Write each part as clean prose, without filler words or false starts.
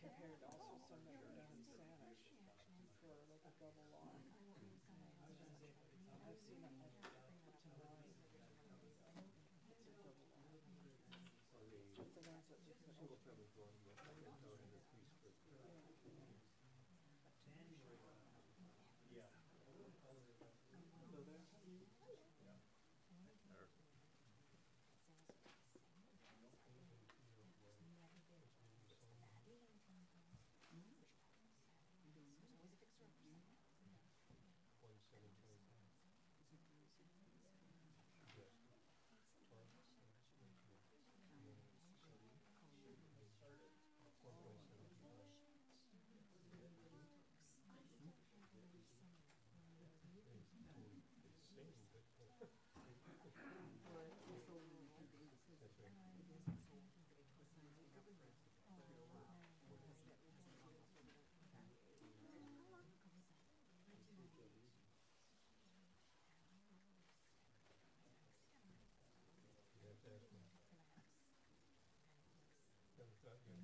compared to also some that were done in Saanich for like a double log. I've seen them like up to 9. It's a double log. Just the ones that look like Single family dwelling, but I can tell in a piece for. Yeah. so there.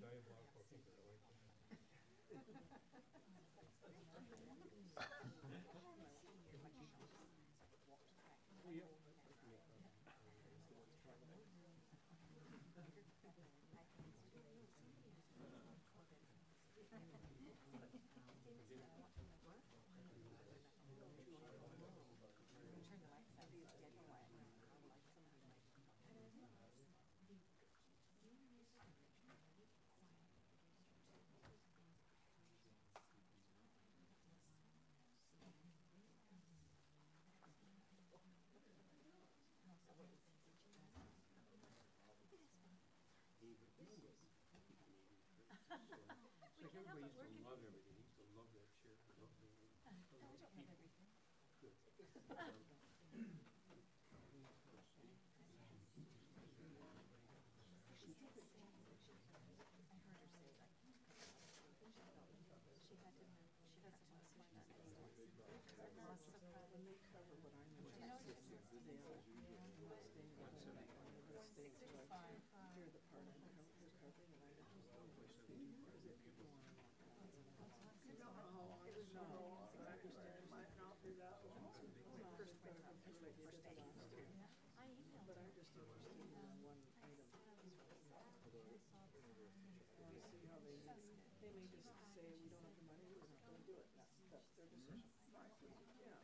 Your diabolical thinker, right? Oh, yeah. Like everybody used to love everything. He used to love that chair. Love the Good. When they cover what I'm interested in, they all stay in the whole night. They stay until I hear the part they're covering, and I don't know what they do because if people want to walk out. You don't know how long it's going to go on. I understand it might not be that long. First thing I did last year. But I'm just interested in one item. I want to see how they may just say we don't have the money, we're not going to do it. That's their decision. Yeah.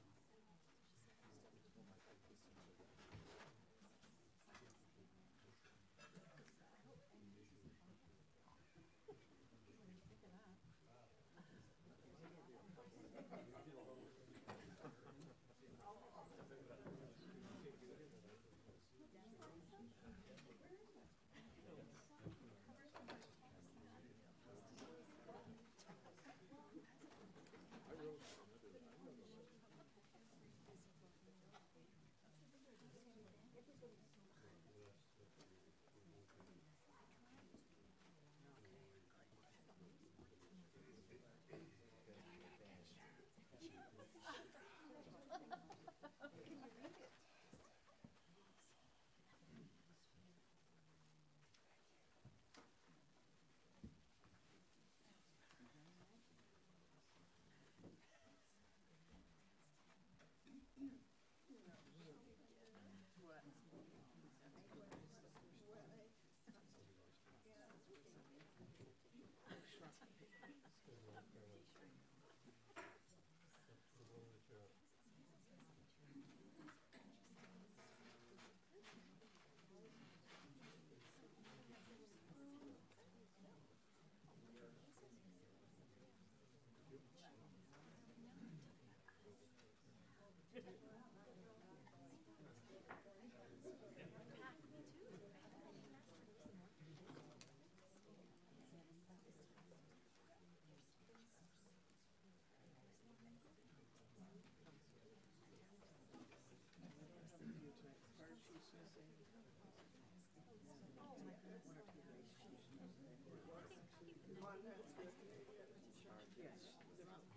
Yes,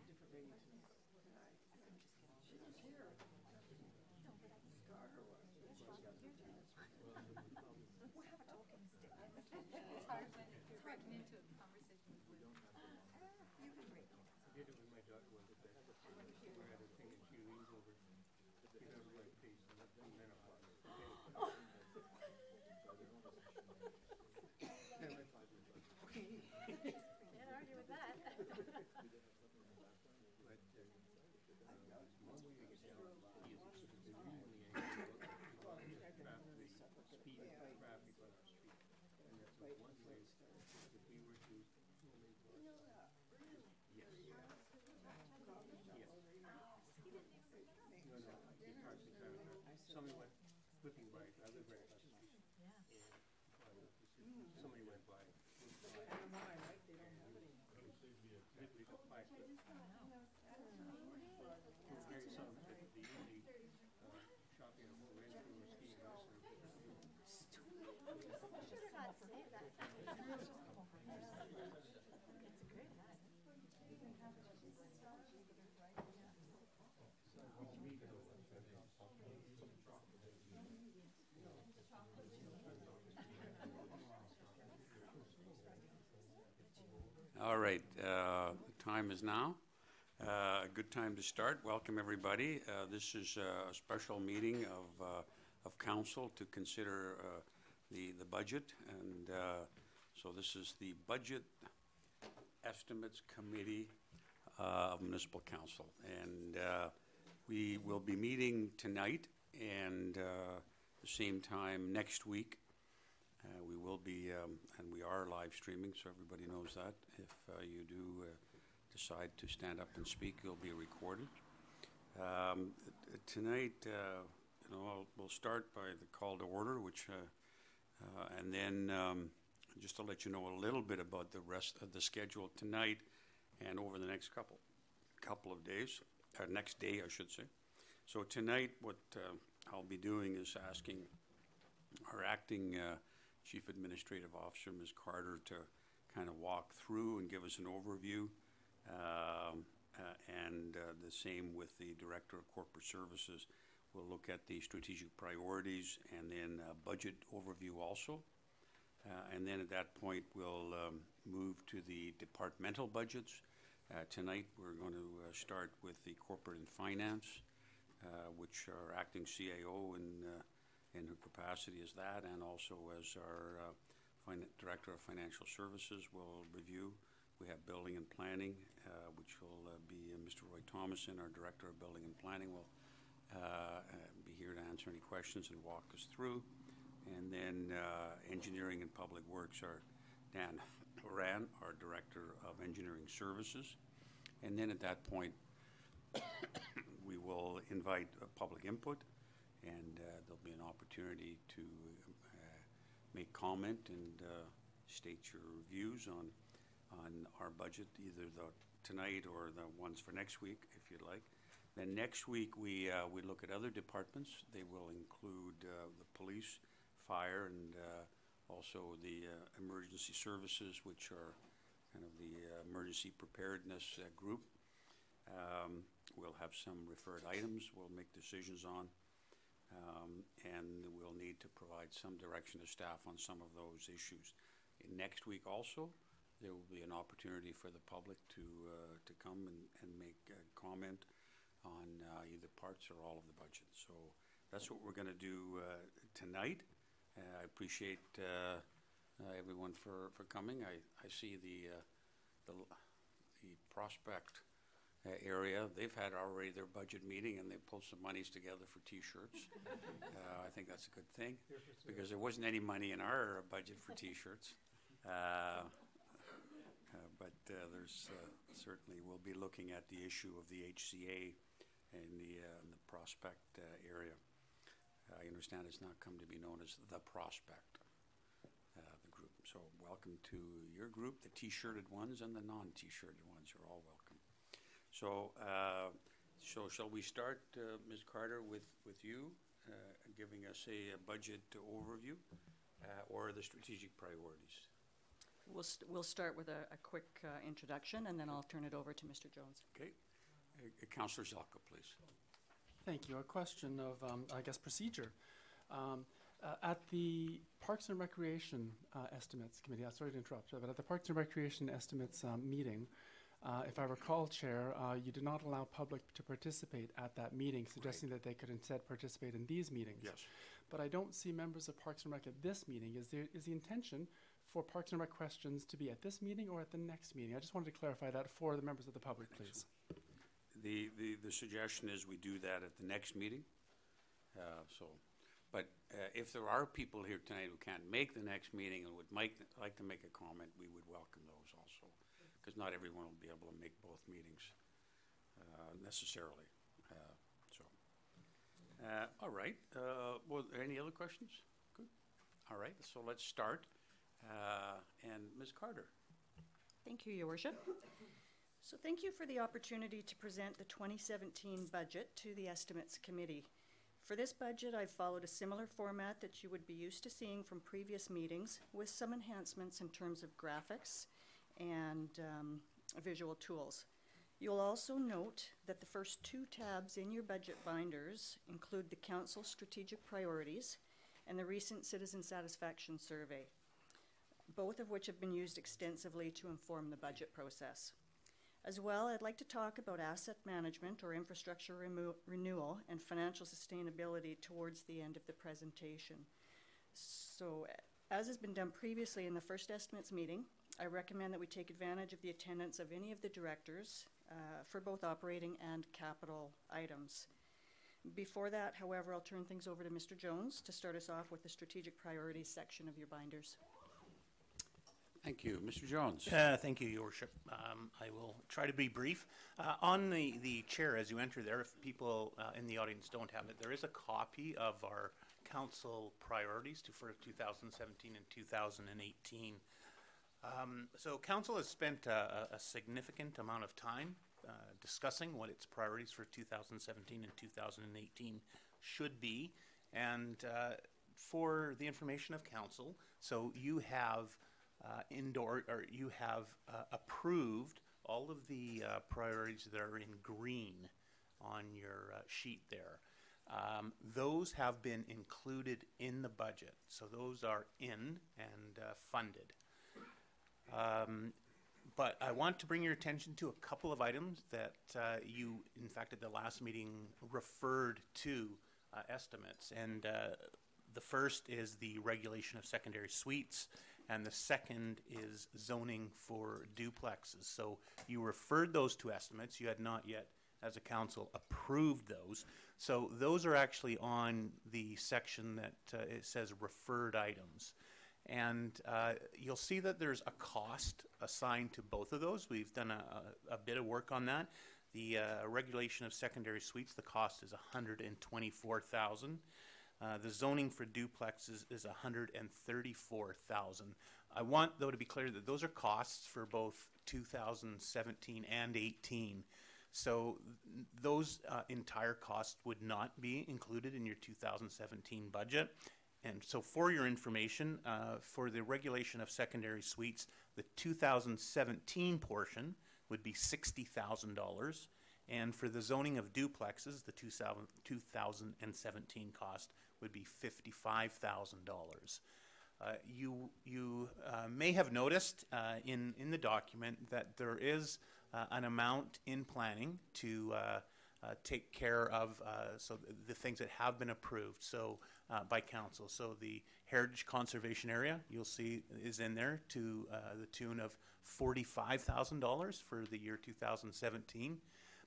different ladies. She was here. Carter was. We'll have a talking stick. It's hard when you're breaking into a conversation with women. did it when my daughter went to bed. We're at a thing and she leans over, get out of my face and let me menopause. Can't argue with that. But one way to get down to ski is they're usually angled about the traffic, the speed of the traffic on our street. And that's one way, if we were to, yes. Yes. No, the cars are kind of, somebody went whipping by, I live right across the street. Yeah. And somebody went by, And why, right? They don't have any. literally got five foot. Very some, they usually shopping at home, renting or skiing house. Should have not saved that. It's a great hat. All right, the time is now. A good time to start. Welcome, everybody. This is a special meeting of council to consider the budget. And so this is the Budget Estimates Committee of Municipal Council. And we will be meeting tonight and the same time next week. We will be, and we are live streaming, so everybody knows that. If you do decide to stand up and speak, you'll be recorded. Tonight, we'll start by the call to order, which, and then just to let you know a little bit about the rest of the schedule tonight and over the next couple of days, next day, I should say. So tonight, what I'll be doing is asking our acting Chief Administrative Officer, Ms. Carter, to kind of walk through and give us an overview, and the same with the Director of Corporate Services. We'll look at the strategic priorities and then budget overview also. And then at that point, we'll move to the departmental budgets. Tonight, we're going to start with the Corporate and Finance, which our acting CAO in her capacity as that, and also as our Director of Financial Services will review. We have Building and Planning, which will be Mr. Roy Thomason, our Director of Building and Planning, will be here to answer any questions and walk us through. And then Engineering and Public Works are Dan Horan, our Director of Engineering Services. And then at that point, we will invite public input, and there'll be an opportunity to make comment and state your views on our budget, either tonight or the ones for next week, if you'd like. Then next week we look at other departments. They will include the police, fire, and also the emergency services, which are kind of the emergency preparedness group. We'll have some referred items we'll make decisions on. And we'll need to provide some direction to staff on some of those issues. Next week also, there will be an opportunity for the public to come and make a comment on either parts or all of the budget. So that's what we're going to do tonight. I appreciate everyone for coming. I see the Prospect area. They've had already their budget meeting, and they pulled some monies together for T-shirts. I think that's a good thing, because there wasn't any money in our budget for T-shirts. But there's certainly, we'll be looking at the issue of the HCA in the Prospect area. I understand it's not come to be known as the Prospect, the group. So welcome to your group. The T-shirted ones and the non-T-shirted ones are all welcome. So, shall we start, Ms. Carter, with you giving us a budget overview or the strategic priorities? We'll start with a quick introduction, and then I'll turn it over to Mr. Jones. Okay. Councillor Zelka, please. Thank you. A question of, I guess, procedure. At the Parks and Recreation Estimates Committee, sorry to interrupt, but at the Parks and Recreation Estimates meeting, If I recall, Chair, you did not allow public to participate at that meeting, suggesting that they could instead participate in these meetings. Yes. But I don't see members of Parks and Rec at this meeting. Is the intention for Parks and Rec questions to be at this meeting or at the next meeting? I just wanted to clarify that for the members of the public, please. The suggestion is we do that at the next meeting. But if there are people here tonight who can't make the next meeting and would like to make a comment, we would welcome those also, because not everyone will be able to make both meetings necessarily. All right. Well, any other questions? Good. All right. So let's start. And Ms. Carter. Thank you, Your Worship. So thank you for the opportunity to present the 2017 budget to the Estimates Committee. For this budget, I've followed a similar format that you would be used to seeing from previous meetings, with some enhancements in terms of graphics and visual tools. You'll also note that the first two tabs in your budget binders include the Council's strategic priorities and the recent Citizen Satisfaction Survey, both of which have been used extensively to inform the budget process. As well, I'd like to talk about asset management or infrastructure renewal and financial sustainability towards the end of the presentation. So, as has been done previously in the first estimates meeting, I recommend that we take advantage of the attendance of any of the directors for both operating and capital items. Before that, however, I'll turn things over to Mr. Jones to start us off with the strategic priorities section of your binders. Thank you. Mr. Jones. Thank you, Your Worship. I will try to be brief. On the chair, as you enter there, if people in the audience don't have it, there is a copy of our council priorities for 2017 and 2018. So council has spent a significant amount of time discussing what its priorities for 2017 and 2018 should be. And for the information of council, so you have approved all of the priorities that are in green on your sheet there. Those have been included in the budget, so those are in and funded. But I want to bring your attention to a couple of items that you, in fact, at the last meeting referred to estimates. And the first is the regulation of secondary suites, and the second is zoning for duplexes. So you referred those to estimates. You had not yet, as a council, approved those. So those are actually on the section that it says referred items. And you'll see that there's a cost assigned to both of those. We've done a bit of work on that. The regulation of secondary suites, the cost is $124,000. The zoning for duplexes is $134,000. I want, though, to be clear that those are costs for both 2017 and 18. So those entire costs would not be included in your 2017 budget. And so for your information, for the regulation of secondary suites, the 2017 portion would be $60,000. And for the zoning of duplexes, the 2017 cost would be $55,000. You may have noticed in the document that there is an amount in planning to take care of so the things that have been approved by council. So the heritage conservation area, you'll see, is in there to the tune of $45,000 for the year 2017.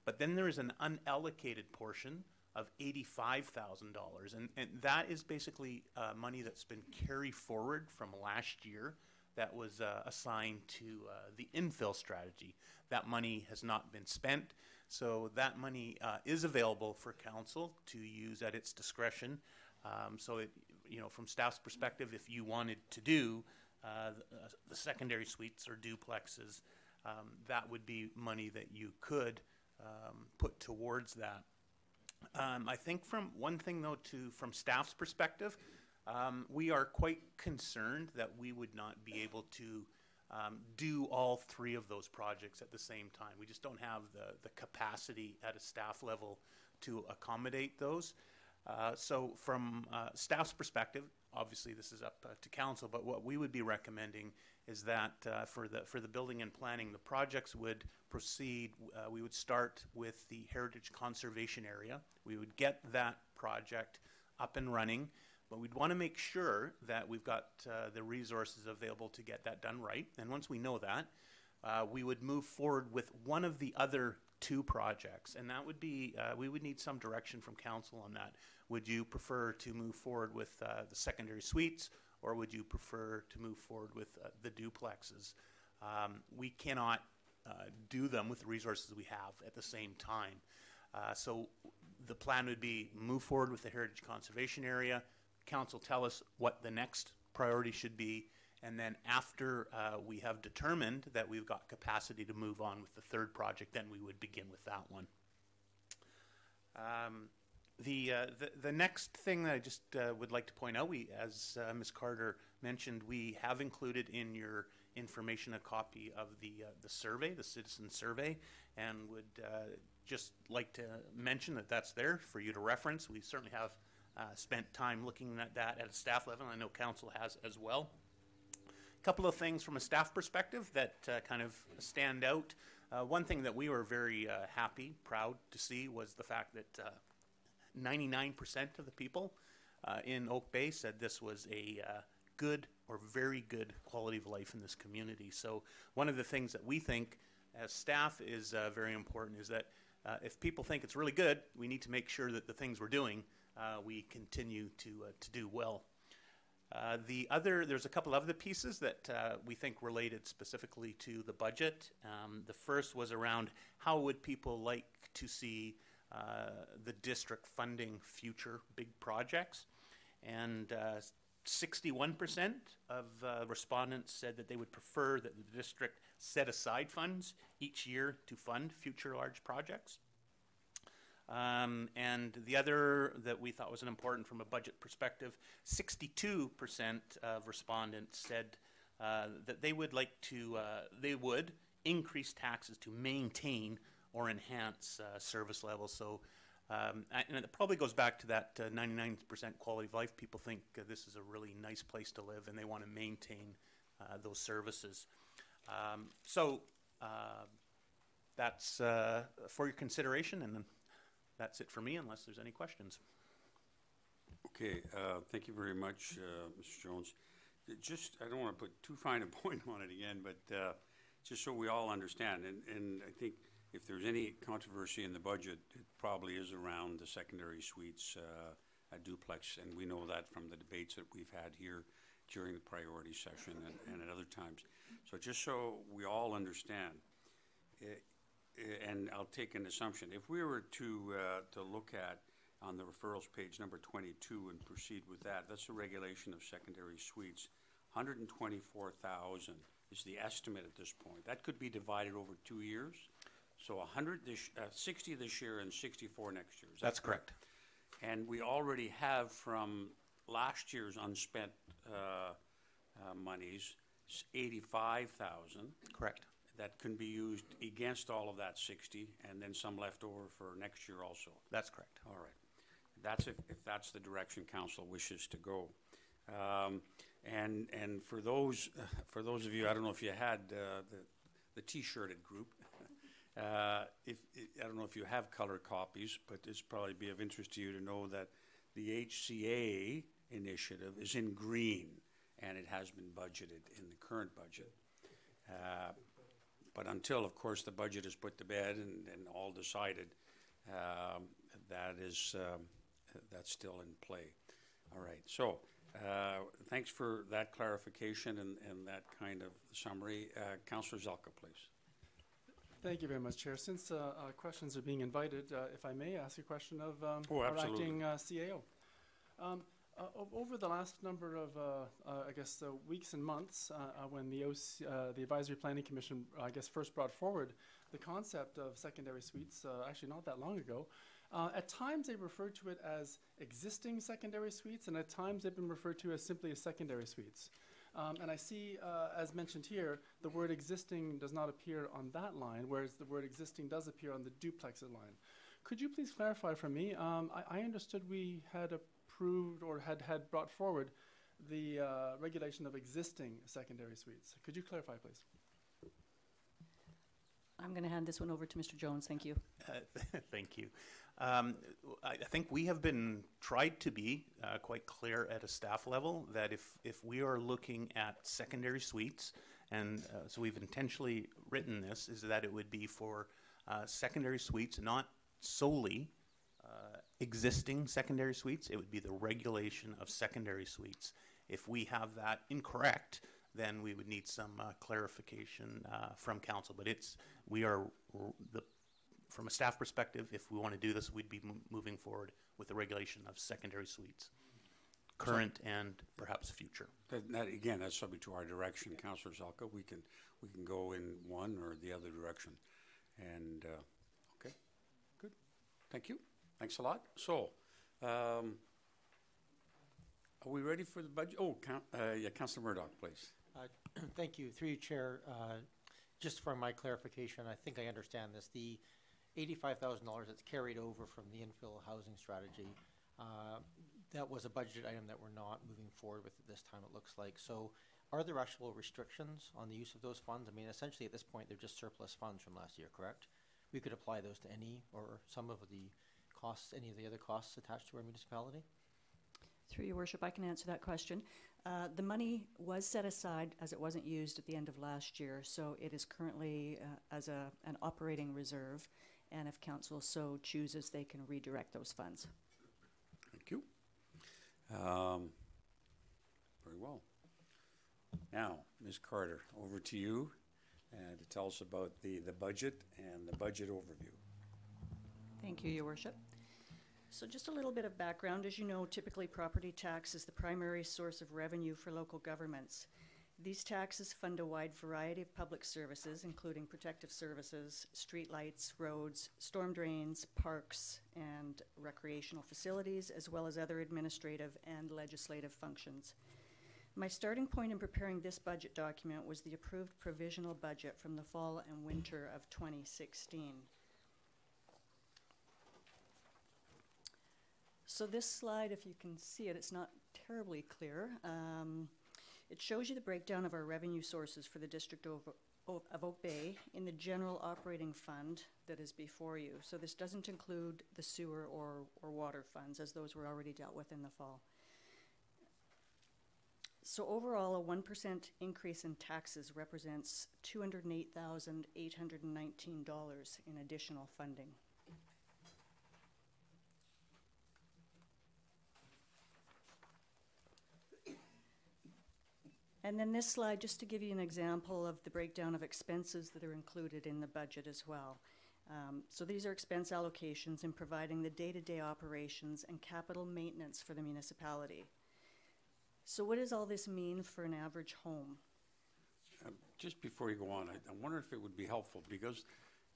But then there is an unallocated portion of $85,000, and that is basically money that's been carried forward from last year that was assigned to the infill strategy. That money has not been spent, so that money is available for council to use at its discretion. So, from staff's perspective, if you wanted to do the secondary suites or duplexes, that would be money that you could put towards that. I think from staff's perspective, we are quite concerned that we would not be able to do all three of those projects at the same time. We just don't have the capacity at a staff level to accommodate those. So from staff's perspective, obviously this is up to council, but what we would be recommending is that for the building and planning, the projects would proceed. We would start with the heritage conservation area. We would get that project up and running, but we'd want to make sure that we've got the resources available to get that done right. And once we know that, we would move forward with one of the other 2 projects, and that would be, we would need some direction from council on that. Would you prefer to move forward with the secondary suites, or would you prefer to move forward with the duplexes? We cannot do them with the resources we have at the same time. So the plan would be move forward with the heritage conservation area, council tell us what the next priority should be, and then after we have determined that we've got capacity to move on with the 3rd project, then we would begin with that one. The next thing that I just would like to point out, as Ms. Carter mentioned, we have included in your information a copy of the survey, the citizen survey, and would just like to mention that that's there for you to reference. We certainly have spent time looking at that at a staff level. I know council has as well. A couple of things from a staff perspective that kind of stand out. One thing that we were very happy, proud to see was the fact that 99% of the people in Oak Bay said this was a good or very good quality of life in this community. So one of the things that we think as staff is very important is that if people think it's really good, we need to make sure that the things we're doing we continue to do well. There's a couple of other pieces that we think related specifically to the budget. The first was around how would people like to see the district funding future big projects, and 61% of respondents said that they would prefer that the district set aside funds each year to fund future large projects. And the other that we thought was important from a budget perspective, 62% of respondents said that they would like to, they would increase taxes to maintain or enhance service levels. So, and it probably goes back to that 99% quality of life. People think this is a really nice place to live and they want to maintain those services. So that's for your consideration, and that's it for me, unless there's any questions. Okay, thank you very much, Mr. Jones. I don't want to put too fine a point on it again, but just so we all understand, and I think if there's any controversy in the budget, it probably is around the secondary suites, a duplex, and we know that from the debates that we've had here during the priority session and at other times. So just so we all understand, and I'll take an assumption. If we were to look at on the referrals page number 22 and proceed with that, that's the regulation of secondary suites. 124,000 is the estimate at this point. That could be divided over 2 years. So 60 this year and 64 next year. That's correct. And we already have from last year's unspent monies 85,000. Correct. That can be used against all of that 60, and then some left over for next year also. That's correct. All right. That's if that's the direction council wishes to go. And for those of you, I don't know if you had the T-shirted group. I don't know if you have color copies, but it's probably be of interest to you to know that the HCA initiative is in green, and it has been budgeted in the current budget. But until, of course, the budget is put to bed and all decided, that's still in play. All right. So thanks for that clarification and that kind of summary. Councillor Zelka, please. Thank you very much, Chair. Since questions are being invited, if I may ask a question of Oh, our absolutely. acting CAO. Over the last number of, weeks and months, when the Advisory Planning Commission, first brought forward the concept of secondary suites, actually not that long ago, at times they referred to it as existing secondary suites, and at times they've been referred to as simply as secondary suites. And I see, as mentioned here, the word existing does not appear on that line, whereas the word existing does appear on the duplexes line. Could you please clarify for me? I understood we had approved or had brought forward the regulation of existing secondary suites. Could you clarify, please? I'm going to hand this one over to Mr. Jones. Thank you. Thank you. I think we have been tried to be quite clear at a staff level that if we are looking at secondary suites, and so we've intentionally written this, is that it would be for secondary suites, not solely existing secondary suites. It would be the regulation of secondary suites. If we have that incorrect, then we would need some clarification from council. But from a staff perspective, if we want to do this, we'd be moving forward with the regulation of secondary suites, current and perhaps future. Again, that's subject to our direction, Councillor Zelka. We can go in one or the other direction. And okay, good. Thank you. Thanks a lot. So, are we ready for the budget? Oh, yeah, Councillor Murdoch, please. Thank you. Through you, Chair. Just for my clarification, I think I understand this. The $85,000 that's carried over from the infill housing strategy, that was a budget item that we're not moving forward with at this time, it looks like. So are there actual restrictions on the use of those funds? I mean, essentially at this point, they're just surplus funds from last year, correct? We could apply those to any or some of the costs, any of the other costs attached to our municipality? Through your worship, I can answer that question. The money was set aside as it wasn't used at the end of last year, so it is currently as an operating reserve, and if council so chooses, they can redirect those funds. Thank you. Very well. Now, Ms. Carter, over to you to tell us about the budget and the budget overview. Thank you, your worship. So just a little bit of background. As you know, typically property tax is the primary source of revenue for local governments. These taxes fund a wide variety of public services, including protective services, streetlights, roads, storm drains, parks, and recreational facilities, as well as other administrative and legislative functions. My starting point in preparing this budget document was the approved provisional budget from the fall and winter of 2016. So this slide, if you can see it, it's not terribly clear. It shows you the breakdown of our revenue sources for the District of Oak Bay in the general operating fund that is before you. So this doesn't include the sewer or water funds, as those were already dealt with in the fall. So overall, a 1% increase in taxes represents $208,819 in additional funding. And then this slide, just to give you an example of the breakdown of expenses that are included in the budget as well. So these are expense allocations in providing the day-to-day operations and capital maintenance for the municipality. So what does all this mean for an average home? Just before you go on, I wonder if it would be helpful, because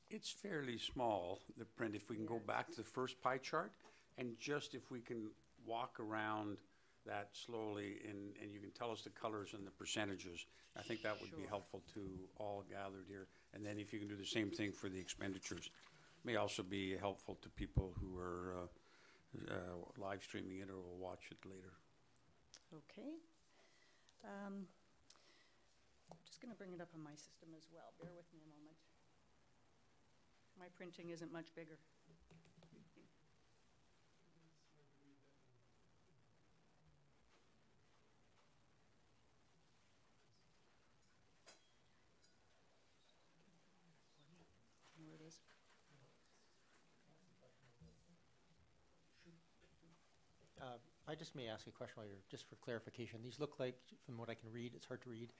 it's fairly small, the print, if we can go back to the first pie chart, and just if we can walk around that slowly, and you can tell us the colors and the percentages. I think that would be helpful to all gathered here. And then if you can do the same thing for the expenditures. May also be helpful to people who are live streaming it or will watch it later. Okay. I'm just going to bring it up on my system as well. Bear with me a moment. My printing isn't much bigger. Where it is. I just may ask a question while you're, just for clarification. These look like, from what I can read, it's hard to read.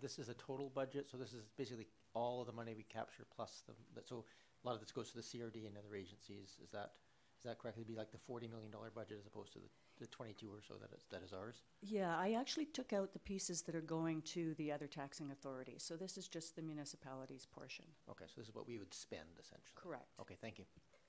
This is a total budget, so this is basically all of the money we capture plus so a lot of this goes to the CRD and other agencies. Is that correct? It'd be like the $40 million budget as opposed to the 22 or so that is ours? Yeah, I actually took out the pieces that are going to the other taxing authorities. So this is just the municipality's portion. Okay, so this is what we would spend essentially. Correct. Okay, thank you. Good, thank you.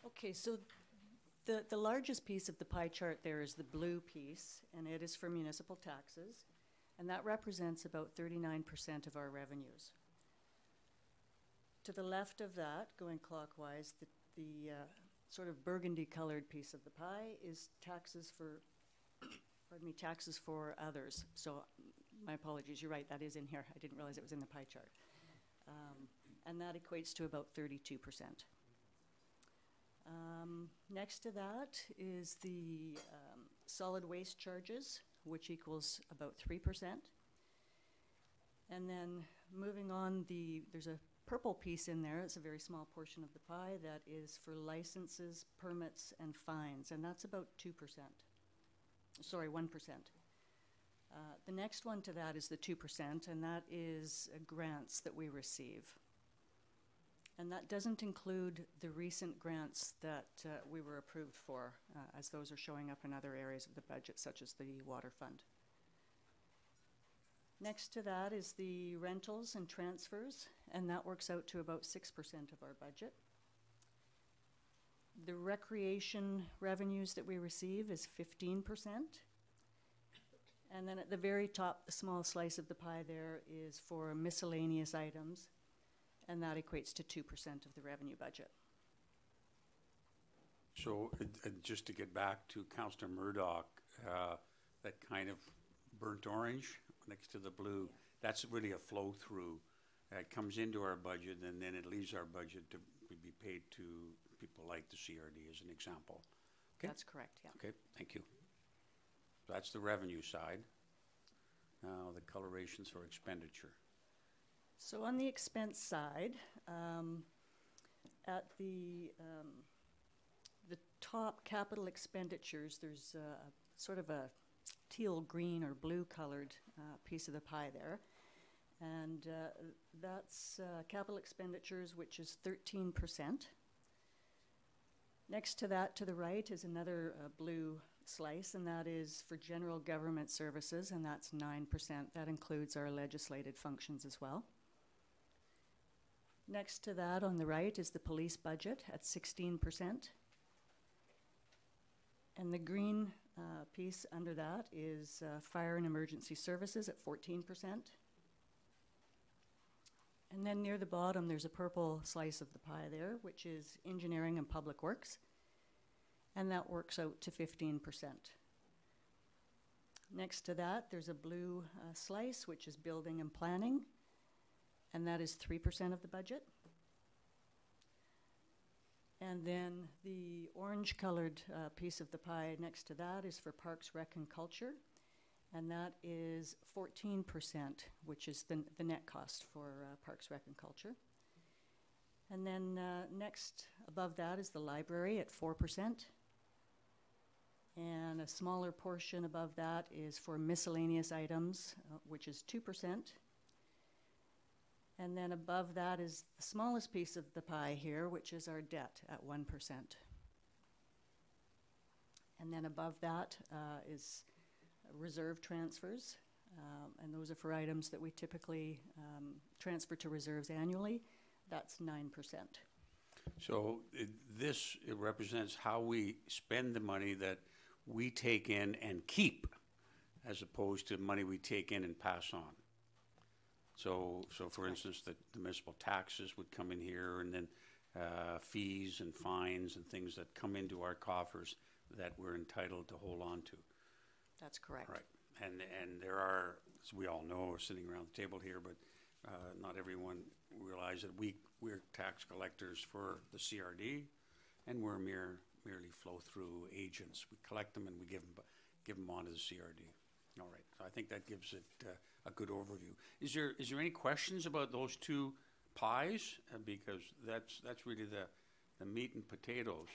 Okay, so the largest piece of the pie chart there is the blue piece, and it is for municipal taxes. And that represents about 39% of our revenues. To the left of that, going clockwise, the sort of burgundy-colored piece of the pie is taxes for, pardon me, taxes for others. So my apologies, you're right, that is in here. I didn't realize it was in the pie chart. And that equates to about 32%. Next to that is the solid waste charges, which equals about 3%. And then moving on, there's a purple piece in there. It's a very small portion of the pie that is for licenses, permits, and fines, and that's about 2%. Sorry, 1%. The next one to that is the 2%, and that is grants that we receive. And that doesn't include the recent grants that we were approved for, as those are showing up in other areas of the budget, such as the water fund. Next to that is the rentals and transfers, and that works out to about 6% of our budget. The recreation revenues that we receive is 15%. And then at the very top, the small slice of the pie there is for miscellaneous items, and that equates to 2% of the revenue budget. So just to get back to Councillor Murdoch, that kind of burnt orange next to the blue, that's really a flow through. It comes into our budget and then it leaves our budget to be paid to people like the CRD as an example. Okay? That's correct, yeah. Okay, thank you. So that's the revenue side. Now the colorations for expenditure. So on the expense side, at the top capital expenditures, there's sort of a teal green or blue colored piece of the pie there. And that's capital expenditures, which is 13%. Next to that, to the right, is another blue slice, and that is for general government services, and that's 9%. That includes our legislated functions as well. Next to that on the right is the police budget at 16%. And the green piece under that is fire and emergency services at 14%. And then near the bottom, there's a purple slice of the pie there, which is engineering and public works. And that works out to 15%. Next to that, there's a blue slice, which is building and planning. And that is 3% of the budget. And then the orange colored piece of the pie next to that is for Parks, Rec, and Culture. And that is 14%, which is the net cost for Parks, Rec, and Culture. And then next above that is the library at 4%. And a smaller portion above that is for miscellaneous items, which is 2%. And then above that is the smallest piece of the pie here, which is our debt at 1%. And then above that is reserve transfers, and those are for items that we typically transfer to reserves annually. That's 9%. So it represents how we spend the money that we take in and keep, as opposed to money we take in and pass on. So for instance, the municipal taxes would come in here, and then fees and fines and things that come into our coffers that we're entitled to hold on to. That's correct. Right. And there are, as we all know, we're sitting around the table here, but not everyone realizes that we're tax collectors for the CRD, and we're merely flow-through agents. We collect them and we give them on to the CRD. All right. So I think that gives it a good overview. Is there any questions about those two pies? Because that's really the meat and potatoes.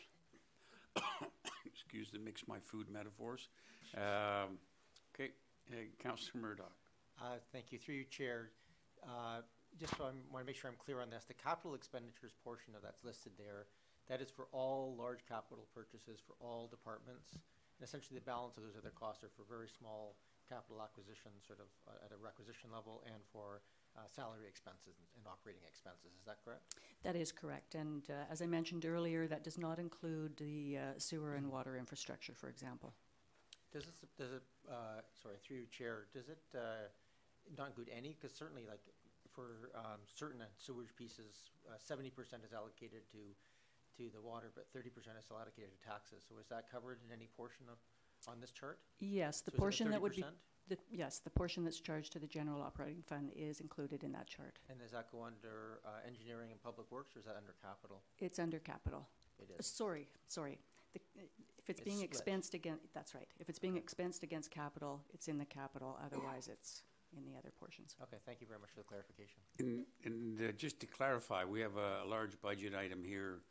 Excuse the mix my food metaphors. Okay, Councillor Murdoch. Thank you. Through you, Chair. Just so I want to make sure I'm clear on this, the capital expenditures portion of that's listed there, that is for all large capital purchases for all departments. And essentially the balance of those other costs are for very small capital acquisitions, sort of at a requisition level, and for salary expenses and operating expenses. Is that correct? That is correct. And as I mentioned earlier, that does not include the sewer and water infrastructure, for example. Does it, sorry, through you, Chair, does it not include any? Because certainly, like, for certain sewage pieces, 70% is allocated to the water, but 30% is allocated to taxes. So is that covered in any portion of, on this chart? Yes, the So is it portion that would be, 30%? yes, the portion that's charged to the general operating fund is included in that chart. And does that go under engineering and public works, or is that under capital? It's under capital. It is. Sorry. If it's being split. expensed against, that's right. If it's being expensed against capital, it's in the capital. Otherwise, it's in the other portions. Okay, thank you very much for the clarification. And just to clarify, we have a large budget item here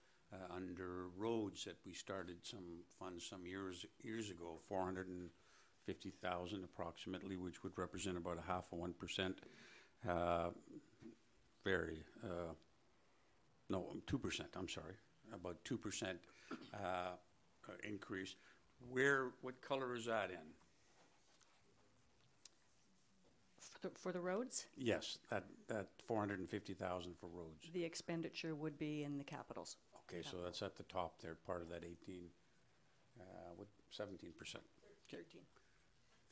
under roads that we started some funds some years ago, 450,000 approximately, which would represent about 0.5%. No, 2%, I'm sorry, about 2% increase. What color is that in? For the roads, Yes, that 450,000 for roads. the expenditure would be in the capitals. Okay, so that's at the top there, part of that 17%. 13.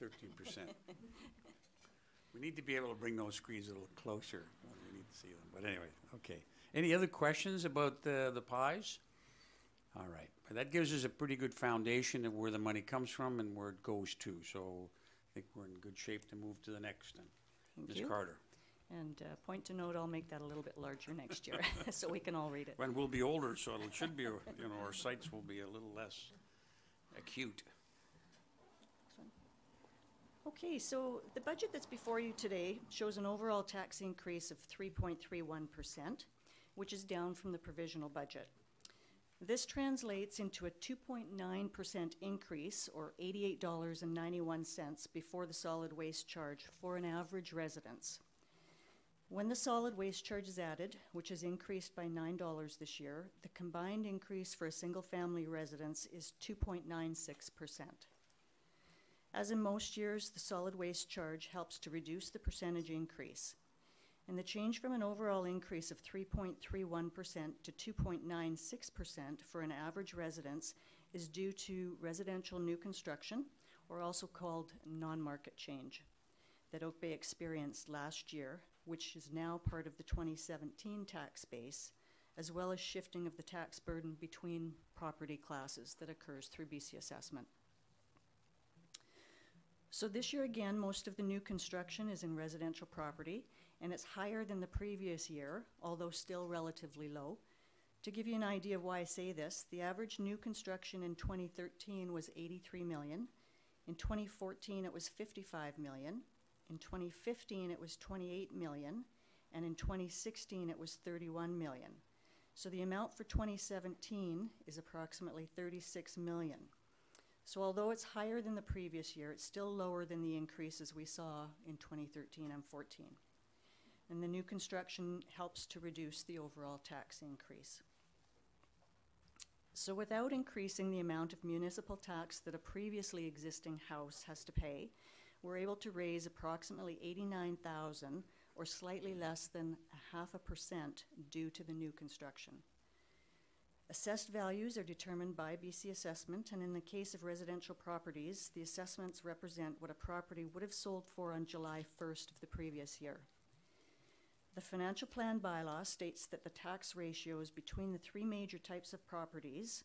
13%. We need to be able to bring those screens a little closer when we need to see them. But anyway, okay. Any other questions about the pies? All right. But that gives us a pretty good foundation of where the money comes from and where it goes to. So I think we're in good shape to move to the next. Thank Ms. you. Carter. And point to note, I'll make that a little bit larger next year so we can all read it. When we'll be older, so it should be, our sights will be a little less acute. Okay, so the budget that's before you today shows an overall tax increase of 3.31%, which is down from the provisional budget. This translates into a 2.9% increase, or $88.91 before the solid waste charge for an average residence. When the solid waste charge is added, which has increased by $9 this year, the combined increase for a single-family residence is 2.96%. As in most years, the solid waste charge helps to reduce the percentage increase. And the change from an overall increase of 3.31% to 2.96% for an average residence is due to residential new construction, or also called non-market change, that Oak Bay experienced last year, which is now part of the 2017 tax base, as well as shifting of the tax burden between property classes that occurs through BC assessment. So this year again, most of the new construction is in residential property, and it's higher than the previous year, although still relatively low. To give you an idea of why I say this, the average new construction in 2013 was $83 million. In 2014, it was $55 million. In 2015, it was $28 million. And in 2016, it was $31 million. So the amount for 2017 is approximately $36 million. So although it's higher than the previous year, it's still lower than the increases we saw in 2013 and 14. And the new construction helps to reduce the overall tax increase. So without increasing the amount of municipal tax that a previously existing house has to pay, we're able to raise approximately $89,000, or slightly less than 0.5% due to the new construction. Assessed values are determined by BC Assessment, and in the case of residential properties, the assessments represent what a property would have sold for on July 1st of the previous year. The financial plan bylaw states that the tax ratios between the three major types of properties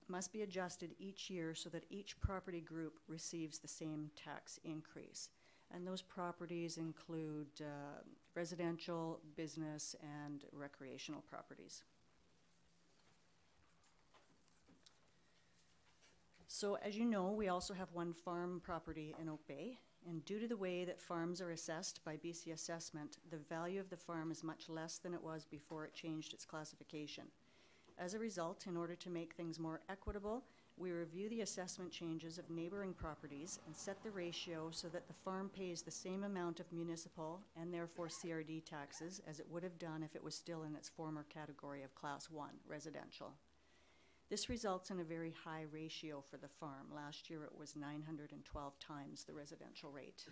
must be adjusted each year so that each property group receives the same tax increase. And those properties include residential, business, and recreational properties. So as you know, we also have one farm property in Oak Bay, and due to the way that farms are assessed by BC Assessment, the value of the farm is much less than it was before it changed its classification. As a result, in order to make things more equitable, we review the assessment changes of neighboring properties and set the ratio so that the farm pays the same amount of municipal and therefore CRD taxes as it would have done if it was still in its former category of Class 1 residential. This results in a very high ratio for the farm. Last year it was 912 times the residential rate.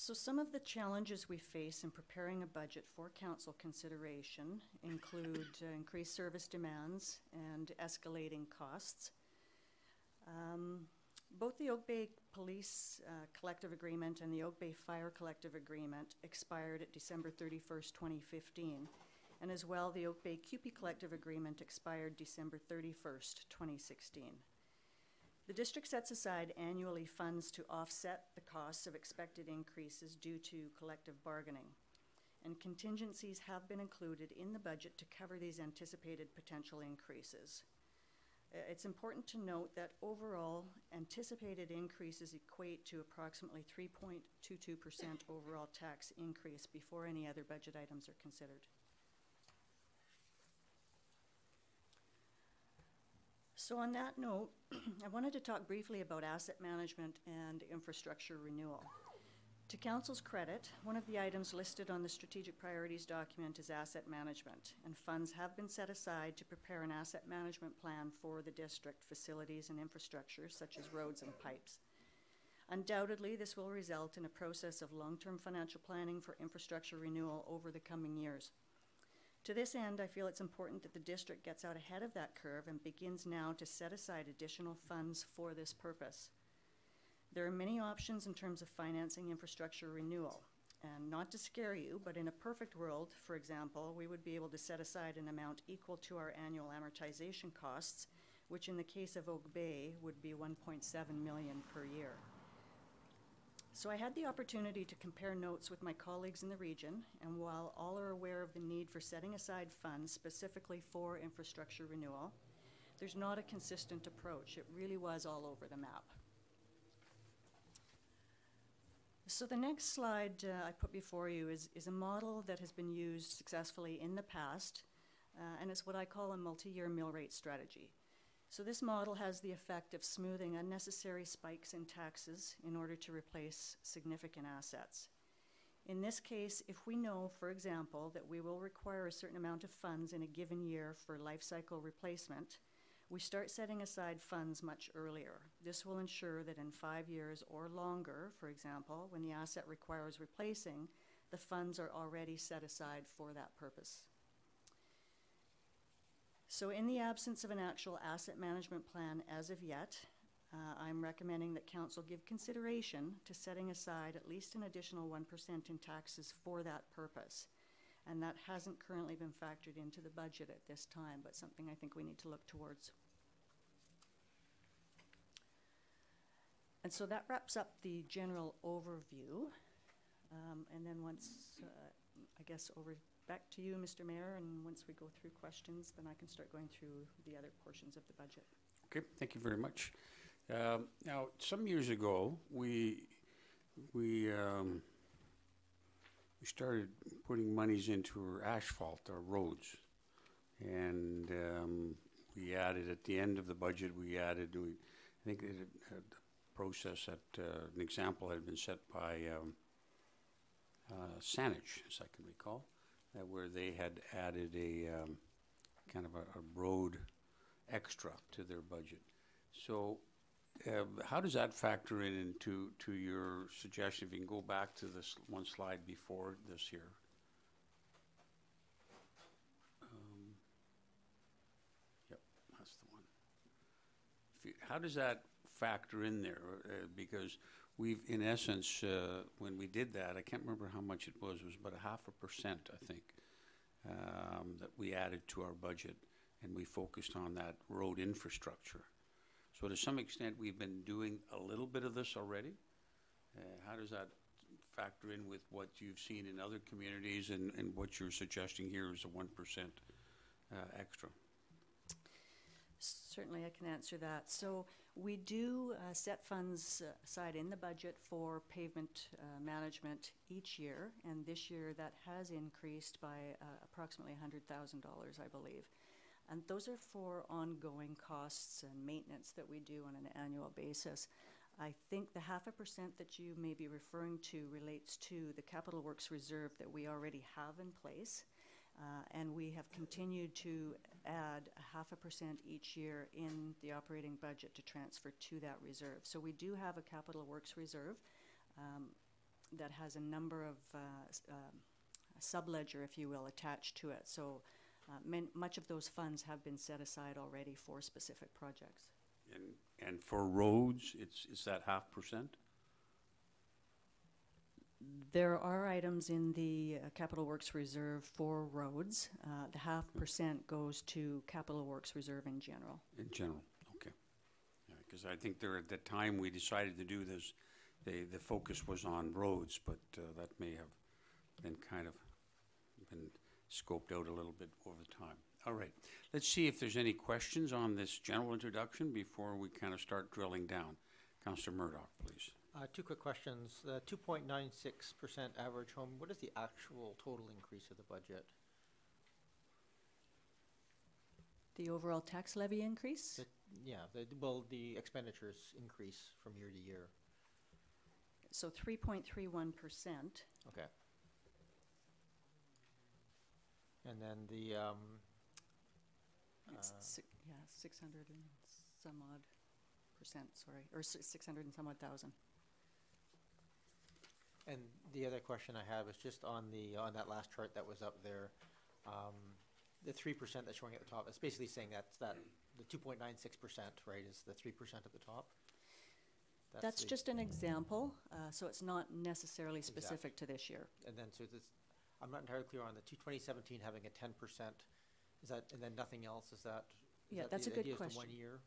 So some of the challenges we face in preparing a budget for council consideration include increased service demands and escalating costs. Both the Oak Bay Police Collective Agreement and the Oak Bay Fire Collective Agreement expired at December 31st, 2015. And as well, the Oak Bay CUPE Collective Agreement expired December 31st, 2016. The district sets aside annually funds to offset the costs of expected increases due to collective bargaining. And contingencies have been included in the budget to cover these anticipated potential increases. It's important to note that overall, anticipated increases equate to approximately 3.22% overall tax increase before any other budget items are considered. So on that note, I wanted to talk briefly about asset management and infrastructure renewal. To Council's credit, one of the items listed on the strategic priorities document is asset management, and funds have been set aside to prepare an asset management plan for the district facilities and infrastructure such as roads and pipes. Undoubtedly, this will result in a process of long-term financial planning for infrastructure renewal over the coming years. To this end, I feel it's important that the district gets out ahead of that curve and begins now to set aside additional funds for this purpose. There are many options in terms of financing infrastructure renewal. And not to scare you, but in a perfect world, for example, we would be able to set aside an amount equal to our annual amortization costs, which in the case of Oak Bay would be $1.7 million per year. So I had the opportunity to compare notes with my colleagues in the region, and while all are aware of the need for setting aside funds specifically for infrastructure renewal, there's not a consistent approach. It really was all over the map. So the next slide I put before you is a model that has been used successfully in the past, and it's what I call a multi-year mill rate strategy. So this model has the effect of smoothing unnecessary spikes in taxes in order to replace significant assets. In this case, if we know, for example, that we will require a certain amount of funds in a given year for life cycle replacement, we start setting aside funds much earlier. This will ensure that in 5 years or longer, for example, when the asset requires replacing, the funds are already set aside for that purpose. So in the absence of an actual asset management plan as of yet, I'm recommending that Council give consideration to setting aside at least an additional 1% in taxes for that purpose. And that hasn't currently been factored into the budget at this time, but something I think we need to look towards. And so that wraps up the general overview. And then once, I guess, back to you, Mr. Mayor, and once we go through questions, then I can start going through the other portions of the budget. Okay, thank you very much. Now, some years ago, we started putting monies into our asphalt, our roads, and we added at the end of the budget. I think the process that an example had been set by Saanich, as I can recall, where they had added a kind of a road extra to their budget. So how does that factor into your suggestion? If you can go back to this one slide before this here. Yep, that's the one. How does that factor in there? Because we've, in essence, when we did that, I can't remember how much it was about 0.5%, I think, that we added to our budget, and we focused on that road infrastructure. So to some extent, we've been doing a little bit of this already. How does that factor in with what you've seen in other communities and what you're suggesting here is a 1% extra? Certainly, I can answer that. So we do set funds aside in the budget for pavement management each year, and this year that has increased by approximately $100,000, I believe. And those are for ongoing costs and maintenance that we do on an annual basis. I think the 0.5% that you may be referring to relates to the Capital Works Reserve that we already have in place. And we have continued to add 0.5% each year in the operating budget to transfer to that reserve. So we do have a Capital Works Reserve. that has a number of a subledger, if you will, attached to it. So much of those funds have been set aside already for specific projects. And for roads, it's that 0.5%? There are items in the Capital Works Reserve for roads. The 0.5% goes to Capital Works Reserve in general. In general, okay. Because I think there at the time we decided to do this, the focus was on roads, but that may have been kind of been scoped out a little bit over time. All right, let's see if there's any questions on this general introduction before we kind of start drilling down. Councillor Murdoch, please. 2 quick questions. 2.96% average home, what is the actual total increase of the budget? The overall tax levy increase? The expenditures increase from year to year. So 3.31%. Okay. And then the It's 600 and some odd percent, sorry, or 600 and some odd thousand. and the other question I have is just on on that last chart that was up there, the 3% that's showing at the top. It's basically saying that the 2.96%, right, is the 3% at the top. That's just an example, so it's not necessarily specific to this year. And then I'm not entirely clear on the 2017 having a 10%. Is that, and then nothing else? Is that? Yeah, that's a good question. 1 year.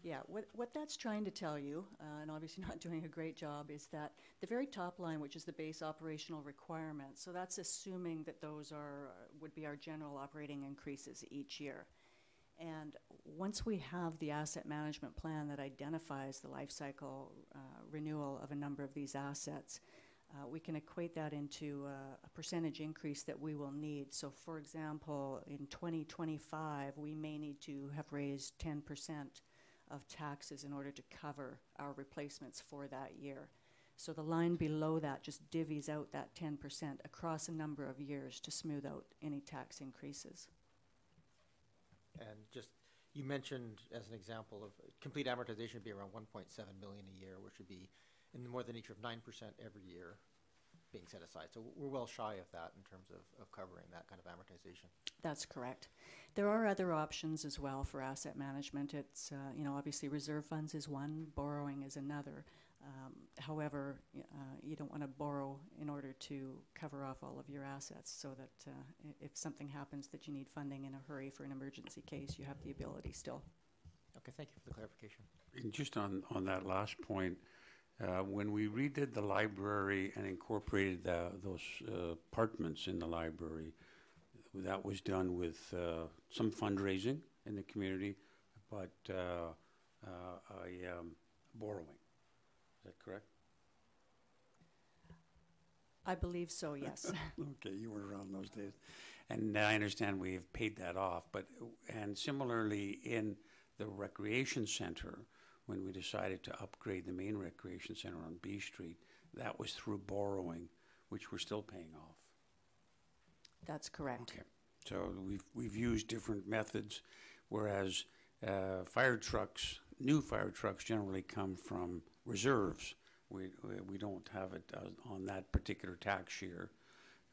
Yeah, what that's trying to tell you, and obviously not doing a great job, is that the very top line, which is the base operational requirements, so that's assuming that those would be our general operating increases each year. And once we have the asset management plan that identifies the life cycle renewal of a number of these assets, we can equate that into a percentage increase that we will need. So for example, in 2025, we may need to have raised 10% of taxes in order to cover our replacements for that year. So the line below that just divvies out that 10% across a number of years to smooth out any tax increases. And just, you mentioned as an example of complete amortization would be around 1.7 million a year, which would be in more than each of 9% every year being set aside. So we're well shy of that in terms of covering that kind of amortization. That's correct. There are other options as well for asset management. It's, obviously reserve funds is one, borrowing is another. However, you don't want to borrow in order to cover off all of your assets, so that if something happens that you need funding in a hurry for an emergency case, you have the ability still. Okay, thank you for the clarification. And just on that last point, when we redid the library and incorporated those apartments in the library, that was done with some fundraising in the community, but borrowing. Is that correct? I believe so, yes. Okay, you were around those days. And I understand we have paid that off, and similarly in the recreation center, when we decided to upgrade the main recreation center on B Street, that was through borrowing, which we're still paying off. That's correct. Okay, so we've used different methods, whereas fire trucks, new fire trucks generally come from reserves. We don't have it on that particular tax year.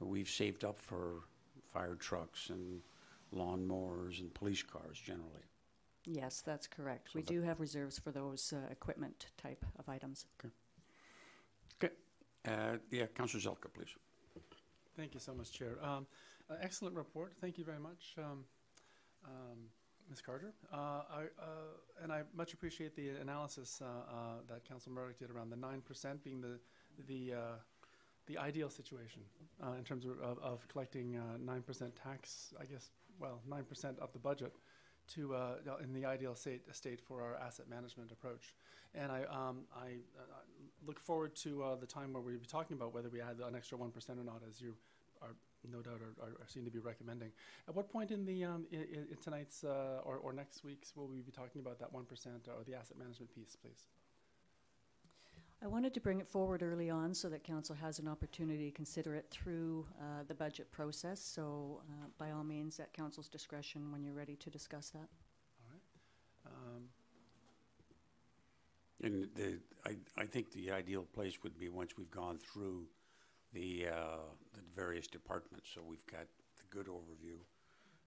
We've saved up for fire trucks and lawnmowers and police cars generally. Yes, that's correct. So we do have reserves for those equipment type of items. Okay. Yeah, Councillor Zelka, please. Thank you so much, Chair. Excellent report. Thank you very much, Ms. Carter. And I much appreciate the analysis that Councillor Murdoch did around the 9% being the ideal situation in terms of collecting 9% tax, I guess, 9% of the budget to in the ideal state for our asset management approach. And I look forward to the time where we'll be talking about whether we add an extra 1% or not, as you are no doubt are seem to be recommending. At what point in the in tonight's or next week's will we be talking about that 1% or the asset management piece, please? I wanted to bring it forward early on so that Council has an opportunity to consider it through the budget process. So by all means, at Council's discretion when you're ready to discuss that. All right. And I think the ideal place would be once we've gone through the various departments. So we've got the good overview,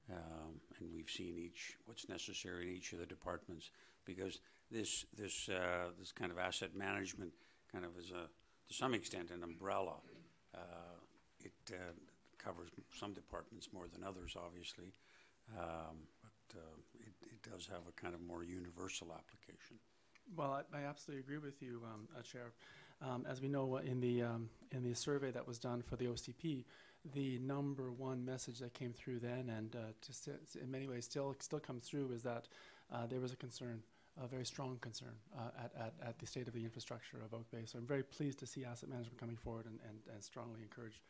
and we've seen what's necessary in each of the departments, because this kind of asset management kind of is to some extent an umbrella. It covers some departments more than others, obviously, but it does have a kind of more universal application. Well, I absolutely agree with you, Chair. As we know, in the survey that was done for the OCP, the number one message that came through then, and in many ways still comes through, is that there was a concern, a very strong concern at the state of the infrastructure of Oak Bay. So I'm very pleased to see asset management coming forward and strongly encourage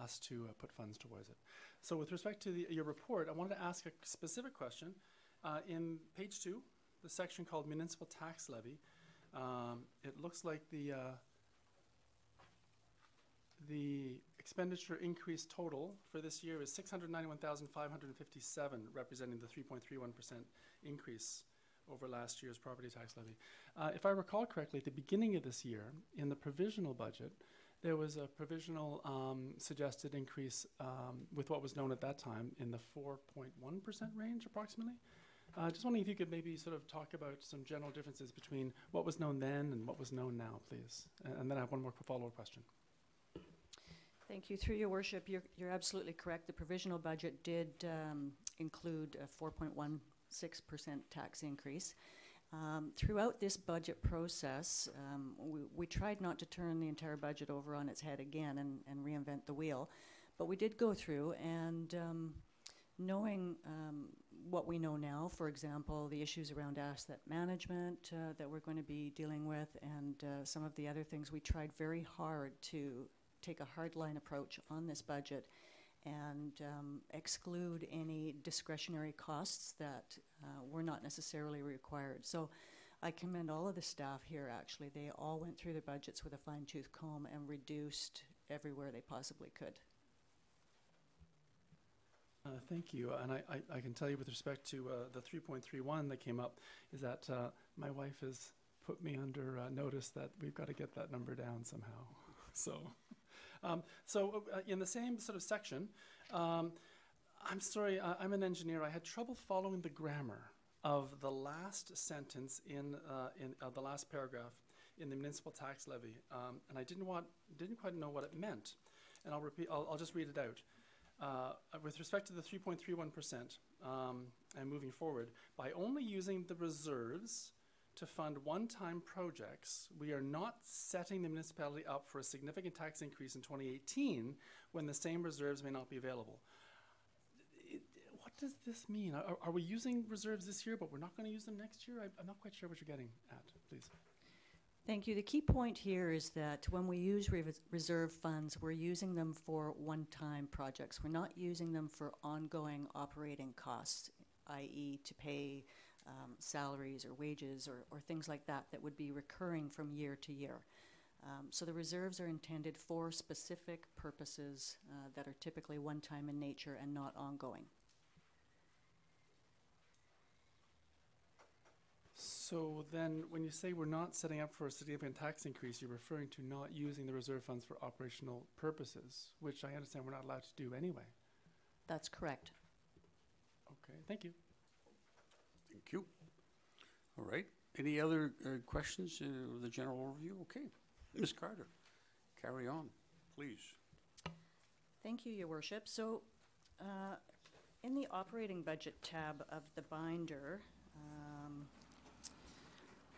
us to put funds towards it. So with respect to your report, I wanted to ask a specific question. In page 2, the section called Municipal Tax Levy, it looks like the expenditure increase total for this year is $691,557, representing the 3.31% increase over last year's property tax levy. If I recall correctly, at the beginning of this year, in the provisional budget, there was a provisional suggested increase with what was known at that time in the 4.1% range, approximately. Just wondering if you could maybe sort of talk about some general differences between what was known then and what was known now, please. And then I have one more follow-up question. Thank you. Through your worship, you're absolutely correct. The provisional budget did include a 4.16% tax increase. Throughout this budget process, we tried not to turn the entire budget over on its head again and reinvent the wheel, but we did go through, and knowing what we know now, for example, the issues around asset management that we're going to be dealing with, and some of the other things, we tried very hard to take a hardline approach on this budget and exclude any discretionary costs that were not necessarily required. So I commend all of the staff here, actually. They all went through their budgets with a fine-tooth comb and reduced everywhere they possibly could. Thank you. And I can tell you with respect to the 3.31 that came up, is that my wife has put me under notice that we've got to get that number down somehow. So in the same sort of section, I'm sorry, I'm an engineer. I had trouble following the grammar of the last sentence in the last paragraph in the municipal tax levy, and I didn't quite know what it meant. And I'll just read it out. With respect to the 3.31% and moving forward, by only using the reserves to fund one-time projects, we are not setting the municipality up for a significant tax increase in 2018 when the same reserves may not be available. What does this mean? Are we using reserves this year, but we're not going to use them next year? I'm not quite sure what you're getting at, please. Thank you. The key point here is that when we use reserve funds, we're using them for one-time projects. We're not using them for ongoing operating costs, i.e. to pay salaries or wages or things like that that would be recurring from year to year. So the reserves are intended for specific purposes that are typically one-time in nature and not ongoing. So then when you say we're not setting up for a significant tax increase, you're referring to not using the reserve funds for operational purposes, which I understand we're not allowed to do anyway. That's correct. Okay, thank you. Thank you. All right. Any other questions of the general overview? Okay. Ms. Carter, carry on, please. Thank you, Your Worship. So in the operating budget tab of the binder,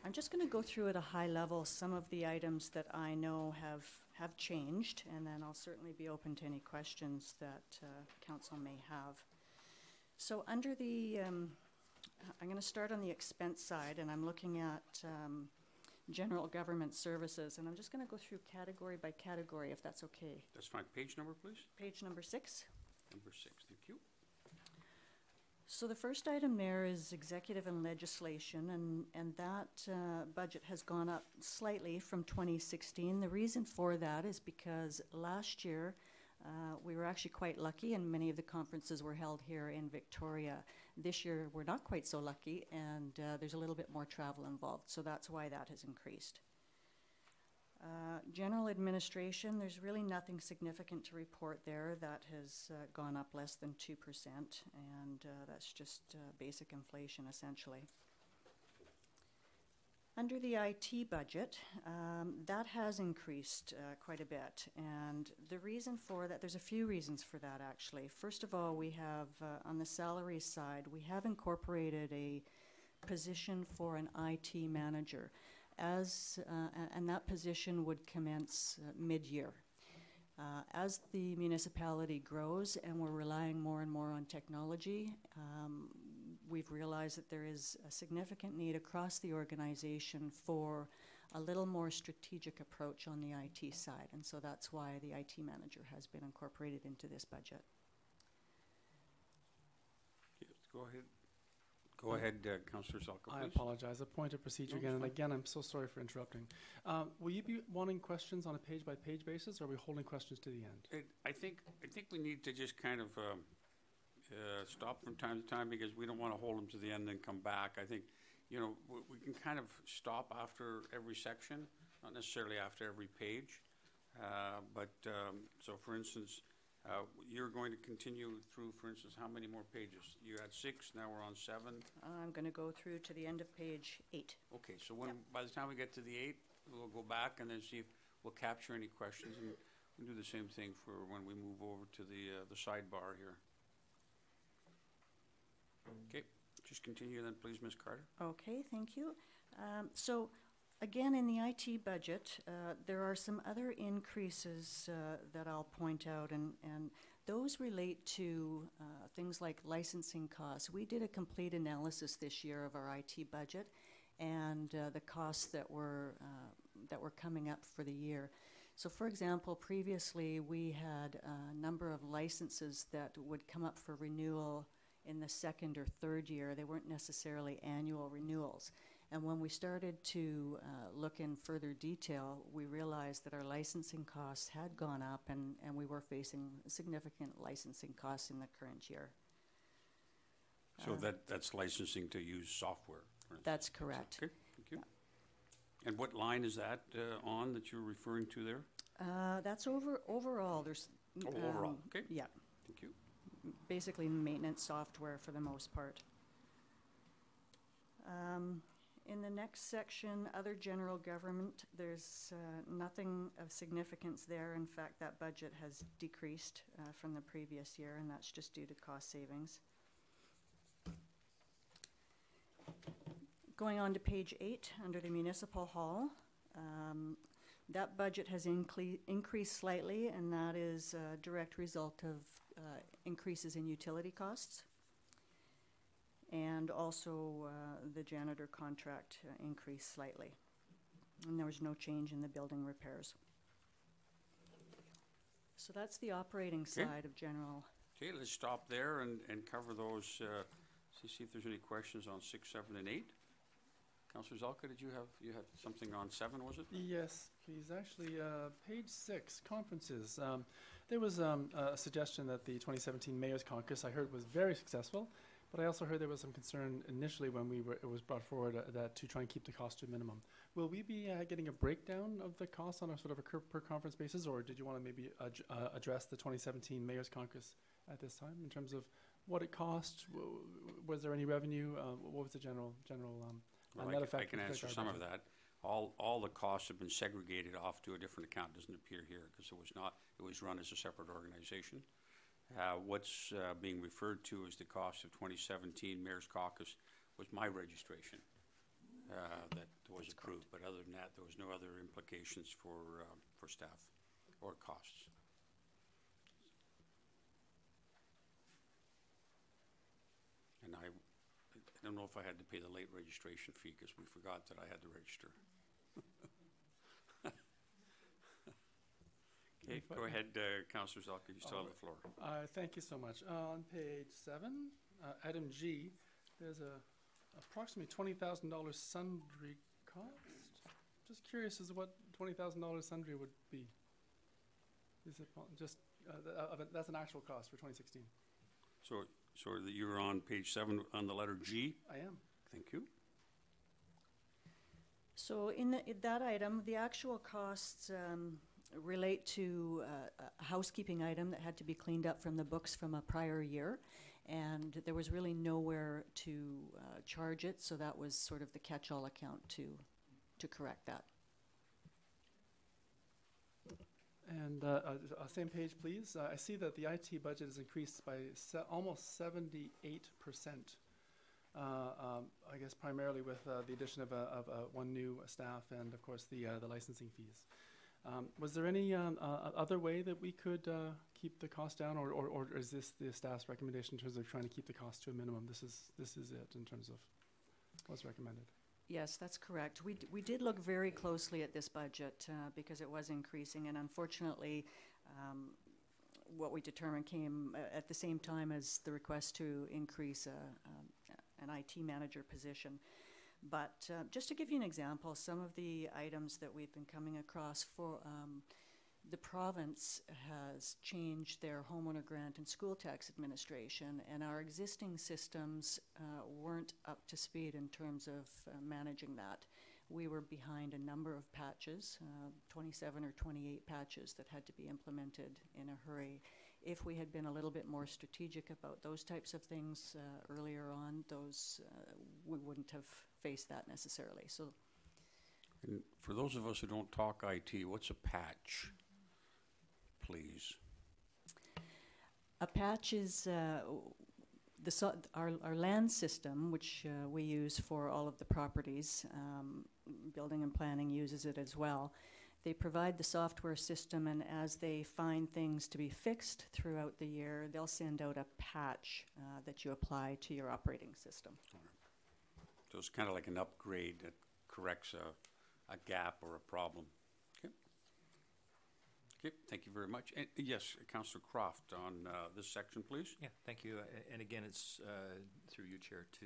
I'm just going to go through at a high level some of the items that I know have changed, and then I'll certainly be open to any questions that Council may have. So under the, I'm going to start on the expense side, and I'm looking at general government services, and I'm just going to go through category by category, if that's okay. That's fine. Page number, please. Page number 6. Number 6, thank you. So the first item there is executive and legislation, and that budget has gone up slightly from 2016. The reason for that is because last year we were actually quite lucky, and many of the conferences were held here in Victoria. This year we're not quite so lucky, and there's a little bit more travel involved, so that's why that has increased. General administration, there's really nothing significant to report there. That has gone up less than 2%, and that's just basic inflation essentially. Under the IT budget, that has increased quite a bit, and the reason for that, there's a few reasons for that actually. First of all, we have, on the salary side, we have incorporated a position for an IT manager, and that position would commence mid-year. As the municipality grows and we're relying more and more on technology, we've realized that there is a significant need across the organization for a little more strategic approach on the IT side, and so that's why the IT manager has been incorporated into this budget. Yes, go ahead. Go ahead, Councillor Zalka, I please. apologize. A point of procedure No, again, and it's fine. again, I'm so sorry for interrupting. Will you be wanting questions on a page-by-page basis, or are we holding questions to the end? I think we need to just kind of stop from time to time, because we don't want to hold them to the end and come back. I think, you know, we can kind of stop after every section, not necessarily after every page. So for instance, you're going to continue through, for instance, how many more pages? You had 6, now we're on 7. I'm going to go through to the end of page 8. Okay, so by the time we get to the 8, we'll go back and then see if we'll capture any questions, and we'll do the same thing for when we move over to the sidebar here. Okay, just continue then, please, Ms. Carter. Okay, thank you. So again, in the IT budget, there are some other increases that I'll point out, and those relate to things like licensing costs. We did a complete analysis this year of our IT budget and the costs that were coming up for the year. So for example, previously we had a number of licenses that would come up for renewal in the second or third year. They weren't necessarily annual renewals. And when we started to look in further detail, we realized that our licensing costs had gone up, and we were facing significant licensing costs in the current year. So that's licensing to use software, for instance. That's correct. Okay, thank you. And what line is that on that you're referring to there? That's overall. There's Overall, okay. Yeah. Thank you. Basically maintenance software for the most part. In the next section, other general government, there's nothing of significance there. In fact, that budget has decreased from the previous year, and that's just due to cost savings. Going on to page 8, under the municipal hall, that budget has increased slightly, and that is a direct result of increases in utility costs. And also the janitor contract increased slightly. And there was no change in the building repairs. So that's the operating side of general. Okay, let's stop there and cover those, see if there's any questions on 6, 7, and 8. Councillor Zalka, you had something on 7, was it? Yes, please. Actually, page 6, conferences. There was a suggestion that the 2017 Mayor's Caucus, I heard, was very successful. But I also heard there was some concern initially when it was brought forward that to try and keep the cost to a minimum. Will we be getting a breakdown of the costs on a sort of a per conference basis, or did you want to maybe address the 2017 Mayor's Caucus at this time in terms of what it cost? Was there any revenue? What was the general Well, net effect? I can answer some of that. All the costs have been segregated off to a different account. Doesn't appear here because it was run as a separate organization. What's being referred to as the cost of 2017 Mayor's Caucus was my registration that was approved. But other than that, there was no other implications for staff or costs. And I don't know if I had to pay the late registration fee because we forgot that I had to register. Okay, go ahead, Councillor Zalka, you still have the floor. Thank you so much. On page 7, item G, there's approximately $20,000 sundry cost. Just curious as to what $20,000 sundry would be. Is it just that's an actual cost for 2016? So you're on page 7 on the letter G? I am. Thank you. So in that item, the actual costs relate to a housekeeping item that had to be cleaned up from the books from a prior year, and there was really nowhere to charge it, so that was sort of the catch-all account to correct that. And same page, please. I see that the IT budget is increased by almost 78%. I guess primarily with the addition of one new staff and, of course, the licensing fees. Was there any other way that we could keep the cost down, or is this the staff's recommendation in terms of trying to keep the cost to a minimum? This is it in terms of what's recommended. Yes, that's correct. We did look very closely at this budget because it was increasing, and unfortunately, what we determined came at the same time as the request to increase an IT manager position. But just to give you an example, some of the items that we've been coming across for the province has changed their homeowner grant and school tax administration, and our existing systems weren't up to speed in terms of managing that. We were behind a number of patches, 27 or 28 patches that had to be implemented in a hurry. If we had been a little bit more strategic about those types of things earlier on, we wouldn't have faced that necessarily. So, And for those of us who don't talk IT, what's a patch, please? a patch is our land system, which we use for all of the properties. Building and planning uses it as well. They provide the software system, and as they find things to be fixed throughout the year, they'll send out a patch that you apply to your operating system. So it's kind of like an upgrade that corrects a gap or a problem. Okay. Okay, thank you very much. And yes, Councillor Croft on this section, please. Yeah, thank you. And again, it's through you, Chair, to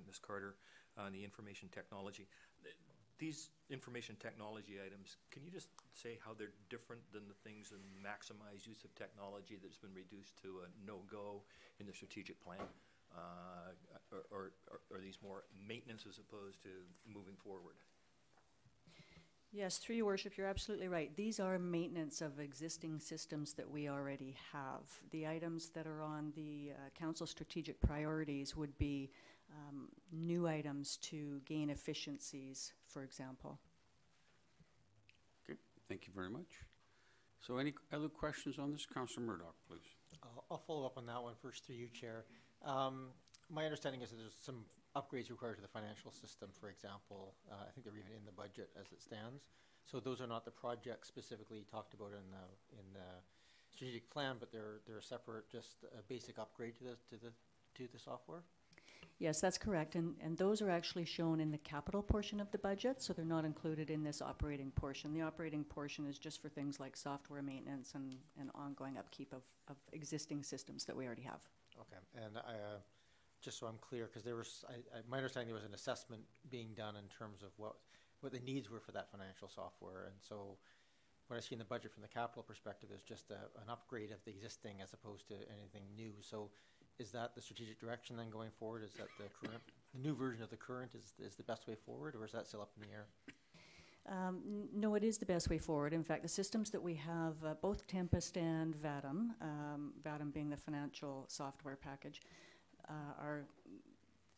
Ms. Carter on the information technology. These information technology items, can you just say how they're different than the things in maximize use of technology that's been reduced to a no-go in the strategic plan? Or are these more maintenance as opposed to moving forward? Yes, through your worship, you're absolutely right. These are maintenance of existing systems that we already have. The items that are on the council strategic priorities would be new items to gain efficiencies, for example. Okay, thank you very much. So any other questions on this? Councillor Murdoch, please. I'll follow up on that one first through you, Chair. My understanding is that there's some upgrades required to the financial system, for example. I think they're even in the budget as it stands. So those are not the projects specifically talked about in the strategic plan, but they're separate, just a basic upgrade to the software. Yes, that's correct, and those are actually shown in the capital portion of the budget, so they're not included in this operating portion. The operating portion is just for things like software maintenance and ongoing upkeep of existing systems that we already have. Okay, and just so I'm clear, because there was, my understanding there was an assessment being done in terms of what the needs were for that financial software, and so what I see in the budget from the capital perspective is just an upgrade of the existing as opposed to anything new. So is that the strategic direction then going forward? Is that the new version of the current is the best way forward, or is that still up in the air? No, it is the best way forward. In fact, the systems that we have, both Tempest and Vatum, Vatum being the financial software package,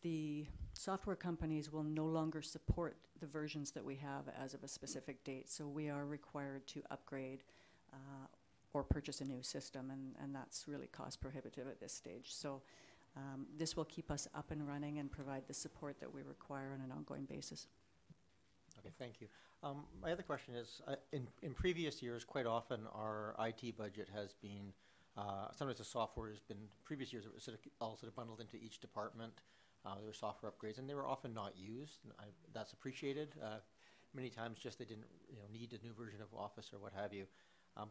the software companies will no longer support the versions that we have as of a specific date, so we are required to upgrade or purchase a new system, and that's really cost prohibitive at this stage. So this will keep us up and running and provide the support that we require on an ongoing basis. Okay, thank you. My other question is, in previous years, quite often our IT budget has been, sometimes the software has been, previous years it was all sort of bundled into each department. There were software upgrades, and they were often not used. And that's appreciated. Many times just they didn't need a new version of Office or what have you.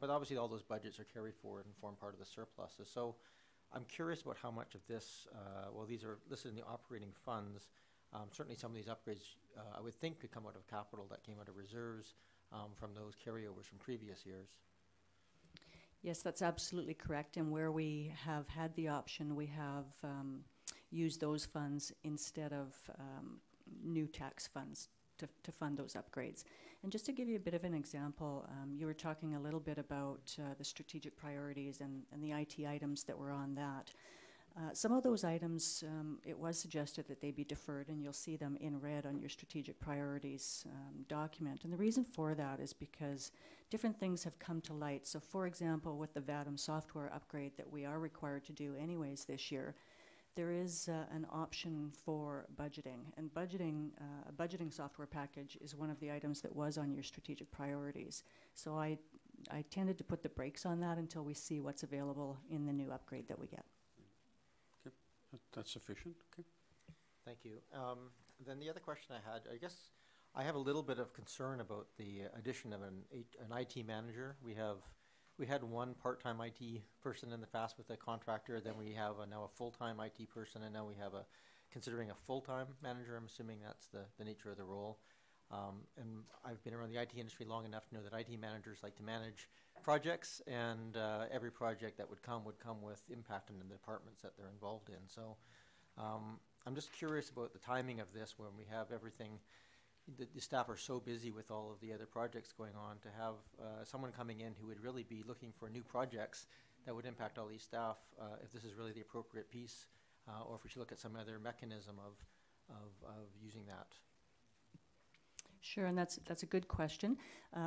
But obviously all those budgets are carried forward and form part of the surpluses. So I'm curious about how much of this, well, these are listed in the operating funds. Certainly some of these upgrades I would think could come out of capital that came out of reserves from those carryovers from previous years. Yes, that's absolutely correct. And where we have had the option, we have used those funds instead of new tax funds to fund those upgrades. And just to give you a bit of an example, you were talking a little bit about the strategic priorities and the IT items that were on that. Some of those items, it was suggested that they be deferred, and you'll see them in red on your strategic priorities document. And the reason for that is because different things have come to light. So for example, with the VADM software upgrade that we are required to do anyways this year, there is an option for budgeting. And budgeting, a budgeting software package is one of the items that was on your strategic priorities. So I tended to put the brakes on that until we see what's available in the new upgrade that we get. That's sufficient, okay. Thank you. Then the other question I had, I guess I have a little bit of concern about the addition of an IT manager. We had one part-time IT person in the past with a contractor, then we have now a full-time IT person, and now we have considering a full-time manager. I'm assuming that's the nature of the role. And I've been around the IT industry long enough to know that IT managers like to manage projects, and every project that would come with impact on the departments that they're involved in. So I'm just curious about the timing of this when we have everything. The staff are so busy with all of the other projects going on, to have someone coming in who would really be looking for new projects that would impact all these staff, if this is really the appropriate piece, or if we should look at some other mechanism of using that. Sure, and that's a good question.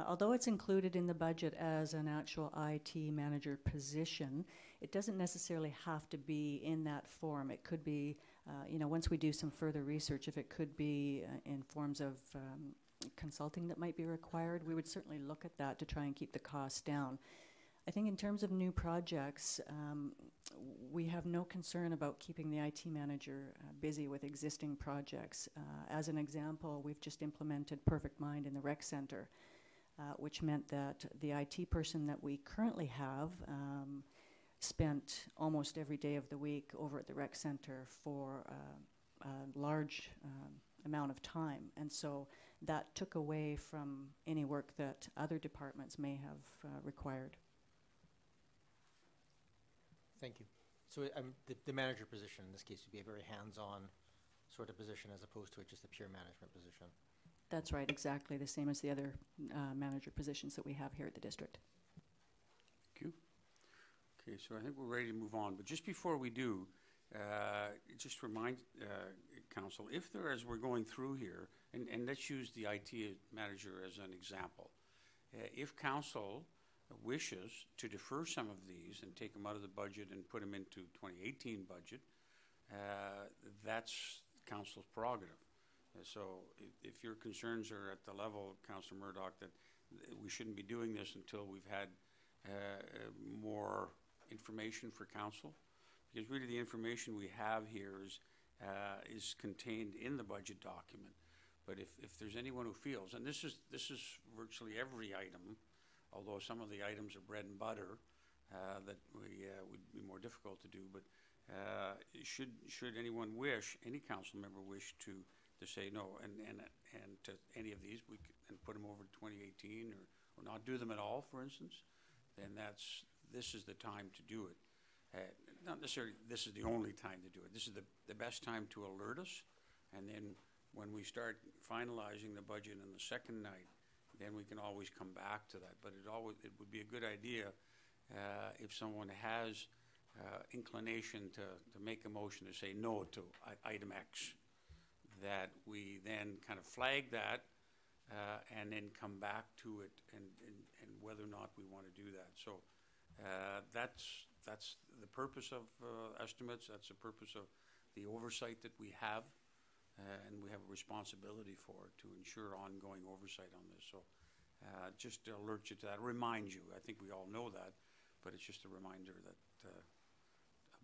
Although it's included in the budget as an actual IT manager position, it doesn't necessarily have to be in that form. It could be, once we do some further research, if it could be in forms of consulting that might be required, we would certainly look at that to try and keep the costs down. I think in terms of new projects, we have no concern about keeping the IT manager busy with existing projects. As an example, we've just implemented Perfect Mind in the rec center, which meant that the IT person that we currently have spent almost every day of the week over at the rec center for a large amount of time. And so that took away from any work that other departments may have required. Thank you. So the manager position in this case would be a very hands-on sort of position, as opposed to just a pure management position. That's right, exactly the same as the other manager positions that we have here at the district. Thank you. Okay, so I think we're ready to move on. But just before we do, just remind Council, if there, as we're going through here, and let's use the IT manager as an example, if Council wishes to defer some of these and take them out of the budget and put them into 2018 budget, that's Council's prerogative. So if your concerns are at the level, Councillor Murdoch, that we shouldn't be doing this until we've had more information for Council, because really the information we have here is contained in the budget document. But if there's anyone who feels, and this is virtually every item, although some of the items are bread and butter that would be more difficult to do, but should anyone wish, any council member wish to say no and to any of these, and put them over to 2018 or not do them at all, for instance, then this is the time to do it. Not necessarily this is the only time to do it. This is the best time to alert us, and then when we start finalizing the budget on the second night, then we can always come back to that. But it would be a good idea if someone has inclination to make a motion to say no to item X, that we then kind of flag that and then come back to it and whether or not we want to do that. So that's the purpose of estimates. That's the purpose of the oversight that we have. And we have a responsibility to ensure ongoing oversight on this. So just to alert you to that, remind you. I think we all know that, but it's just a reminder that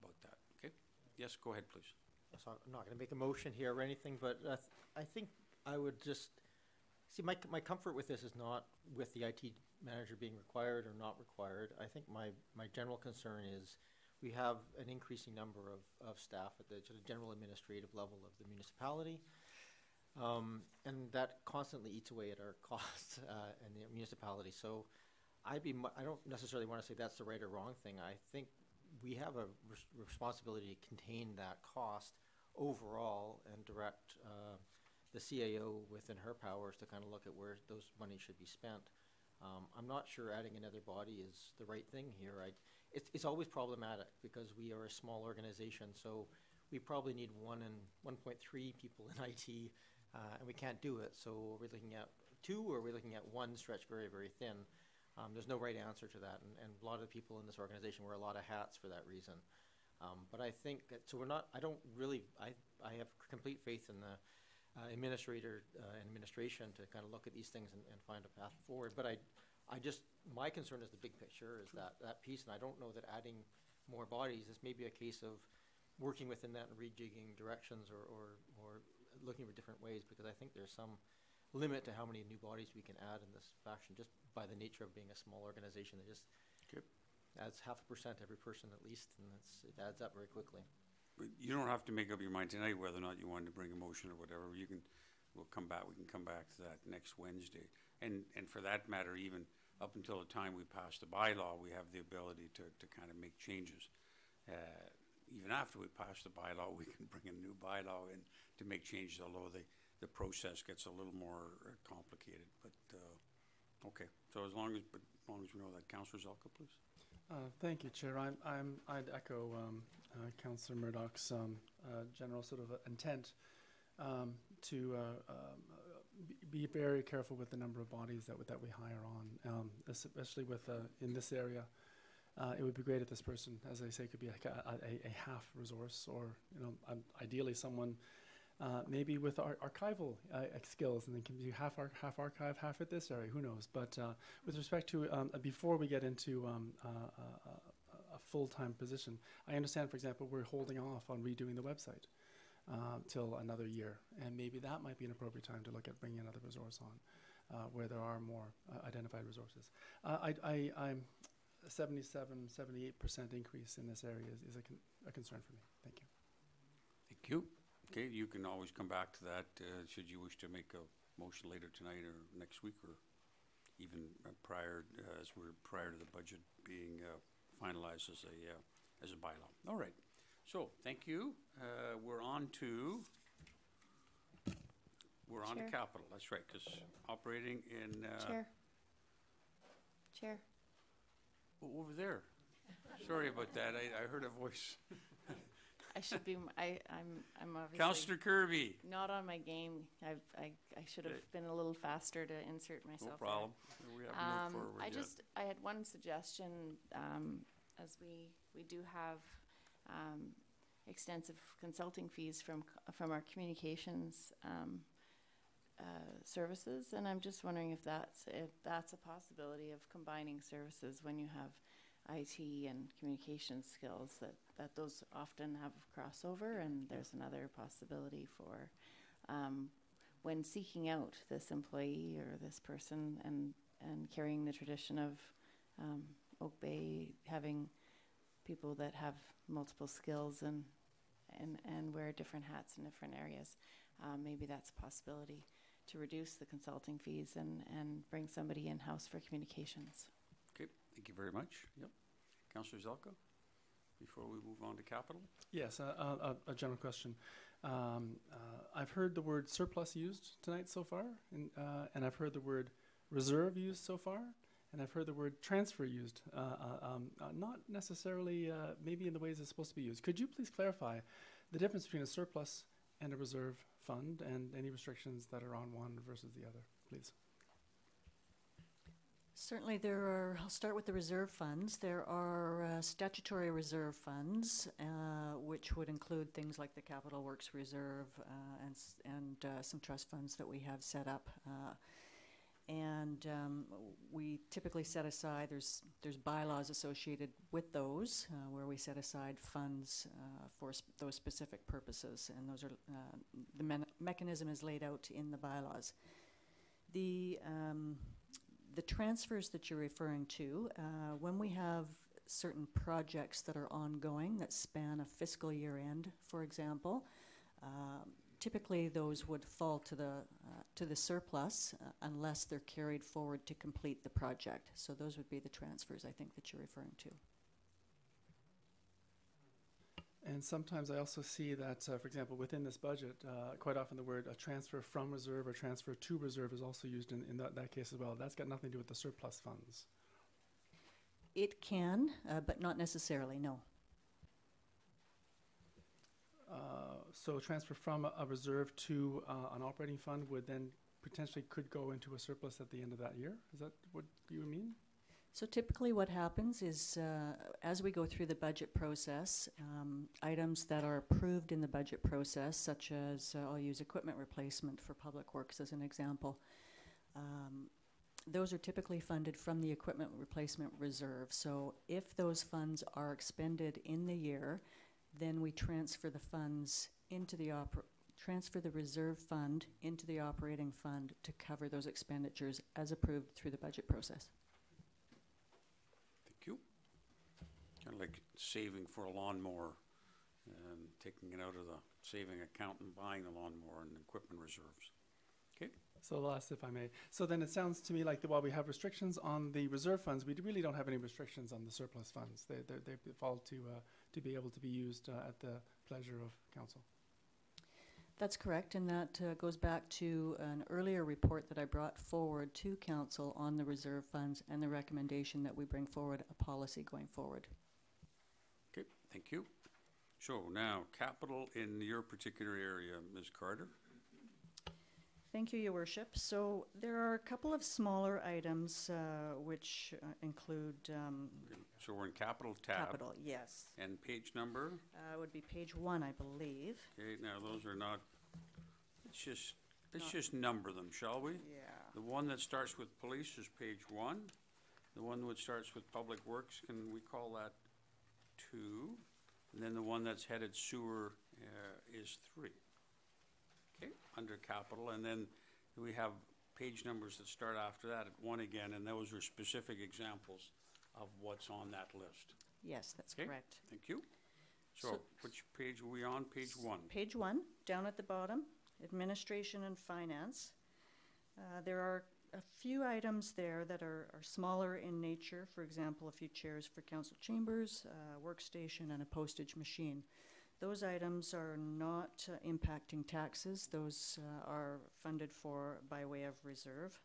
about that. Okay? Yes, go ahead, please. So I'm not going to make a motion here or anything, but I think I would just see my comfort with this is not with the IT manager being required or not required. I think my general concern is we have an increasing number of staff at the sort of general administrative level of the municipality, and that constantly eats away at our costs in the municipality. So I don't necessarily want to say that's the right or wrong thing. I think we have a responsibility to contain that cost overall and direct the CAO within her powers to kind of look at where those monies should be spent. I'm not sure adding another body is the right thing here. It's always problematic because we are a small organization, so we probably need 1.3 people in IT, and we can't do it. So are we looking at 2, or are we looking at 1 stretched very, very thin? There's no right answer to that, and a lot of the people in this organization wear a lot of hats for that reason. But I think that, so I have complete faith in the administrator and administration to kind of look at these things and find a path forward. But my concern is the big picture, is that piece, and I don't know that adding more bodies, this may be a case of working within that and rejigging directions or looking for different ways, because I think there's some limit to how many new bodies we can add in this fashion, just by the nature of being a small organization. It just adds 0.5% every person at least, and it adds up very quickly. But you don't have to make up your mind tonight whether or not you want to bring a motion or whatever. We can come back to that next Wednesday. And for that matter, even up until the time we pass the bylaw, we have the ability to kind of make changes. Even after we pass the bylaw, we can bring a new bylaw in to make changes, although the process gets a little more complicated. But okay, so as long as we know that. Councillor Zelka, please. Thank you, Chair. I'd echo Councillor Murdoch's general sort of intent to be very careful with the number of bodies that we hire on, especially with in this area. It would be great if this person, as I say, could be like a half resource, or ideally someone maybe with archival skills, and they can do half archive, half at this area. Who knows? But with respect to before we get into a full-time position, I understand, for example, we're holding off on redoing the website till another year, and maybe that might be an appropriate time to look at bringing another resource on where there are more identified resources. I'm 78% increase in this area is a concern for me. Thank you. Thank you. Okay, you can always come back to that should you wish to make a motion later tonight or next week, or even prior to the budget being finalized as a bylaw. All right. So thank you. We're on to capital. That's right, because operating in Chair. Oh, over there. Sorry about that. I heard a voice. I should be. I'm obviously Councillor Kirby. not on my game. I should have been a little faster to insert myself. No problem. We haven't moved forward yet. I had one suggestion. As we do have extensive consulting fees from our communications services, and I'm just wondering if that's a possibility of combining services when you have IT and communication skills, that those often have crossover, and there's another possibility for when seeking out this employee or this person and carrying the tradition of Oak Bay having people that have multiple skills and wear different hats in different areas. Maybe that's a possibility to reduce the consulting fees and bring somebody in-house for communications. Okay, thank you very much. Yep. Councillor Zelka, before we move on to capital? Yes, a general question. I've heard the word surplus used tonight so far, and I've heard the word reserve used so far, and I've heard the word transfer used, not necessarily maybe in the ways it's supposed to be used. Could you please clarify the difference between a surplus and a reserve fund, and any restrictions that are on one versus the other, please? Certainly I'll start with the reserve funds. There are statutory reserve funds, which would include things like the Capital Works Reserve and some trust funds that we have set up. We typically set aside, there's bylaws associated with those where we set aside funds for those specific purposes, and those are the mechanism is laid out in the bylaws. The transfers that you're referring to, when we have certain projects that are ongoing that span a fiscal year end, for example, typically those would fall to the surplus unless they're carried forward to complete the project. So those would be the transfers I think that you're referring to. And sometimes I also see that, for example, within this budget, quite often the word transfer from reserve or transfer to reserve is also used in that case as well. That's got nothing to do with the surplus funds. It can, but not necessarily, no. So transfer from a reserve to an operating fund would then potentially could go into a surplus at the end of that year? Is that what you mean? So typically what happens is as we go through the budget process, items that are approved in the budget process, such as I'll use equipment replacement for Public Works as an example, those are typically funded from the equipment replacement reserve. So if those funds are expended in the year, then we transfer the funds into the transfer the reserve fund into the operating fund to cover those expenditures as approved through the budget process. Thank you. Kind of like saving for a lawnmower and taking it out of the saving account and buying the lawnmower and equipment reserves. Okay. So last, if I may. So then it sounds to me like while we have restrictions on the reserve funds, we really don't have any restrictions on the surplus funds. They fall to be able to be used at the pleasure of council. That's correct, and that goes back to an earlier report that I brought forward to council on the reserve funds and the recommendation that we bring forward a policy going forward. Okay, thank you. So now, capital in your particular area, Ms. Carter. Thank you, Your Worship. So there are a couple of smaller items which include so we're in capital tab. capital, yes. And page number? Would be page 1, I believe. Okay, now those are not, let's just number them, shall we? Yeah. The one that starts with police is page 1. The one that starts with Public Works, can we call that 2? And then the one that's headed sewer is 3. Okay, under capital, and then we have page numbers that start after that at 1 again, and those are specific examples of what's on that list. Yes, that's Okay, correct. thank you. So which page are we on? Page 1. Page 1, down at the bottom, administration and finance. There are a few items there that are smaller in nature. For example, a few chairs for council chambers, a workstation, and a postage machine. Those items are not impacting taxes. Those are funded for by way of reserve.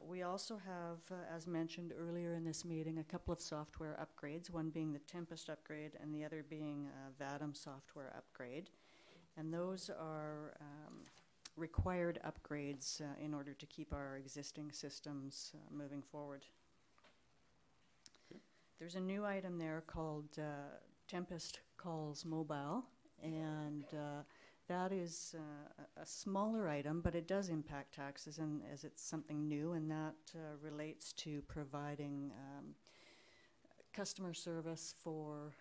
We also have, as mentioned earlier in this meeting, a couple of software upgrades, one being the Tempest upgrade and the other being VADM software upgrade. And those are required upgrades in order to keep our existing systems moving forward. Okay. There's a new item there called Tempest Calls Mobile, and that is a smaller item, but it does impact taxes, and as it's something new, and that relates to providing customer service for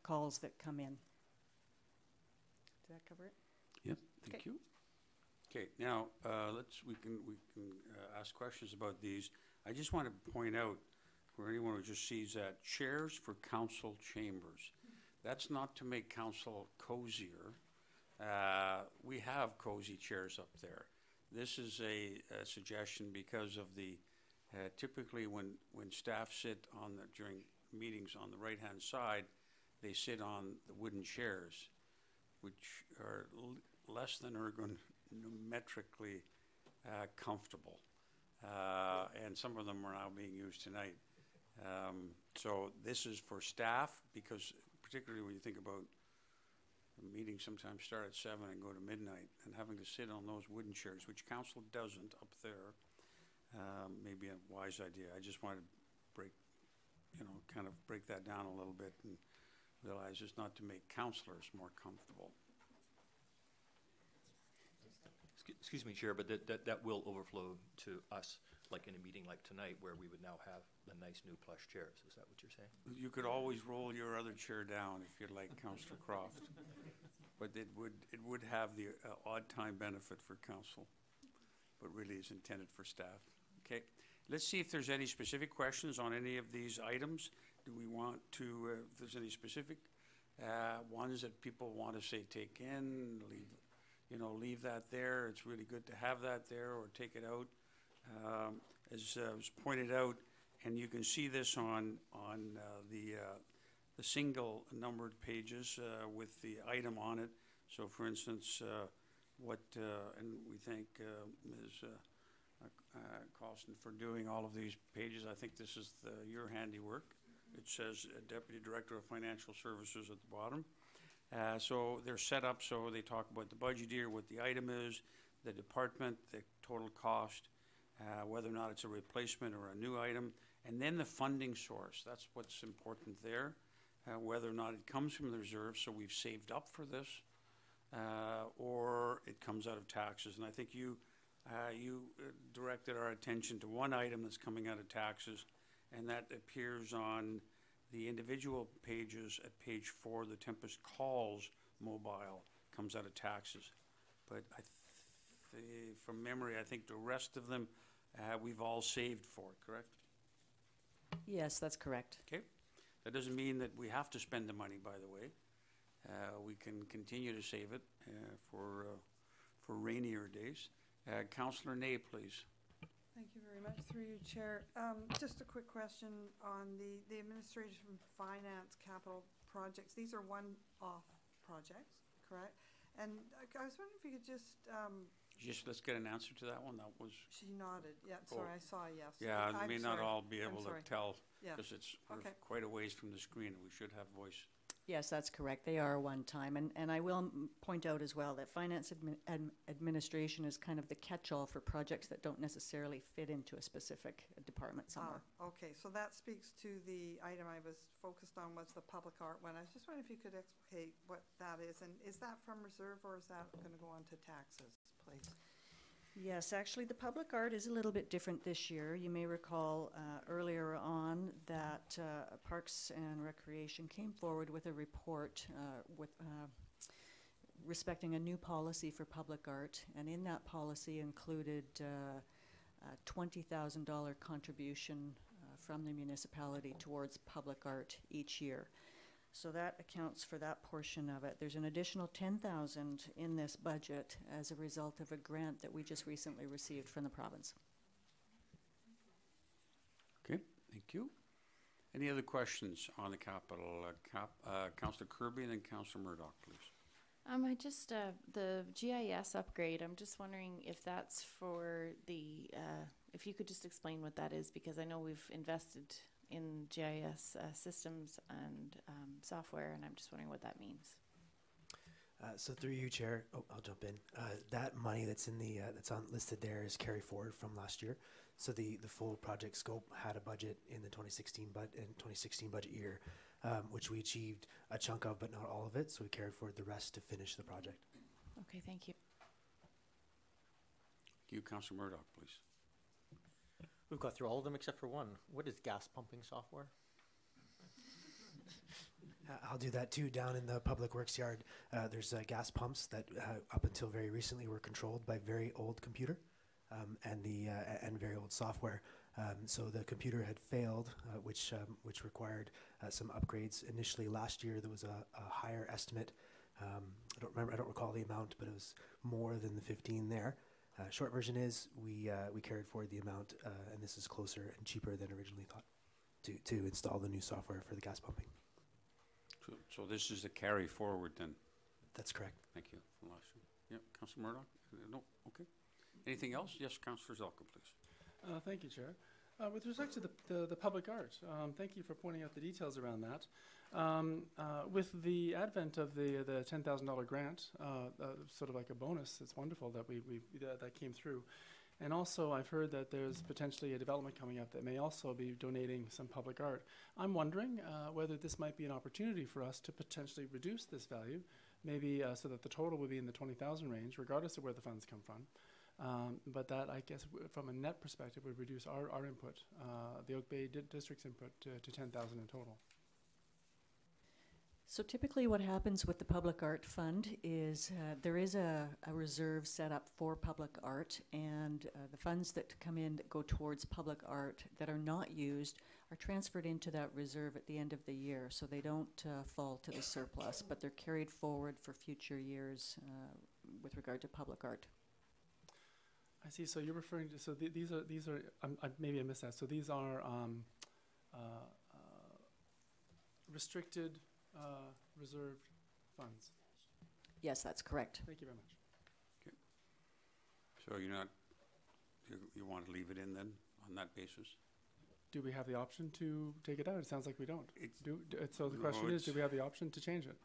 calls that come in. Did that cover it? Yep, thank you. Okay, now we can ask questions about these. I just want to point out for anyone who just sees that chairs for council chambers. That's not to make council cozier. We have cozy chairs up there. This is a suggestion because of the typically when staff sit during meetings on the right-hand side, they sit on the wooden chairs, which are less than ergonomically comfortable, and some of them are now being used tonight. So this is for staff, because particularly when you think about meetings sometimes start at 7 and go to midnight, and having to sit on those wooden chairs, which council doesn't up there, may be a wise idea. I just wanted to kind of break that down a little bit and realize it's not to make councillors more comfortable. Excuse me, Chair, but that will overflow to us, like in a meeting like tonight, where we would now have the nice new plush chairs. Is that what you're saying? You could always roll your other chair down if you'd like, Councillor Croft. But it would have the odd time benefit for council, but really is intended for staff. Okay, let's see if there's any specific questions on any of these items. Do we want to, if there's any specific ones that people want to say take in, leave that there, it's really good to have that there, or take it out. As was pointed out, And you can see this on the single numbered pages with the item on it. So for instance, and we thank Ms. Carlson for doing all of these pages. I think this is your handiwork. It says Deputy Director of Financial Services at the bottom. So they're set up so they talk about the budget year, what the item is, the department, the total cost, whether or not it's a replacement or a new item, and then the funding source. That's what's important there, whether or not it comes from the reserve, so we've saved up for this, or it comes out of taxes. And I think you directed our attention to one item that's coming out of taxes, and that appears on the individual pages at page 4. The Tempest Calls mobile comes out of taxes. But from memory, I think the rest of them we've all saved for, correct? Yes, that's correct. Okay. That doesn't mean that we have to spend the money, by the way. We can continue to save it for rainier days. Councillor Ney, please. Thank you very much, through you, Chair. Just a quick question on the Administration Finance capital projects. These are one-off projects, correct? And I was wondering if you could just... let's get an answer to that one. That was... She nodded. Yeah, sorry, I saw a yes. Yeah, I may not sorry. all be able to tell Yeah. because we're quite a ways from the screen. We should have voice. Yes, that's correct. They are one time. And I will point out as well that finance administration is kind of the catch-all for projects that don't necessarily fit into a specific department somewhere. Okay, so that speaks to the item I was focused on, was the public art one. I was just wondering if you could explain what that is. And is that from reserve, or is that going to go on to taxes, please? Yes, actually, the public art is a little bit different this year. You may recall earlier on that Parks and Recreation came forward with a report respecting a new policy for public art, and in that policy included a $20,000 contribution from the municipality towards public art each year. So that accounts for that portion of it. There's an additional $10,000 in this budget as a result of a grant that we just recently received from the province. Okay, thank you. Any other questions on the capital? Councillor Kirby and then Councillor Murdoch, please. I just, the GIS upgrade, I'm just wondering if that's for the, if you could just explain what that is, because I know we've invested in GIS systems and software, and I'm just wondering what that means. So through you, Chair, I'll jump in. That money that's in the that's on listed there is carry forward from last year. So the full project scope had a budget in the 2016 budget year, which we achieved a chunk of, but not all of it. So we carried forward the rest to finish the project. Okay, thank you. Thank you, Councillor Murdoch, please. We've got through all of them except for one. What is gas pumping software? I'll do that too. Down in the public works yard, there's gas pumps that up until very recently were controlled by very old computer and very old software. So the computer had failed, which required some upgrades. Initially last year there was a higher estimate. I don't recall the amount, but it was more than the 15 there. Short version is we carried forward the amount, and this is closer and cheaper than originally thought to install the new software for the gas pumping. So this is the carry forward then? That's correct. Thank you. Last one. Yeah, Councillor Murdoch? No? Okay. Anything else? Yes, Councillor Zelka, please. Thank you, Chair. With respect to the public art, thank you for pointing out the details around that. With the advent of the $10,000 grant, sort of like a bonus, it's wonderful that that came through. And also, I've heard that there's potentially a development coming up that may also be donating some public art. I'm wondering whether this might be an opportunity for us to potentially reduce this value, maybe so that the total would be in the 20,000 range, regardless of where the funds come from. But that, I guess, from a net perspective, would reduce our input, the Oak Bay District's input, to 10,000 in total. So typically what happens with the Public Art Fund is there is a reserve set up for public art, and the funds that come in that go towards public art that are not used are transferred into that reserve at the end of the year. So they don't fall to the surplus, but they're carried forward for future years with regard to public art. I see, so you're referring to, so these are, maybe I missed that, so these are restricted, reserved funds. Yes, that's correct. Thank you very much. So you're not, you want to leave it in then, on that basis? Do we have the option to take it out? It sounds like we don't. So the No, question is, do it's- we have the option to change it?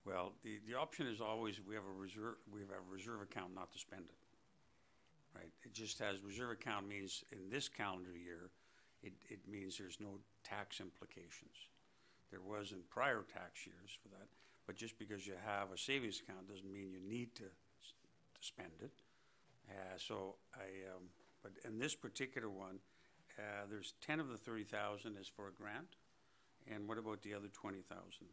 Well, the option is always, we have a reserve account not to spend it. Right? It just has, reserve account means in this calendar year, it means there's no tax implications. There was in prior tax years for that, but just because you have a savings account doesn't mean you need to spend it. But in this particular one, there's 10 of the 30,000 is for a grant, and what about the other 20,000?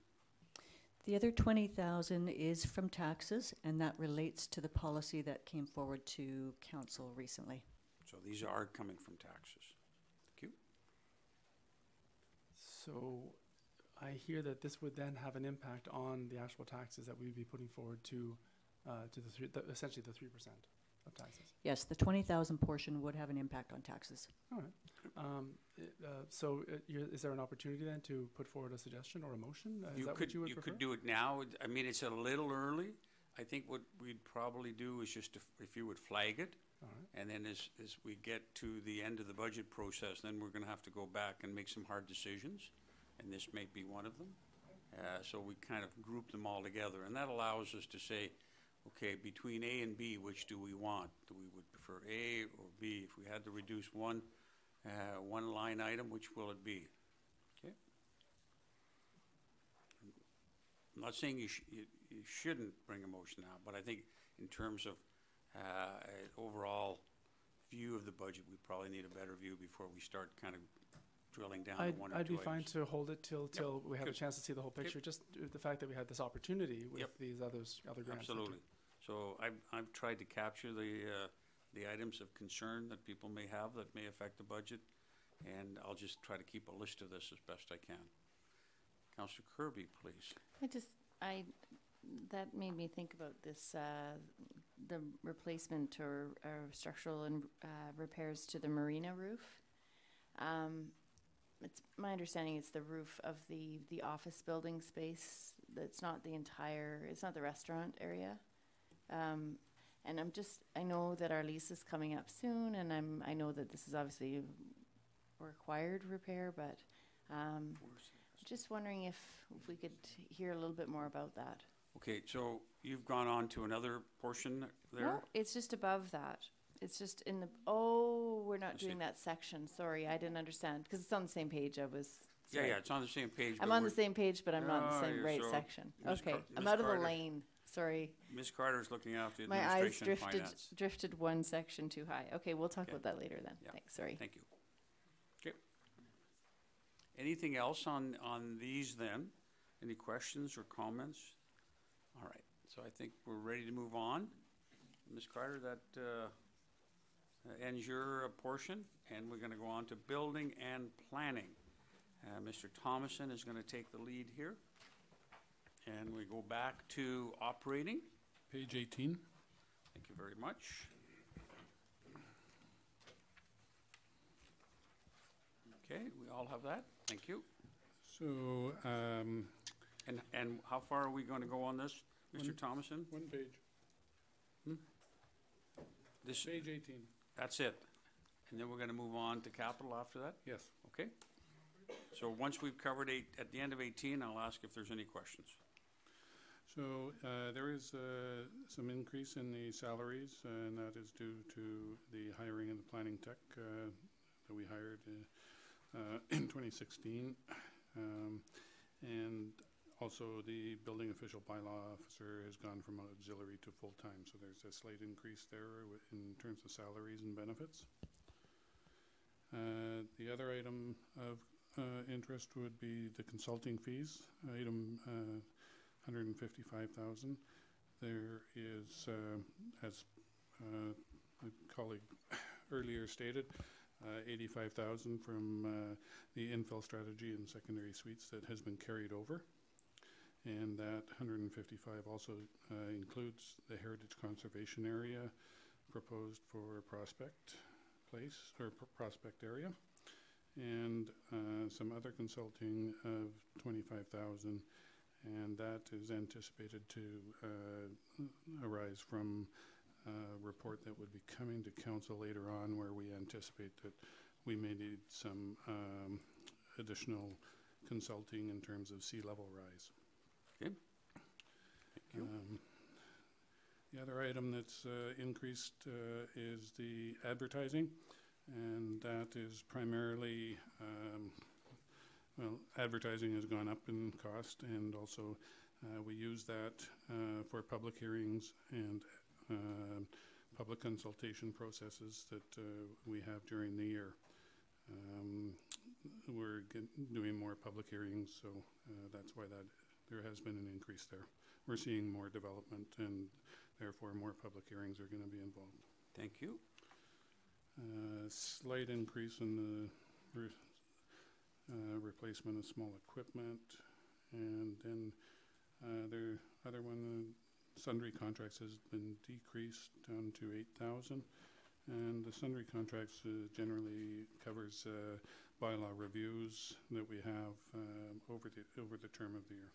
The other 20,000 is from taxes, and that relates to the policy that came forward to council recently. So these are coming from taxes. Thank you. So I hear that this would then have an impact on the actual taxes that we'd be putting forward to essentially the 3% of taxes. Yes, the 20,000 portion would have an impact on taxes. All right. Is there an opportunity then to put forward a suggestion or a motion? Is that what you would prefer? Could do it now. I mean, it's a little early. I think what we'd probably do is just if you would flag it, All right. and then as we get to the end of the budget process, then we're going to have to go back and make some hard decisions, and this may be one of them. So we kind of group them all together, and that allows us to say, okay, between A and B, which do we want? Do we would prefer A or B? If we had to reduce one line item, which will it be? Okay. I'm not saying you shouldn't bring a motion out, but I think in terms of an overall view of the budget, we probably need a better view before we start kind of drilling down to one or two I'd be fine items. to hold it till we have Good. a chance to see the whole picture. Just the fact that we had this opportunity with Yep. these other grants. Absolutely. So I've tried to capture the items of concern that people may have that may affect the budget, and I'll just try to keep a list of this as best I can. Councillor Kirby, please. That made me think about this, the replacement or structural and repairs to the marina roof. It's my understanding it's the roof of the office building space. It's not the restaurant area. And I know that our lease is coming up soon, and I know that this is obviously a required repair, but just wondering if we could hear a little bit more about that. Okay, so you've gone on to another portion there? No, it's just above that. It's just in the, we're not I doing see. that section. Sorry, I didn't understand, because it's on the same page. Sorry. Yeah, it's on the same page. I'm but on the we're- same page, but I'm not in the same you're right so- section. Ms. Okay, Car- I'm Ms. out of the Carter. lane. Sorry. Ms. Carter's looking after the My eyes administration and finance. drifted one section too high. Okay, we'll talk Okay. about that later then. Yeah. Thanks, sorry. Thank you. Okay. Anything else on these then? Any questions or comments? All right, so I think we're ready to move on. Ms. Carter, that ends your portion, and we're going to go on to building and planning. Mr. Thomason is going to take the lead here. And we go back to operating. Page 18. Thank you very much. Okay, we all have that. Thank you. So, And how far are we going to go on this, Mr. Thomason? one page. This, Page 18. that's it. And then we're going to move on to capital after that? Yes. Okay. So once we've covered at the end of 18, I'll ask if there's any questions. So there is some increase in the salaries, and that is due to the hiring of the planning tech that we hired in 2016. And also the building official bylaw officer has gone from auxiliary to full-time, so there's a slight increase there in terms of salaries and benefits. The other item of interest would be the consulting fees, item 155,000. There is, as my colleague earlier stated, 85,000 from the infill strategy and secondary suites that has been carried over. And that 155 also includes the heritage conservation area proposed for Prospect Place, or Prospect area, and some other consulting of 25,000, and that is anticipated to arise from a report that would be coming to council later on, where we anticipate that we may need some additional consulting in terms of sea level rise. Okay. Thank you. The other item that's increased is the advertising, and that is primarily, well, advertising has gone up in cost, and also we use that for public hearings and public consultation processes that we have during the year. We're doing more public hearings, so that's why there has been an increase there. We're seeing more development, and therefore more public hearings are going to be involved. Thank you. Slight increase in the replacement of small equipment, and then the other one, sundry contracts, has been decreased down to 8,000, and the sundry contracts generally covers bylaw reviews that we have over the term of the year.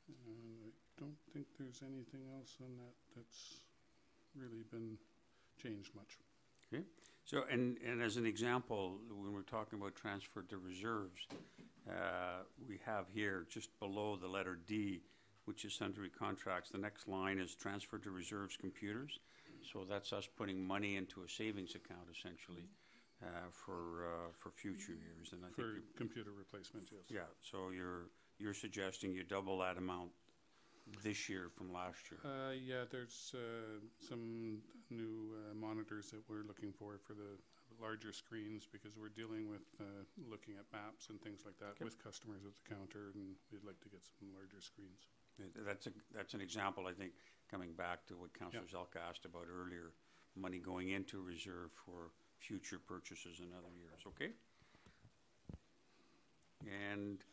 And I don't think there's anything else on that that's really been changed much. Okay. So, and as an example, when we're talking about transfer to reserves, we have here just below the letter D, which is sundry contracts. The next line is transfer to reserves computers. So that's us putting money into a savings account essentially for future years. And I for think computer replacement, yes. Yeah. So you're suggesting you double that amount this year from last year? Yeah, there's some new monitors that we're looking for the larger screens, because we're dealing with looking at maps and things like that with customers at the counter, and we'd like to get some larger screens. That's an example, I think, coming back to what Councillor Zelka asked about earlier, money going into reserve for future purchases in other years. Okay? And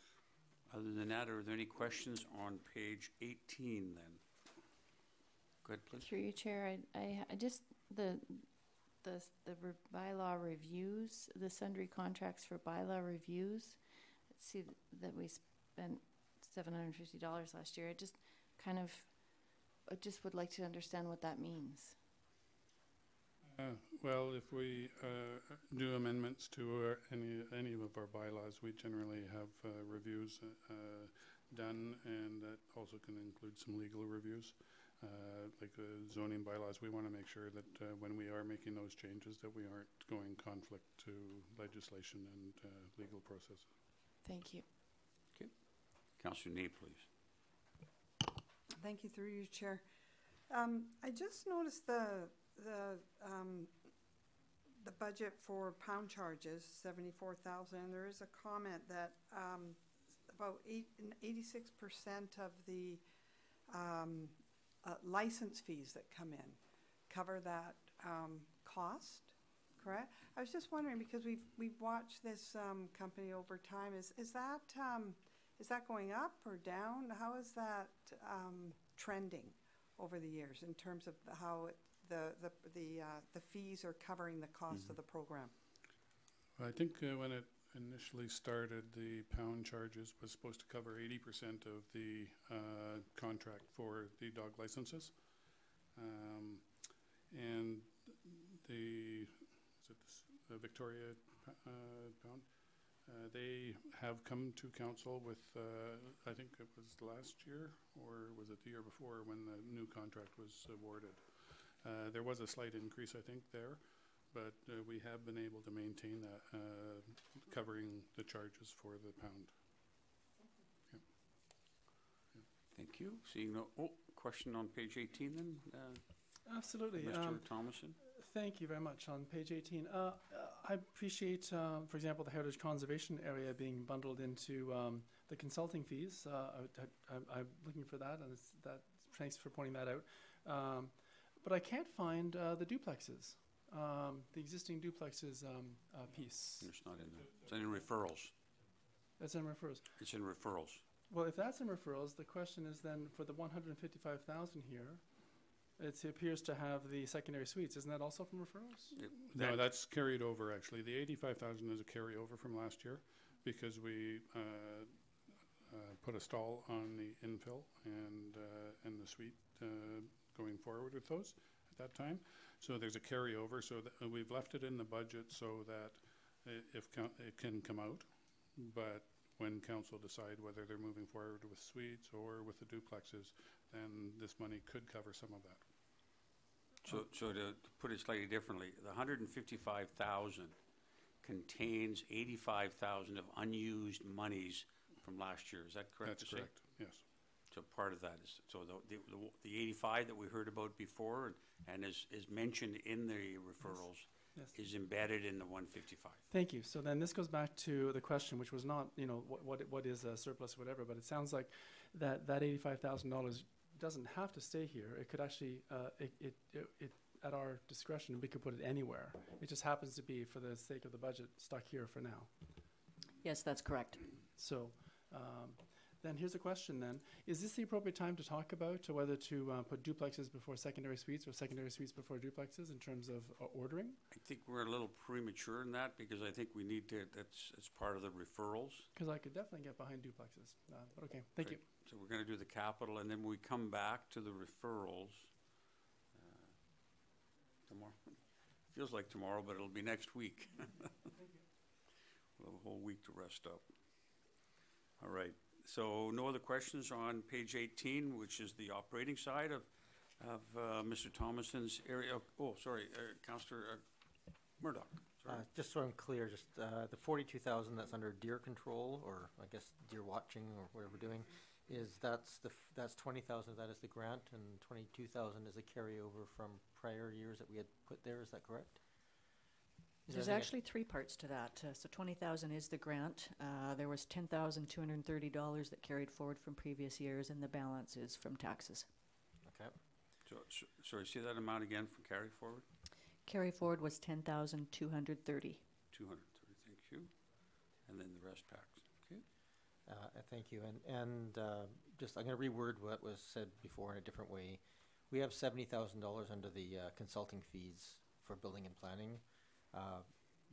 other than that, are there any questions on page 18 then? Go ahead, please. Through you, Chair, I just, the bylaw reviews, the sundry contracts for bylaw reviews, see that we spent $750 last year. I just would like to understand what that means. Well, if we do amendments to any of our bylaws, we generally have reviews done, and that also can include some legal reviews. Like the zoning bylaws, we want to make sure that when we are making those changes, that we aren't going conflict to legislation and legal process. Thank you. Okay. Councillor Ney, please. Thank you, through you, Chair. I just noticed the budget for pound charges, 74,000. And there is a comment that about 86% of the license fees that come in cover that cost, correct? I was just wondering, because we've watched this company over time. Is that going up or down? How is that trending over the years in terms of how the fees are covering the cost of the program? I think when it initially started, the pound charges was supposed to cover 80% of the contract for the dog licenses, and the Victoria pound, they have come to council with I think it was last year, or was it the year before, when the new contract was awarded. There was a slight increase, I think, there, but we have been able to maintain that, covering the charges for the pound. Yeah. Yeah. Thank you. Seeing no question on page 18 then? Absolutely. Mr. Thomason? Thank you very much. On page 18, I appreciate, for example, the Heritage Conservation Area being bundled into the consulting fees. I'm looking for that, and thanks for pointing that out. But I can't find the duplexes, the existing duplexes piece. It's not in there. It's in referrals. It's in referrals. It's in referrals. Well, if that's in referrals, the question is then, for the 155,000 here, it appears to have the secondary suites. Isn't that also from referrals? No, that's carried over, actually. The 85,000 is a carryover from last year because we put a stall on the infill and the suite going forward with those at that time. So there's a carryover, so that we've left it in the budget so that it can come out. But when council decide whether they're moving forward with suites or with the duplexes, then this money could cover some of that. So to put it slightly differently, the 155,000 contains 85,000 of unused monies from last year. Is that correct? That's correct, yes. So part of that is, so the 85 that we heard about before and is mentioned in the referrals Yes. is embedded in the 155. Thank you. So then this goes back to the question, which was not, what is a surplus or whatever, but it sounds like that $85,000 doesn't have to stay here. It could actually, it at our discretion, we could put it anywhere. It just happens to be, for the sake of the budget, stuck here for now. Yes, that's correct. So then here's a question then. Is this the appropriate time to talk about whether to put duplexes before secondary suites or secondary suites before duplexes in terms of ordering? I think we're a little premature in that because I think we need to, it's part of the referrals. Because I could definitely get behind duplexes. But okay, thank you. So we're going to do the capital and then we come back to the referrals tomorrow. Feels like tomorrow, but it'll be next week. We'll have a whole week to rest up. All right. So no other questions on page 18, which is the operating side of Mr. Thomason's area. Oh, sorry, Councillor Murdoch. Sorry. Just so I'm clear, just the 42,000 that's under deer control, or I guess deer watching, or whatever we're doing, that's 20,000 of that is the grant, and 22,000 is a carryover from prior years that we had put there. Is that correct? There's actually three parts to that. So 20,000 is the grant. There was $10,230 that carried forward from previous years, and the balance is from taxes. Okay. So, sorry, say that amount again for carry forward? Carry forward was 10,230. 230, thank you. And then the rest packs. Okay. Thank you. And just I'm going to reword what was said before in a different way. We have $70,000 under the consulting fees for building and planning.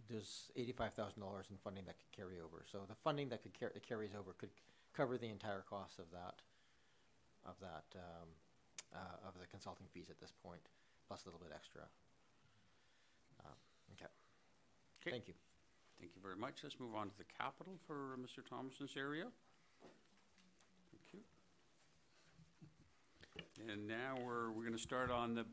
There's $85,000 in funding that could carry over. So the funding that could that carries over could cover the entire cost of the consulting fees at this point, plus a little bit extra. Okay. Thank you. Thank you very much. Let's move on to the capital for Mr. Thomason's area. Thank you. And now we're going to start on the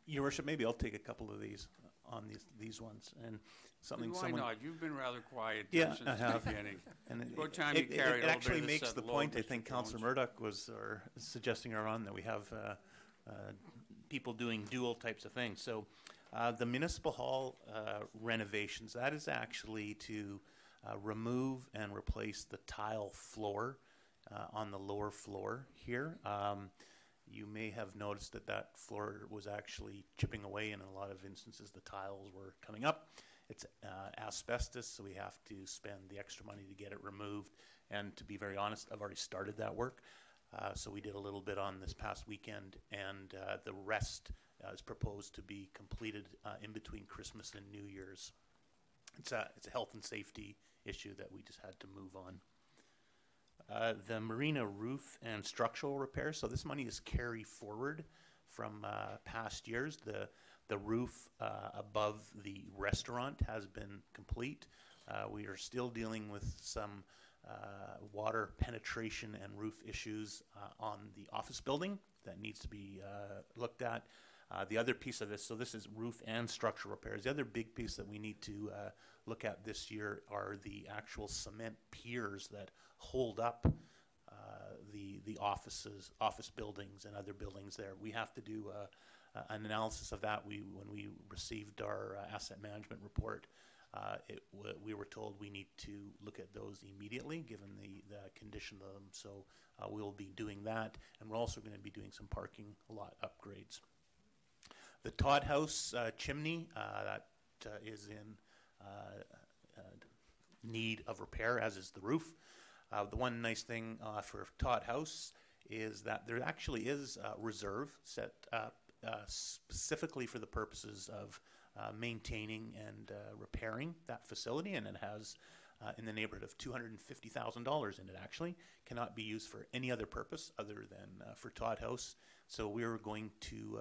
Your Worship, maybe I'll take a couple of these on these ones, and something. Why not? You've been rather quiet since the beginning. And it actually makes the point. I think Councillor Murdoch was suggesting earlier on that we have people doing dual types of things. So the municipal hall renovations, that is actually to remove and replace the tile floor on the lower floor here. You may have noticed that floor was actually chipping away, and in a lot of instances the tiles were coming up. It's asbestos, so we have to spend the extra money to get it removed. And to be very honest, I've already started that work. So we did a little bit on this past weekend, and the rest is proposed to be completed in between Christmas and New Year's. It's a health and safety issue that we just had to move on. The marina roof and structural repairs. So this money is carry forward from past years. The roof above the restaurant has been complete. We are still dealing with some water penetration and roof issues on the office building that needs to be looked at. The other piece of this, so this is roof and structural repairs. The other big piece that we need to look at this year are the actual cement piers that hold up the office buildings and other buildings there. We have to do an analysis of that. When we received our asset management report, we were told we need to look at those immediately given the condition of them. So we will be doing that, and we're also going to be doing some parking lot upgrades. The Todd House chimney that is in need of repair, as is the roof. The one nice thing for Todd House is that there actually is a reserve set up specifically for the purposes of maintaining and repairing that facility, and it has in the neighborhood of $250,000 in it. Actually, cannot be used for any other purpose other than for Todd House. So we're going to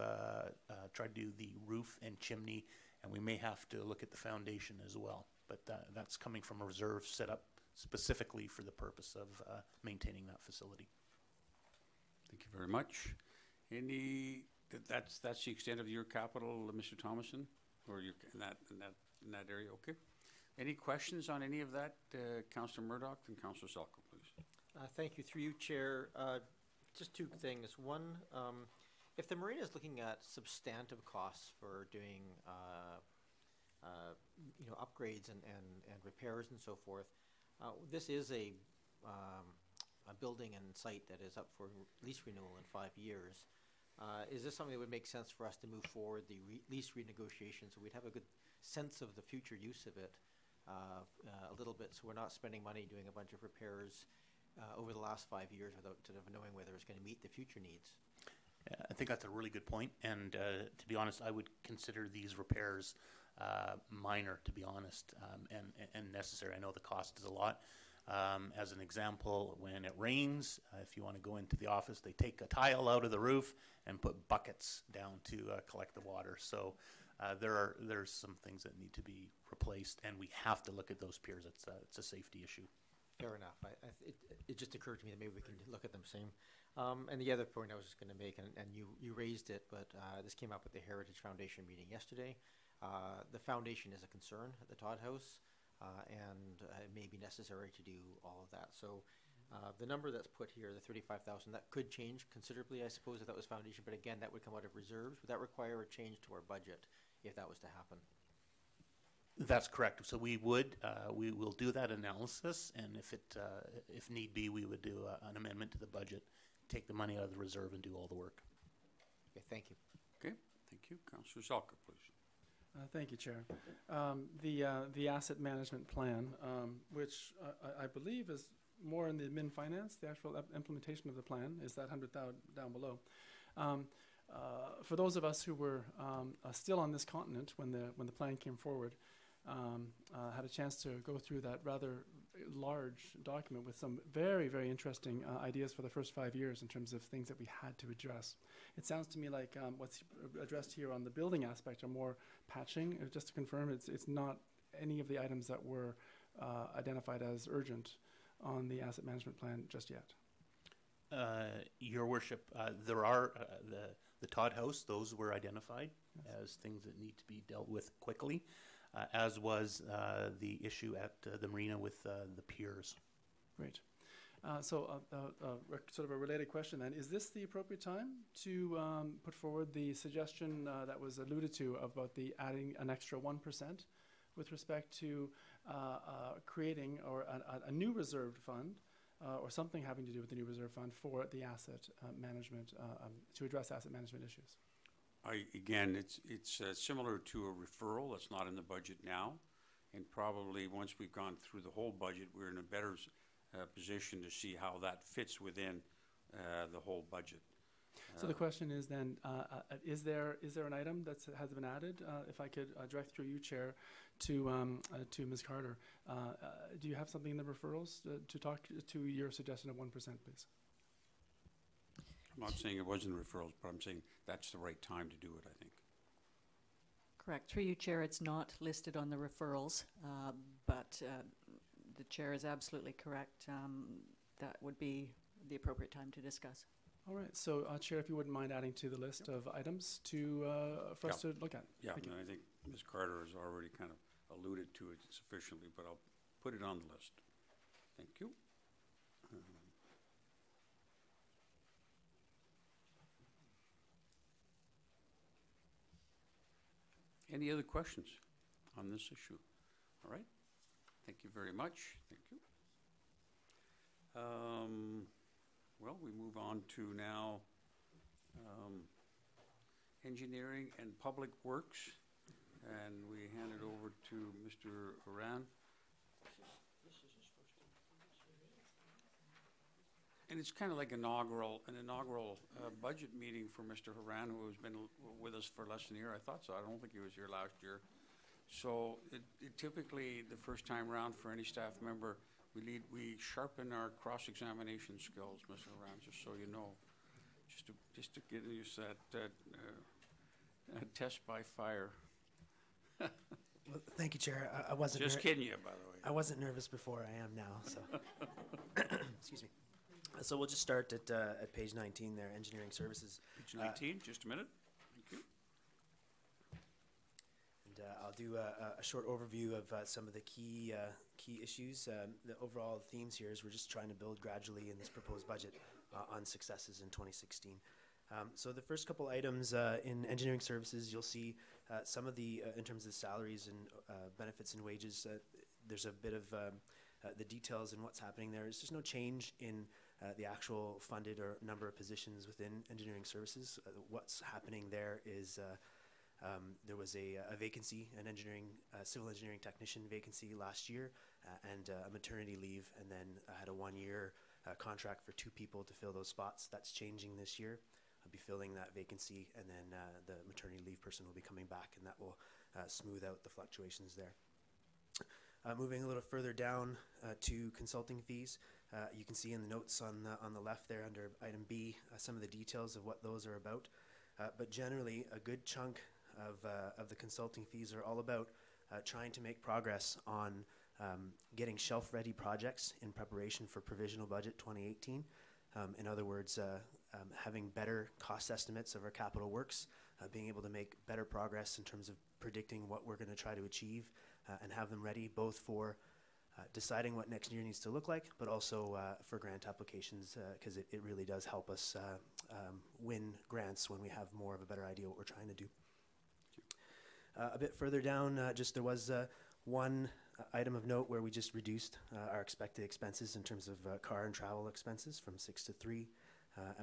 try to do the roof and chimney, and we may have to look at the foundation as well. But that's coming from a reserve set up specifically for the purpose of maintaining that facility. Thank you very much. That's the extent of your capital, Mr. Thomason, or your in that area. Okay. Any questions on any of that, Councillor Murdoch and Councillor Zelko, please? Thank you. Through you, Chair. Just two things. One, if the marina is looking at substantive costs for doing upgrades and repairs and so forth, this is a building and site that is up for lease renewal in 5 years. Is this something that would make sense for us to move forward the lease renegotiation so we'd have a good sense of the future use of it a little bit, so we're not spending money doing a bunch of repairs over the last 5 years without sort of knowing whether it's going to meet the future needs? I think that's a really good point, and to be honest, I would consider these repairs minor, to be honest, and necessary. I know the cost is a lot. As an example, when it rains, if you want to go into the office, they take a tile out of the roof and put buckets down to collect the water. So there's some things that need to be replaced, and we have to look at those piers. It's a safety issue. Fair enough. It just occurred to me that maybe we can look at them same. And the other point I was just going to make, and you raised it, but this came up at the Heritage Foundation meeting yesterday. The foundation is a concern at the Todd House, and it may be necessary to do all of that. So the number that's put here, the $35,000, that could change considerably, I suppose, if that was foundation. But again, that would come out of reserves. Would that require a change to our budget if that was to happen? That's correct. So we will do that analysis, and if need be, we would do an amendment to the budget, take the money out of the reserve, and do all the work. Okay, thank you. Okay, thank you. Councillor Zelko, please. Thank you, Chair. The asset management plan, which I believe is more in the admin finance, the actual implementation of the plan is that 100,000 down below. For those of us who were still on this continent when the plan came forward, had a chance to go through that rather large document with some very, very interesting ideas for the first 5 years in terms of things that we had to address. It sounds to me like what's addressed here on the building aspect are more patching. Just to confirm, it's not any of the items that were identified as urgent on the asset management plan just yet. Your Worship, there are the Todd House, those were identified as things that need to be dealt with quickly. As was the issue at the marina with the piers. Great. So sort of a related question then. Is this the appropriate time to put forward the suggestion that was alluded to about the adding an extra 1% with respect to creating or a new reserved fund or something having to do with the new reserve fund for the asset management, to address asset management issues? Again, it's similar to a referral. It's not in the budget now, and probably once we've gone through the whole budget, we're in a better position to see how that fits within the whole budget. So the question is then, is there an item that has been added? If I could direct through you, Chair, to Ms. Carter, do you have something in the referrals to talk to your suggestion of 1%, please? I'm not saying it wasn't referrals, but I'm saying that's the right time to do it, I think. Correct. Through you, Chair, it's not listed on the referrals, but the Chair is absolutely correct. That would be the appropriate time to discuss. All right. So, Chair, if you wouldn't mind adding to the list of items for us to look at. Yeah, and I think Ms. Carter has already kind of alluded to it sufficiently, but I'll put it on the list. Thank you. Any other questions on this issue? All right. Thank you very much. Thank you. Well, we move on to now engineering and public works, and we hand it over to Mr. Horan. And it's kind of like an inaugural budget meeting for Mr. Haran, who has been with us for less than a year. I thought so. I don't think he was here last year. So it typically, the first time round for any staff member, we sharpen our cross-examination skills, Mr. Haran, just so you know. Just to get used to that test by fire. Well, thank you, Chair. I wasn't Just kidding you, by the way. I wasn't nervous before. I am now. So, excuse me. So we'll just start at page 19 there, engineering services. Page 19, just a minute. Thank you. And I'll do a short overview of some of the key issues. The overall themes here is we're just trying to build gradually in this proposed budget on successes in 2016. So the first couple items in engineering services, you'll see some of the, in terms of salaries and benefits and wages, there's a bit of the details in what's happening there. There's just no change in the actual funded or number of positions within engineering services. What's happening there is there was a vacancy, an civil engineering technician vacancy last year, and a maternity leave, and then I had a 1-year contract for 2 people to fill those spots. That's changing this year. I'll be filling that vacancy, and then the maternity leave person will be coming back, and that will smooth out the fluctuations there. Moving a little further down to consulting fees, you can see in the notes on the left there under item B some of the details of what those are about. But generally, a good chunk of the consulting fees are all about trying to make progress on getting shelf-ready projects in preparation for provisional budget 2018. In other words, having better cost estimates of our capital works, being able to make better progress in terms of predicting what we're going to try to achieve and have them ready both for deciding what next year needs to look like, but also for grant applications, because it really does help us win grants when we have more of a better idea what we're trying to do. A bit further down, there was one item of note where we just reduced our expected expenses in terms of car and travel expenses from 6 to 3,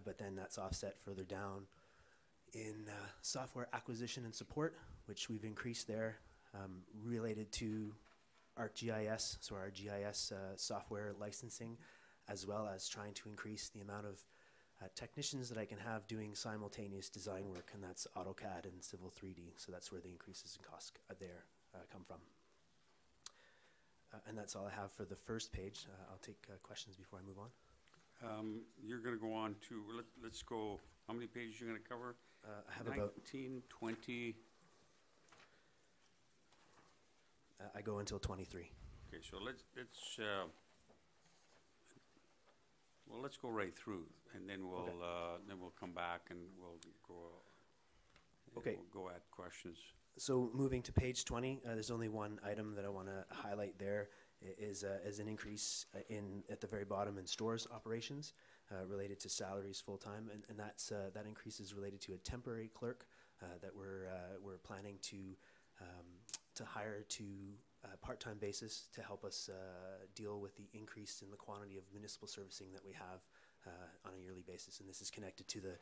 but then that's offset further down in software acquisition and support, which we've increased there related to ArcGIS, so our GIS software licensing, as well as trying to increase the amount of technicians that I can have doing simultaneous design work, and that's AutoCAD and Civil 3D, so that's where the increases in costs there come from. And that's all I have for the first page. I'll take questions before I move on. You're going to go on to, let's go, how many pages are you going to cover? I have about 19, 20. I go until 23. Okay, so let's go right through, and then we'll come back and we'll go. Okay. We'll go at questions. So moving to page 20, there's only one item that I want to highlight there is an increase at the very bottom in stores operations related to salaries full-time, and that increase is related to a temporary clerk that we're planning to hire to a part-time basis to help us deal with the increase in the quantity of municipal servicing that we have on a yearly basis, and this is connected to the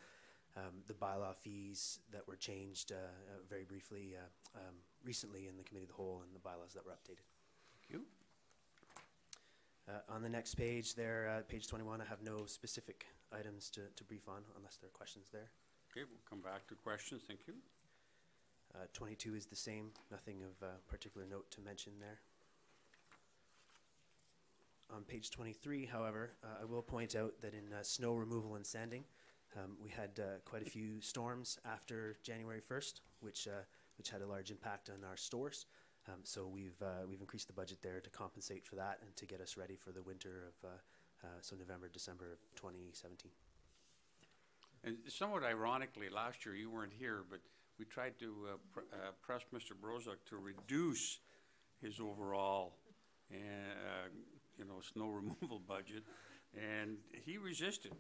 bylaw fees that were changed very briefly recently in the Committee of the Whole, and the bylaws that were updated. Thank you. On the next page there, page 21, I have no specific items to brief on unless there are questions there. Okay, we'll come back to questions. Thank you. 22 is the same, nothing of particular note to mention there. On page 23, however, I will point out that in snow removal and sanding, we had quite a few storms after January 1st, which had a large impact on our stores. So we've increased the budget there to compensate for that and to get us ready for the winter of so November, December of 2017. And somewhat ironically, last year you weren't here, but we tried to press Mr. Brozak to reduce his overall snow removal budget, and he resisted.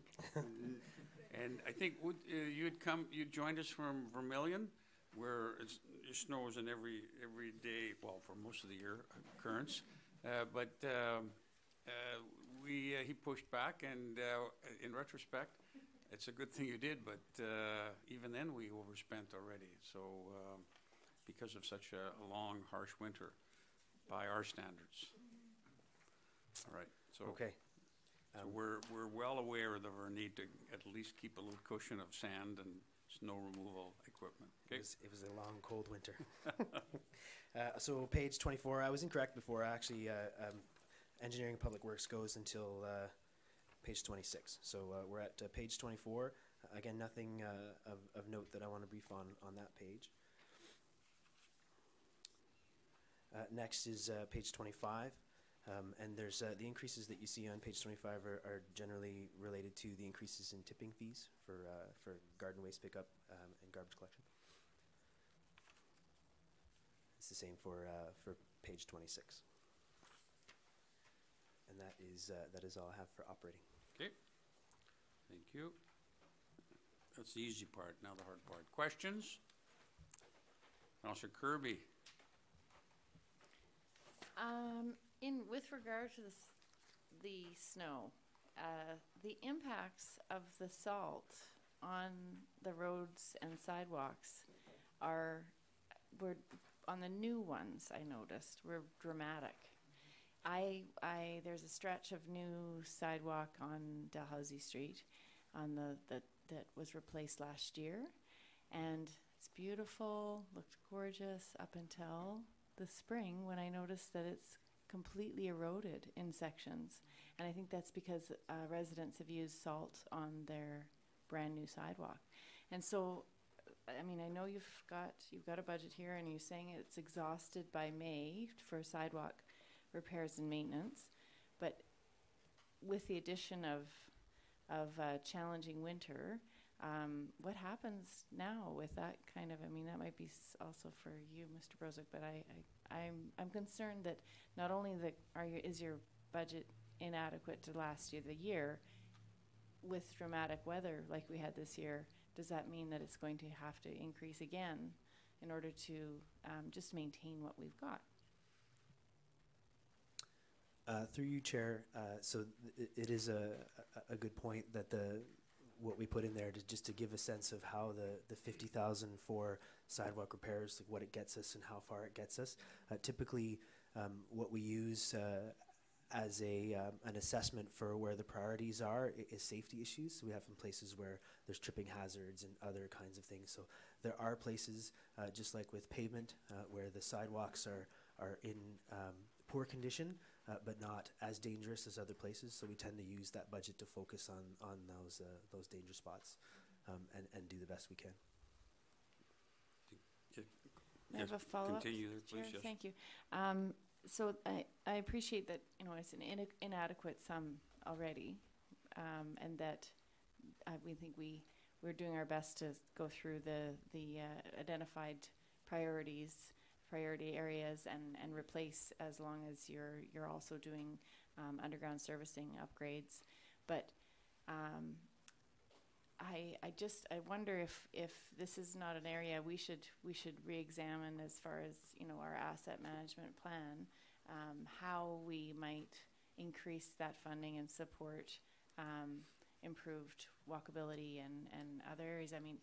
And I think you'd joined us from Vermilion, where it snows in every day, well, for most of the year occurrence. But he pushed back, and in retrospect, it's a good thing you did, but even then we overspent already. So because of such a long, harsh winter by our standards. All right. So okay. So we're well aware of our need to at least keep a little cushion of sand and snow removal equipment. Okay? It was a long, cold winter. So page 24, I was incorrect before. Actually, engineering and public works goes until page 26. So we're at page 24. Again, nothing of note that I want to brief on that page. Next is page 25. And there's the increases that you see on page 25 are generally related to the increases in tipping fees for garden waste pickup and garbage collection. It's the same for page 26. And that is all I have for operating. Okay. Thank you. That's the easy part. Now the hard part. Questions? Councillor Kirby. With regard to the snow, the impacts of the salt on the roads and sidewalks were on the new ones. I noticed were dramatic. There's a stretch of new sidewalk on Dalhousie Street, that was replaced last year, and it's beautiful. Looked gorgeous up until the spring when I noticed that it's completely eroded in sections, and I think that's because residents have used salt on their brand new sidewalk. And so, I mean, I know you've got a budget here, and you're saying it's exhausted by May for sidewalk repairs and maintenance, but with the addition of challenging winter, what happens now with that kind of? I mean, that might be also for you, Mr. Brozak, but I'm concerned that not only is your budget inadequate to last the year, with dramatic weather like we had this year, does that mean that it's going to have to increase again in order to just maintain what we've got? Through you, Chair. So it is a good point that what we put in there just to give a sense of how the 50,000 for sidewalk repairs, like what it gets us and how far it gets us. Typically, what we use as an assessment for where the priorities are is safety issues. So we have some places where there's tripping hazards and other kinds of things. So there are places, just like with pavement, where the sidewalks are in poor condition, but not as dangerous as other places. So we tend to use that budget to focus on those danger spots and do the best we can. I have a follow-up. Continue there, please. Chair, yes. thank you. So I appreciate that it's an inadequate sum already, and that we think we're doing our best to go through the identified priority areas and replace, as long as you're also doing underground servicing upgrades. But I wonder if this is not an area we should re-examine as far as our asset management plan, how we might increase that funding and support improved walkability and other areas. I mean,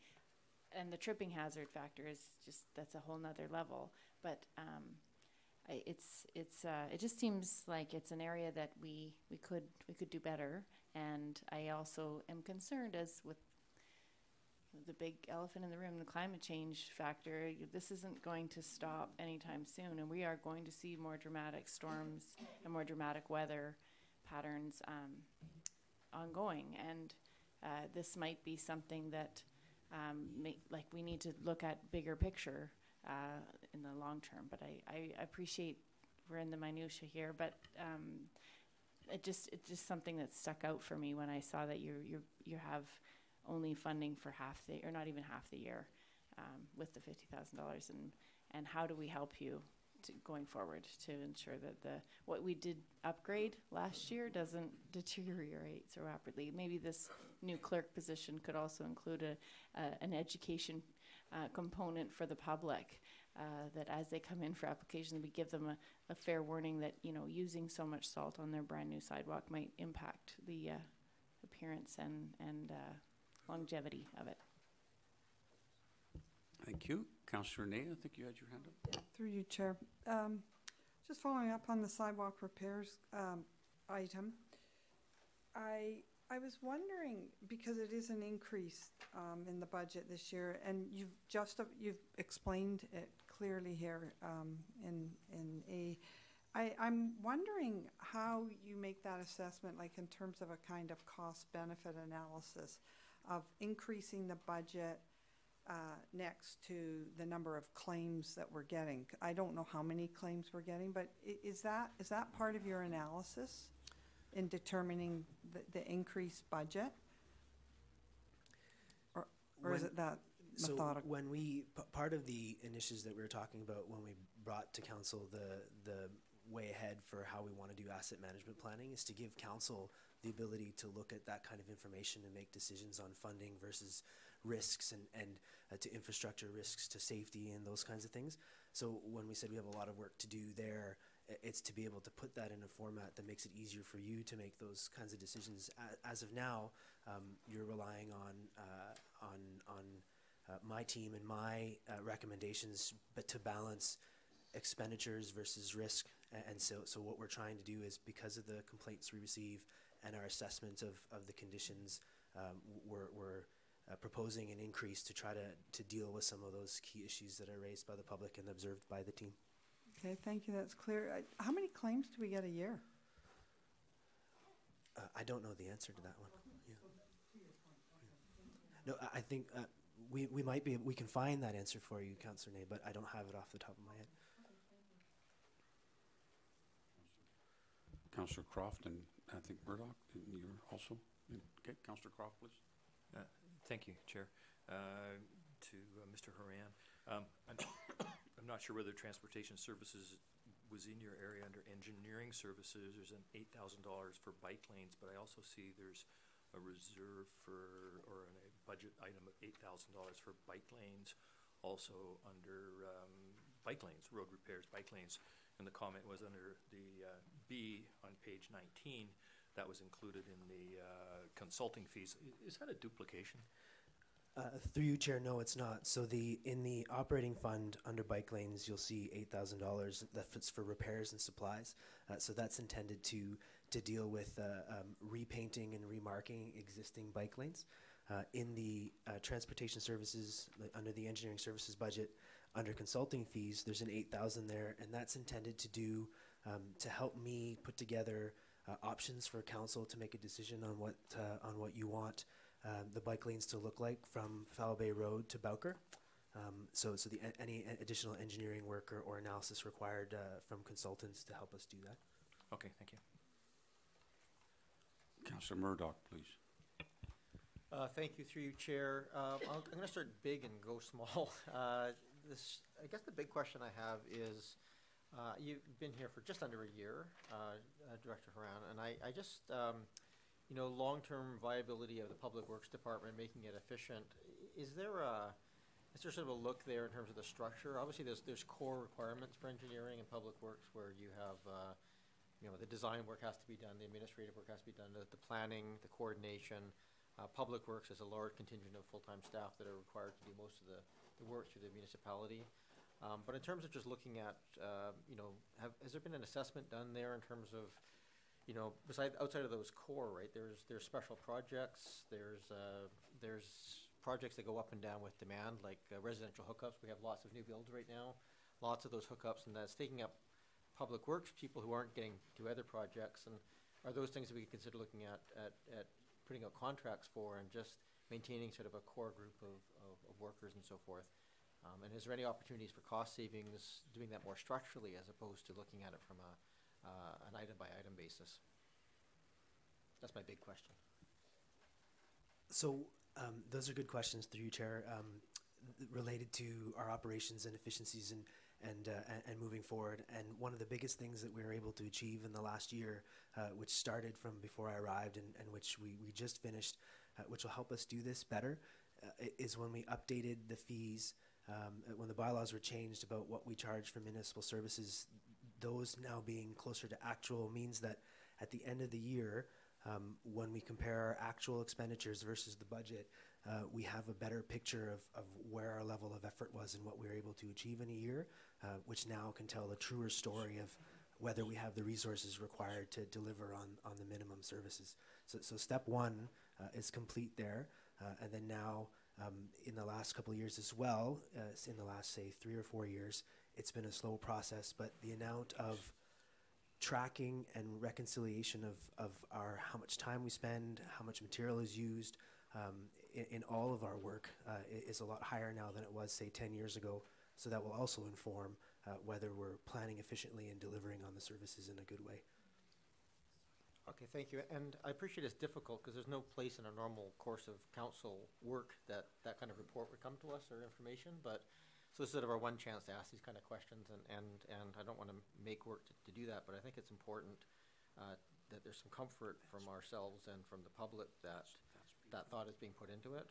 and the tripping hazard factor is that's a whole nother level. But it just seems like it's an area that we could do better. And I also am concerned, as with the big elephant in the room, the climate change factor. This isn't going to stop anytime soon, and we are going to see more dramatic storms and more dramatic weather patterns ongoing. And this might be something that we need to look at bigger picture in the long term. But I appreciate we're in the minutia here, but it's just something that stuck out for me when I saw that you have only funding for not even half the year with the $50,000, and how do we help you going forward to ensure that what we did upgrade last year doesn't deteriorate so rapidly. Maybe this new clerk position could also include an education component for the public, that as they come in for applications, we give them a fair warning that using so much salt on their brand new sidewalk might impact the appearance and longevity of it. Thank you. Councillor Ney, I think you had your hand up. Through you, Chair. Just following up on the sidewalk repairs item. I was wondering, because it is an increase in the budget this year, and you've explained it clearly here I'm wondering how you make that assessment, like in terms of a kind of cost-benefit analysis of increasing the budget next to the number of claims that we're getting. I don't know how many claims we're getting, but is that part of your analysis in determining the increased budget? Or is it that methodical? So when part of the initiatives that we were talking about when we brought to council the way ahead for how we want to do asset management planning is to give council the ability to look at that kind of information and make decisions on funding versus risks and to infrastructure risks, to safety and those kinds of things. So when we said we have a lot of work to do there, it's to be able to put that in a format that makes it easier for you to make those kinds of decisions. As of now, you're relying on my team and my recommendations, but to balance expenditures versus risk. And so what we're trying to do is, because of the complaints we receive and our assessment of the conditions, we're proposing an increase to try to deal with some of those key issues that are raised by the public and observed by the team. Okay, thank you, that's clear. How many claims do we get a year? I don't know the answer to that one. Yeah. No, I think we can find that answer for you, Councillor Ney, but I don't have it off the top of my head. Councillor Croft and I think Murdoch, and you're also. Okay, Councillor Croft, please. Thank you, Chair. To Mr. Horan, I'm not sure whether transportation services was in your area under engineering services. There's an $8,000 for bike lanes, but I also see there's a reserve for, or a budget item of $8,000 for bike lanes, also under bike lanes, road repairs, bike lanes. And the comment was under the B on page 19, that was included in the consulting fees. Is that a duplication? Through you, Chair, no, it's not. So in the operating fund under bike lanes, you'll see $8,000 that fits for repairs and supplies. So that's intended to deal with repainting and remarking existing bike lanes. In the transportation services, under the engineering services budget, under consulting fees, there's an $8,000 there, and that's intended to do to help me put together options for council to make a decision on what you want the bike lanes to look like from Foul Bay Road to Bowker. So any additional engineering work or analysis required from consultants to help us do that. Okay, thank you. Councillor Murdoch, please. Thank you, through you, Chair. I'm going to start big and go small. I guess the big question I have is, you've been here for just under a year, Director Horan, and I just, long-term viability of the Public Works Department, making it efficient. Is there sort of a look there in terms of the structure? Obviously, there's core requirements for engineering and Public Works where you have, the design work has to be done, the administrative work has to be done, the planning, the coordination. Public Works has a large contingent of full-time staff that are required to do most of the work through the municipality. But in terms of just looking at, has there been an assessment done there in terms of, outside of those core, right? There's special projects. There's projects that go up and down with demand, like residential hookups. We have lots of new builds right now, lots of those hookups, and that's taking up Public Works people who aren't getting to other projects. And are those things that we could consider looking at putting out contracts for and just maintaining sort of a core group of workers and so forth? And is there any opportunities for cost savings doing that more structurally as opposed to looking at it from an item-by-item basis? That's my big question. So those are good questions through you, Chair, related to our operations and efficiencies and moving forward. And one of the biggest things that we were able to achieve in the last year, which started from before I arrived and which we just finished, which will help us do this better, is when we updated the fees, when the bylaws were changed about what we charge for municipal services. Those now being closer to actual means that at the end of the year, when we compare our actual expenditures versus the budget, we have a better picture of where our level of effort was and what we were able to achieve in a year, which now can tell a truer story whether we have the resources required to deliver on the minimum services. So step one is complete there, and then now in the last couple of years as well, in the last say 3 or 4 years, it's been a slow process, but the amount of tracking and reconciliation of how much time we spend, how much material is used in all of our work is a lot higher now than it was say 10 years ago. So that will also inform whether we're planning efficiently and delivering on the services in a good way. Okay, thank you. And I appreciate it's difficult because there's no place in a normal course of council work that that kind of report would come to us or information. But so this is sort of our one chance to ask these kind of questions, and I don't want to make work to do that, but I think it's important that there's some comfort from ourselves and from the public that that thought is being put into it.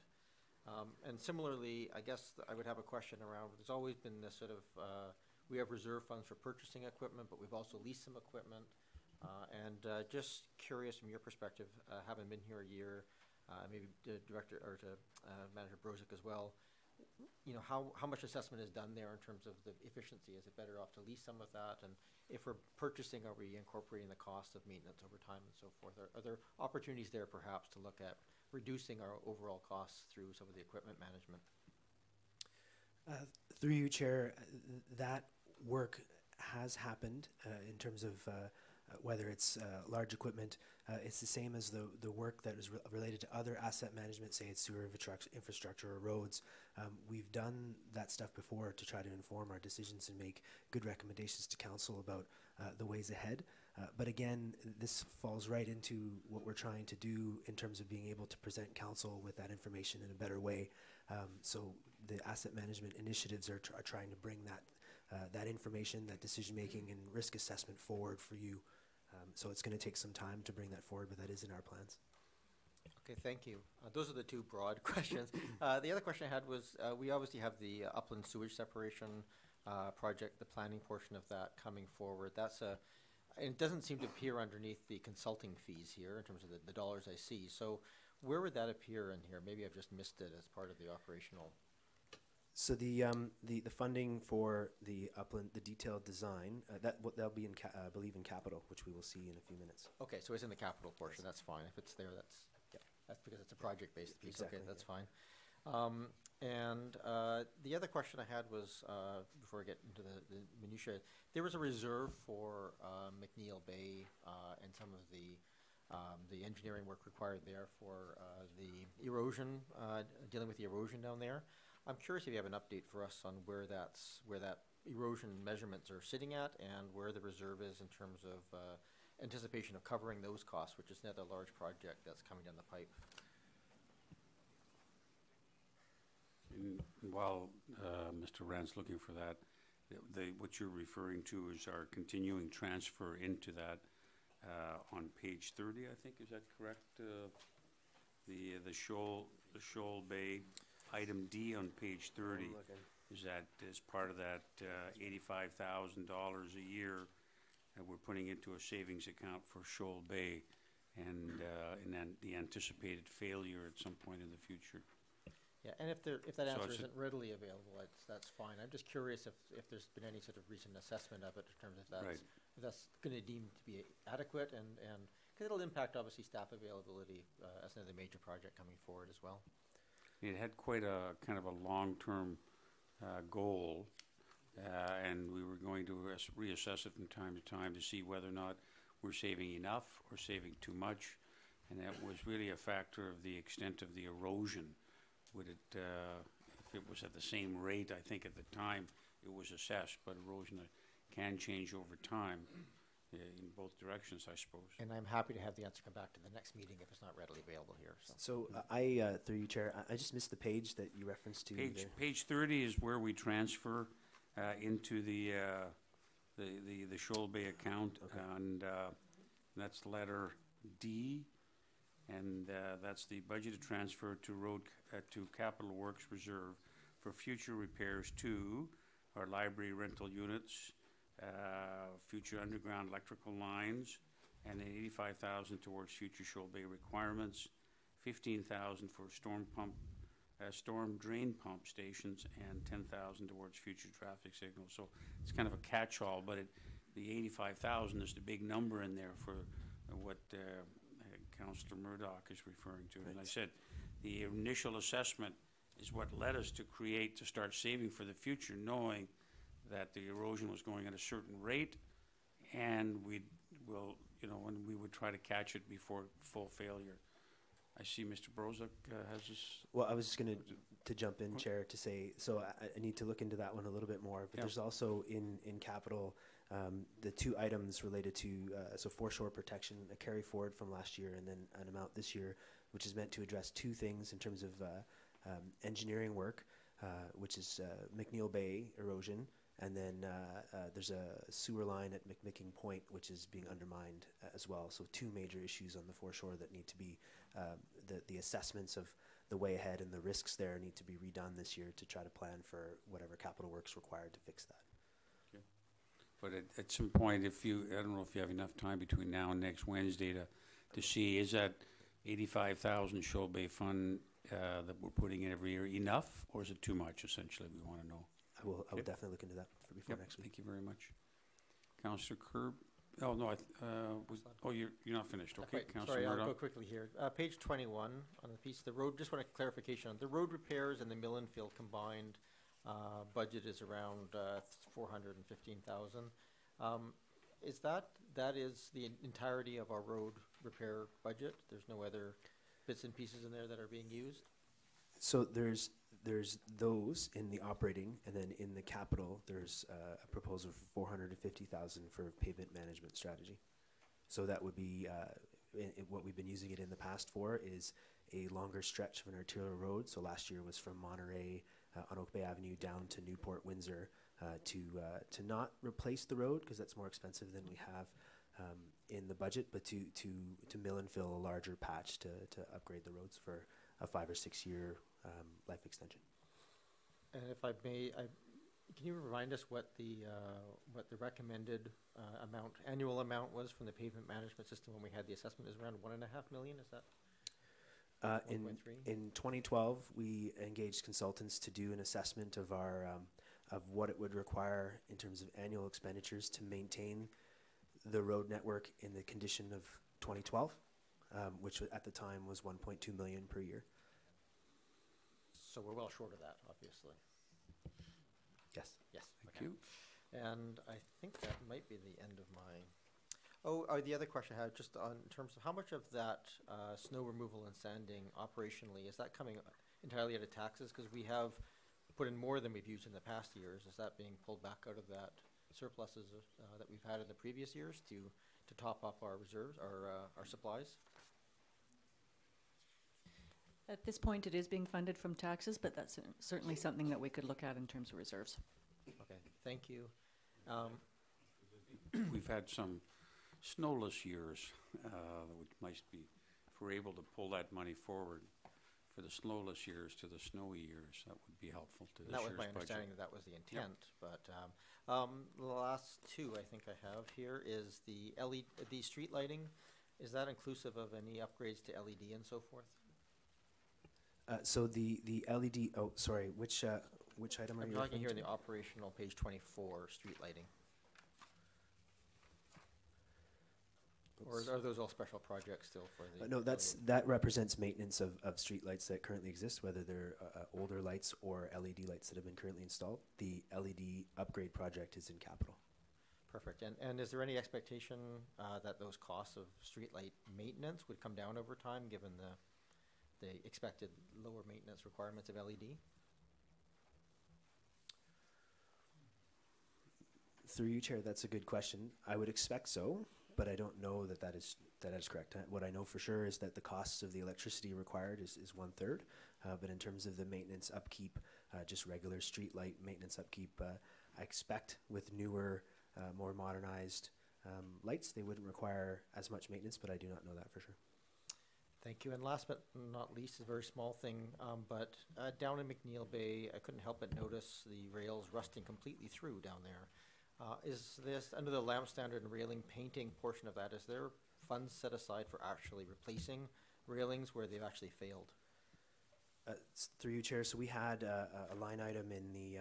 And similarly, I guess I would have a question around, there's always been this sort of, we have reserve funds for purchasing equipment, but we've also leased some equipment. Just curious from your perspective, having been here a year, maybe to Director or to Manager Brozic as well, you know, how much assessment is done there in terms of the efficiency? Is it better off to lease some of that? And if we're purchasing, are we incorporating the cost of maintenance over time and so forth? Are there opportunities there perhaps to look at reducing our overall costs through some of the equipment management? Through you, Chair, that work has happened in terms of whether it's large equipment. It's the same as the work that is related to other asset management, say it's sewer infrastructure or roads. We've done that stuff before to try to inform our decisions and make good recommendations to council about the ways ahead. But again, this falls right into what we're trying to do in terms of being able to present council with that information in a better way. So the asset management initiatives are trying to bring that information, that decision-making and risk assessment forward for you. So it's going to take some time to bring that forward, but that is in our plans. Okay, thank you. Those are the two broad questions. The other question I had was, we obviously have the upland sewage separation project, the planning portion of that coming forward. It doesn't seem to appear underneath the consulting fees here in terms of the dollars I see. So where would that appear in here? Maybe I've just missed it as part of the operational. So the funding for the upland, the detailed design, that'll be I believe in capital, which we will see in a few minutes. Okay, so it's in the capital portion. That's fine. If it's there, that's because it's a project-based piece. Exactly, okay, that's yeah. fine. The other question I had was, before I get into the minutiae, there was a reserve for McNeil Bay and some of the engineering work required there for the erosion, dealing with the erosion down there. I'm curious if you have an update for us on where that erosion measurements are sitting at and where the reserve is in terms of anticipation of covering those costs, which is another large project that's coming down the pipe. While Mr. Rand's looking for that, what you're referring to is our continuing transfer into that on page 30, I think. Is that correct? The Shoal Bay item D on page 30 is that as part of that $85,000 a year that we're putting into a savings account for Shoal Bay and then the anticipated failure at some point in the future. Yeah, and if that answer isn't readily available, that's fine. I'm just curious if there's been any sort of recent assessment of it in terms of if that's going to deem to be adequate and because it'll impact obviously staff availability as another major project coming forward as well. It had quite a kind of a long-term goal, and we were going to reassess it from time to time to see whether or not we're saving enough or saving too much, and that was really a factor of the extent of the erosion. Would it, if it was at the same rate, I think at the time it was assessed, but erosion can change over time in both directions, I suppose. And I'm happy to have the answer come back to the next meeting if it's not readily available here. So through you, Chair, I just missed the page that you referenced to. Page 30 is where we transfer into the Shoal Bay account, and that's letter D, and that's the budgeted transfer to Capital Works Reserve for future repairs to our library rental units, future underground electrical lines, and then $85,000 towards future Shoal Bay requirements, $15,000 for storm drain pump stations, and $10,000 towards future traffic signals. So it's kind of a catch-all, but the 85,000 is the big number in there for what Councillor Murdoch is referring to. And I said, the initial assessment is what led us to start saving for the future, knowing that the erosion was going at a certain rate, and when we would try to catch it before full failure. I see Mr. Brozak has this. Well, I was just going to jump in, Chair, to say, so I need to look into that one a little bit more, but there's also in capital, the two items related to, so foreshore protection, a carry forward from last year, and then an amount this year, which is meant to address two things in terms of engineering work, which is McNeil Bay erosion, and then there's a sewer line at McMicking Point, which is being undermined as well. So two major issues on the foreshore that need to be, the assessments of the way ahead and the risks there need to be redone this year to try to plan for whatever capital work's required to fix that. Okay. But at some point, I don't know if you have enough time between now and next Wednesday to see, is that 85,000 Shoal Bay Fund that we're putting in every year enough, or is it too much, essentially, we want to know? I will definitely look into that before next week. Thank you very much. Councillor Kerb. Oh, no, you're not finished. Okay, Councillor Sorry, Murdoch. I'll go quickly here. Page 21 on the piece, the road, just want a clarification on the road repairs and the mill and fill combined budget is around 415,000. Is that is the entirety of our road repair budget? There's no other bits and pieces in there that are being used? So there's those in the operating, and then in the capital, there's a proposal for 450,000 for pavement management strategy. So that would be what we've been using it in the past for is a longer stretch of an arterial road. So last year was from Monterey on Oak Bay Avenue down to Newport Windsor to not replace the road because that's more expensive than we have in the budget, but to mill and fill a larger patch to upgrade the roads for a 5 or 6 year life extension. And if I may, can you remind us what the recommended annual amount was from the pavement management system when we had the assessment? Is around $1.5 million? Is that? In 2012, we engaged consultants to do an assessment of our of what it would require in terms of annual expenditures to maintain the road network in the condition of 2012, which at the time was 1.2 million per year. So we're well short of that, obviously. Yes. Yes. Thank you. And I think that might be the end of my. The other question I had just in terms of how much of that snow removal and sanding operationally is that coming entirely out of taxes? Because we have put in more than we've used in the past years. Is that being pulled back out of that surpluses that we've had in the previous years to top up our reserves, our supplies? At this point, it is being funded from taxes, but that's certainly something that we could look at in terms of reserves. Okay, thank you. We've had some snowless years, which might be, if we're able to pull that money forward for the snowless years to the snowy years, that would be helpful to this year's budget. That was my understanding that was the intent, but the last two I think I have here is the LED street lighting. Is that inclusive of any upgrades to LED and so forth? So the LED. Oh, sorry. Which item are you? I'm talking here in the operational page 24, street lighting. Or are those all special projects still for the? No, that represents maintenance of street lights that currently exist, whether they're older lights or LED lights that have been currently installed. The LED upgrade project is in capital. Perfect. And is there any expectation that those costs of street light maintenance would come down over time, given the expected lower maintenance requirements of LED? Through you, Chair, that's a good question. I would expect so, but I don't know that is correct. What I know for sure is that the costs of the electricity required is 1/3, but in terms of the maintenance upkeep, just regular street light maintenance upkeep, I expect with newer, more modernized lights, they wouldn't require as much maintenance, but I do not know that for sure. Thank you. And last but not least, a very small thing, but down in McNeil Bay, I couldn't help but notice the rails rusting completely through down there. Is this, under the lamp standard and railing painting portion of that, is there funds set aside for actually replacing railings where they've actually failed? Through you, Chair, so we had a line item in the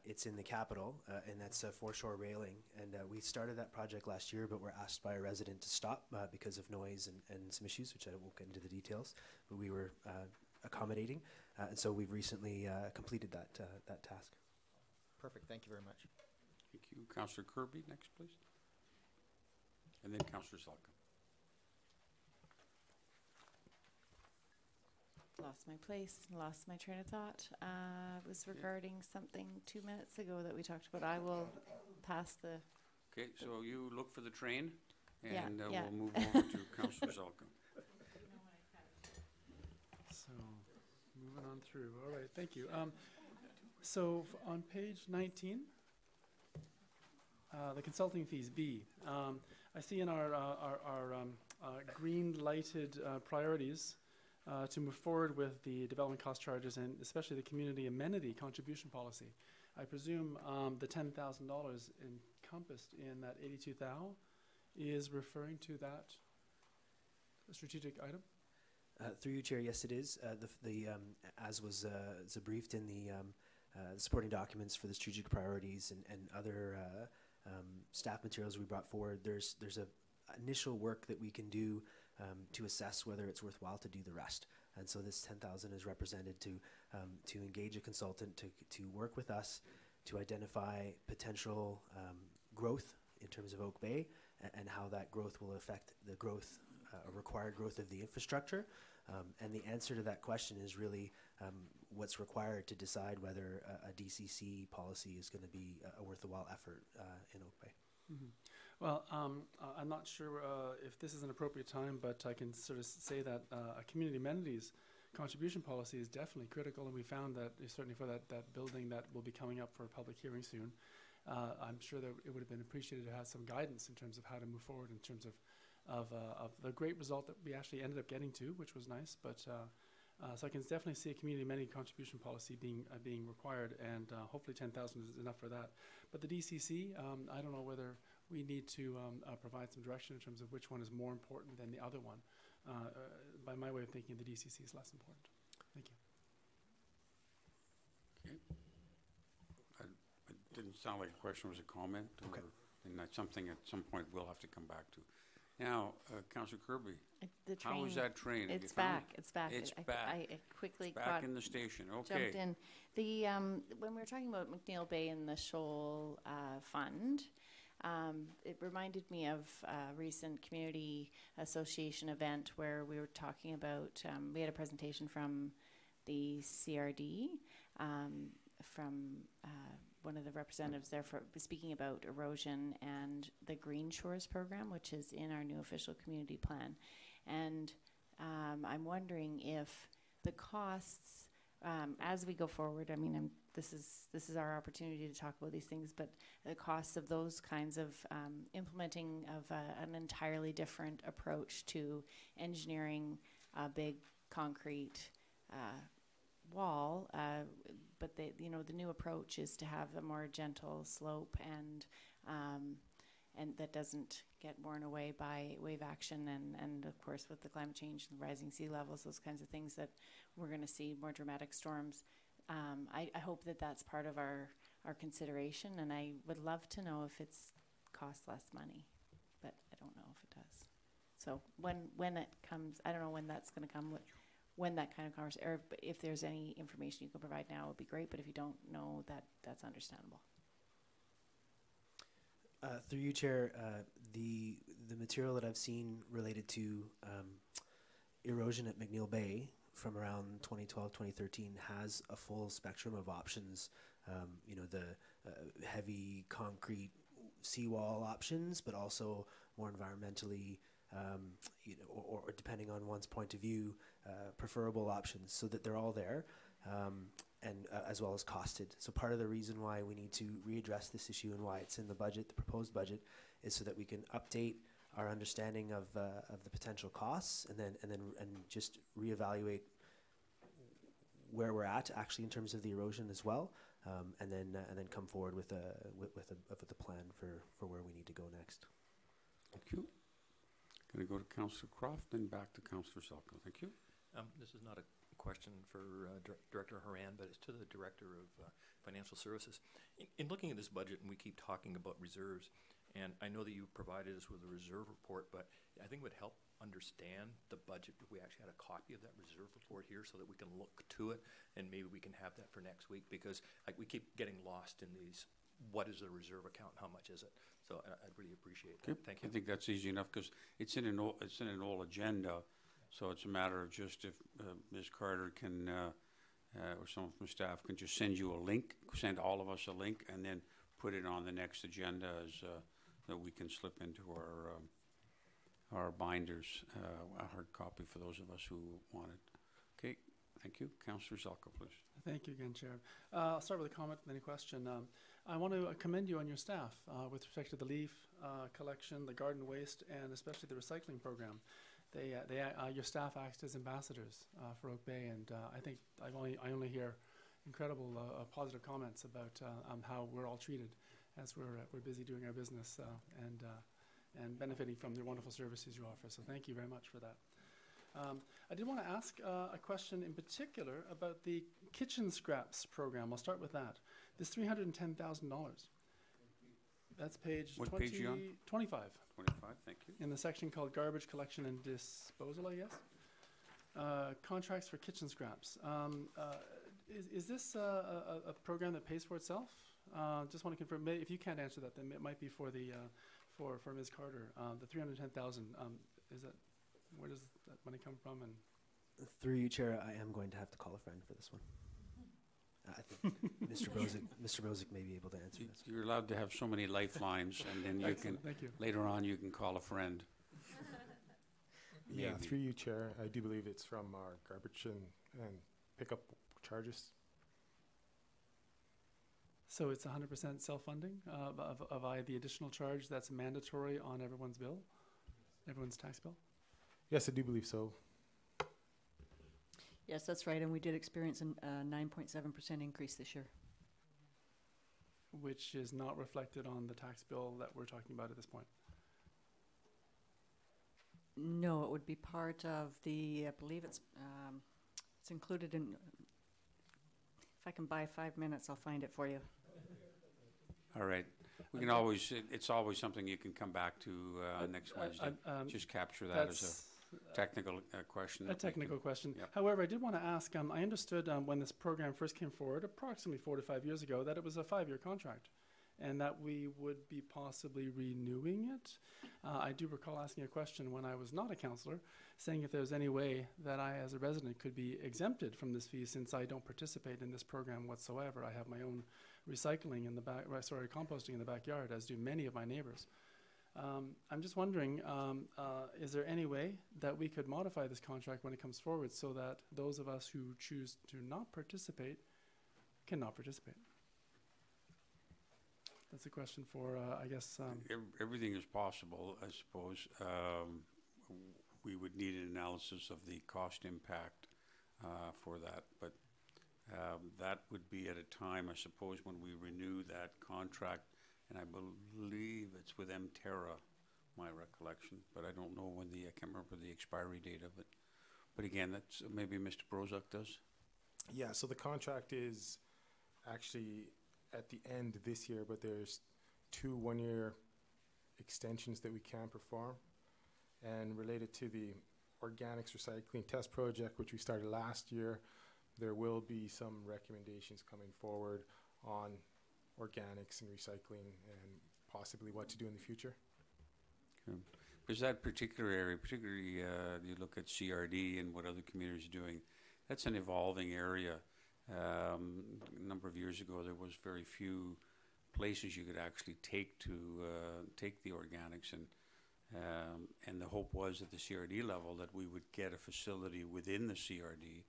It's in the capital, and that's a foreshore railing. And we started that project last year, but were asked by a resident to stop because of noise and some issues, which I won't get into the details. But we were accommodating, and so we've recently completed that task. Perfect, thank you very much. Thank you. Councillor Kirby, next, please. And then Councillor Salka. Lost my place, lost my train of thought. It was regarding something 2 minutes ago that we talked about. I will pass the. Okay, so you look for the train, Yeah, and yeah. we'll move over to Councillor Salka. So, moving on through. All right, thank you. So on page 19, the consulting fees, B. I see in our green lighted priorities to move forward with the development cost charges and especially the community amenity contribution policy. I presume the $10,000 encompassed in that 82,000 is referring to that strategic item? Through you, Chair, yes, it is. As was briefed in the supporting documents for the strategic priorities and other staff materials we brought forward, there's a initial work that we can do to assess whether it's worthwhile to do the rest. And so this 10,000 is represented to engage a consultant to work with us to identify potential growth in terms of Oak Bay and how that growth will affect the growth, required growth of the infrastructure. And the answer to that question is really what's required to decide whether a DCC policy is going to be a worthwhile effort in Oak Bay. Mm-hmm. Well, I'm not sure if this is an appropriate time, but I can sort of say that a community amenities contribution policy is definitely critical, and we found that certainly for that building that will be coming up for a public hearing soon, I'm sure that it would have been appreciated to have some guidance in terms of how to move forward in terms of the great result that we actually ended up getting to, which was nice. But so I can definitely see a community amenity contribution policy being required, and hopefully 10,000 is enough for that. But the DCC, I don't know whether we need to provide some direction in terms of which one is more important than the other one. By my way of thinking, the DCC is less important. Thank you. Okay. It didn't sound like a question, it was a comment. Okay. And that's something at some point we'll have to come back to. Now, Councillor Kirby, The train, how is that train? Have It's you found back. It's back. It's I back. quickly Back got in the station, okay. jumped in. The when we were talking about McNeil Bay and the Shoal Fund, it reminded me of a recent community association event where we were talking about. We had a presentation from the CRD, from one of the representatives there for speaking about erosion and the Green Shores program, which is in our new official community plan. And I'm wondering if the costs, as we go forward, I mean, this is our opportunity to talk about these things, but the costs of those kinds of implementing of an entirely different approach to engineering a big concrete wall, but the new approach is to have a more gentle slope and that doesn't get worn away by wave action and of course with the climate change and rising sea levels, those kinds of things that we're going to see more dramatic storms. I hope that that's part of our consideration, and I would love to know if it's costs less money, but I don't know if it does. So when it comes, I don't know when that's going to come. When that kind of conversation, or if there's any information you can provide now, it would be great. But if you don't know, that's understandable. Through you, Chair, the material that I've seen related to erosion at McNeil Bay from around 2012, 2013 has a full spectrum of options. The heavy concrete seawall options, but also more environmentally, or depending on one's point of view, preferable options, so that they're all there, and as well as costed. So part of the reason why we need to readdress this issue and why it's in the budget, the proposed budget, is so that we can update our understanding of the potential costs, and just reevaluate where we're at actually in terms of the erosion as well, and then come forward with a plan for where we need to go next. Thank you. Going to go to Councillor Croft, then back to Councillor Salka. Thank you. This is not a question for Director Haran, but it's to the Director of Financial Services. In looking at this budget, and we keep talking about reserves, and I know that you provided us with a reserve report, but I think it would help understand the budget if we actually had a copy of that reserve report here so that we can look to it, and maybe we can have that for next week, because like, we keep getting lost in these, what is a reserve account, how much is it? So I'd really appreciate that. Thank you. I think that's easy enough, because it's in an old agenda, so it's a matter of just if Ms. Carter can, or someone from staff can just send you a link, send all of us a link, and then put it on the next agenda as that we can slip into our binders, a hard copy for those of us who want it. Okay, thank you. Councillor Zelka, please. Thank you again, Chair. I'll start with a comment and then a question. I want to commend you on your staff with respect to the leaf collection, the garden waste, and especially the recycling program. Your staff acts as ambassadors for Oak Bay, and I think I only hear incredible positive comments about how we're all treated as we're busy doing our business and benefiting from the wonderful services you offer. So thank you very much for that. I did want to ask a question in particular about the kitchen scraps program. I'll start with that. This $310,000. That's page, what page you on? 25. 25, thank you. In the section called Garbage Collection and Disposal, I guess. Contracts for kitchen scraps. Is this a program that pays for itself? Just want to confirm. If you can't answer that, then it might be for the for Ms. Carter. The $310,000. Is that, where does that money come from? And through you, Chair, I am going to have to call a friend for this one. I think Mr. Brozick may be able to answer this. You're allowed to have so many lifelines, and then you can later on you can call a friend. Yeah, through you, Chair. I do believe it's from our garbage and pickup charges. So it's 100% self-funding via the additional charge that's mandatory on everyone's bill, everyone's tax bill? Yes, I do believe so. Yes, that's right, and we did experience a 9.7% increase this year. Which is not reflected on the tax bill that we're talking about at this point. No, it would be part of the, I believe it's included in, if I can buy 5 minutes, I'll find it for you. All right. We can always, it's always something you can come back to next Wednesday. Just capture that as a technical question. A technical question. Yep. However, I did want to ask, I understood when this program first came forward, approximately 4 to 5 years ago, that it was a 5-year contract and that we would be possibly renewing it. I do recall asking a question when I was not a councillor, saying if there was any way that I, as a resident, could be exempted from this fee since I don't participate in this program whatsoever. I have my own recycling in the back, composting in the backyard, as do many of my neighbors. I'm just wondering, is there any way that we could modify this contract when it comes forward so that those of us who choose to not participate cannot participate? That's a question for, I guess... Everything is possible, I suppose. We would need an analysis of the cost impact for that, but that would be at a time, I suppose, when we renew that contract, and I believe it's with Mterra, my recollection, but I don't know when I can't remember the expiry date of it. But again, that's maybe Mr. Brozak does. Yeah, so the contract is actually at the end this year, but there's 2 one-year extensions that we can perform. And related to the organics recycling test project, which we started last year, there will be some recommendations coming forward on organics and recycling and possibly what to do in the future. Okay. Because that particular area, particularly you look at CRD and what other communities are doing, that's an evolving area. A number of years ago, there was very few places you could actually take to take the organics, and the hope was at the CRD level that we would get a facility within the CRD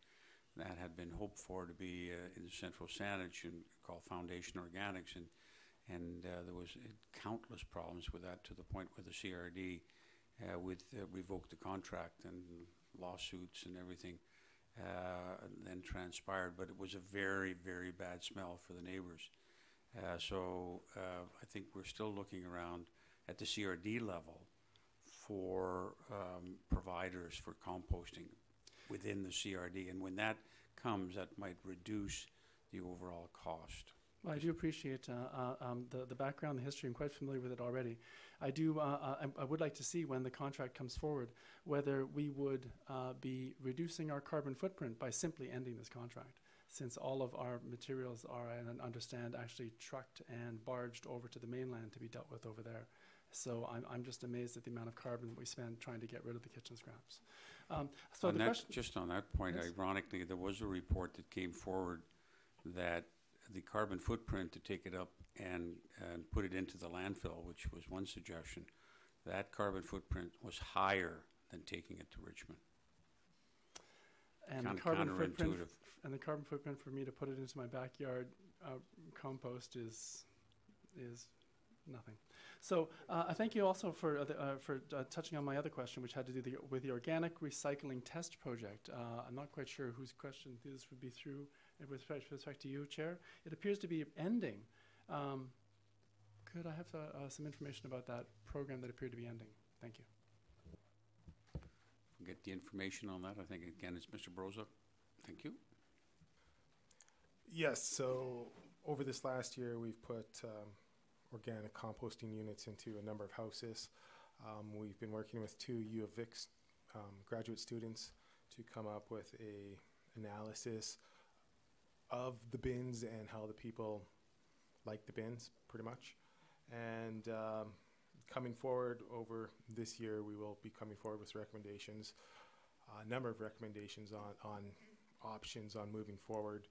that had been hoped for to be in the Central Saanich and called Foundation Organics, and there was countless problems with that to the point where the CRD revoked the contract and lawsuits and everything. Then transpired, but it was a very, very bad smell for the neighbors. So I think we're still looking around at the CRD level for providers for composting. within the CRD. And when that comes, that might reduce the overall cost. Well, I do appreciate the background, the history. I'm quite familiar with it already. I would like to see when the contract comes forward whether we would be reducing our carbon footprint by simply ending this contract, since all of our materials are, and understand, actually trucked and barged over to the mainland to be dealt with over there. So I'm just amazed at the amount of carbon we spend trying to get rid of the kitchen scraps. So on the that, question, just on that point, Yes. ironically, there was a report that came forward that the carbon footprint to take it up and put it into the landfill, which was one suggestion, that carbon footprint was higher than taking it to Richmond. and Kinda the carbon footprint, counterintuitive. and the carbon footprint for me to put it into my backyard compost is nothing. So I thank you also for touching on my other question, which had to do with the organic recycling test project. I'm not quite sure whose question this would be through with respect to you, Chair. It appears to be ending. Could I have some information about that program that appeared to be ending? Thank you. Get the information on that. I think, again, it's Mr. Brozak. Thank you. Yes, so over this last year, we've put organic composting units into a number of houses. We've been working with 2 U of Vic graduate students to come up with a analysis of the bins and how the people like the bins, pretty much. And coming forward over this year, we will be coming forward with recommendations, a number of recommendations on options on moving forward,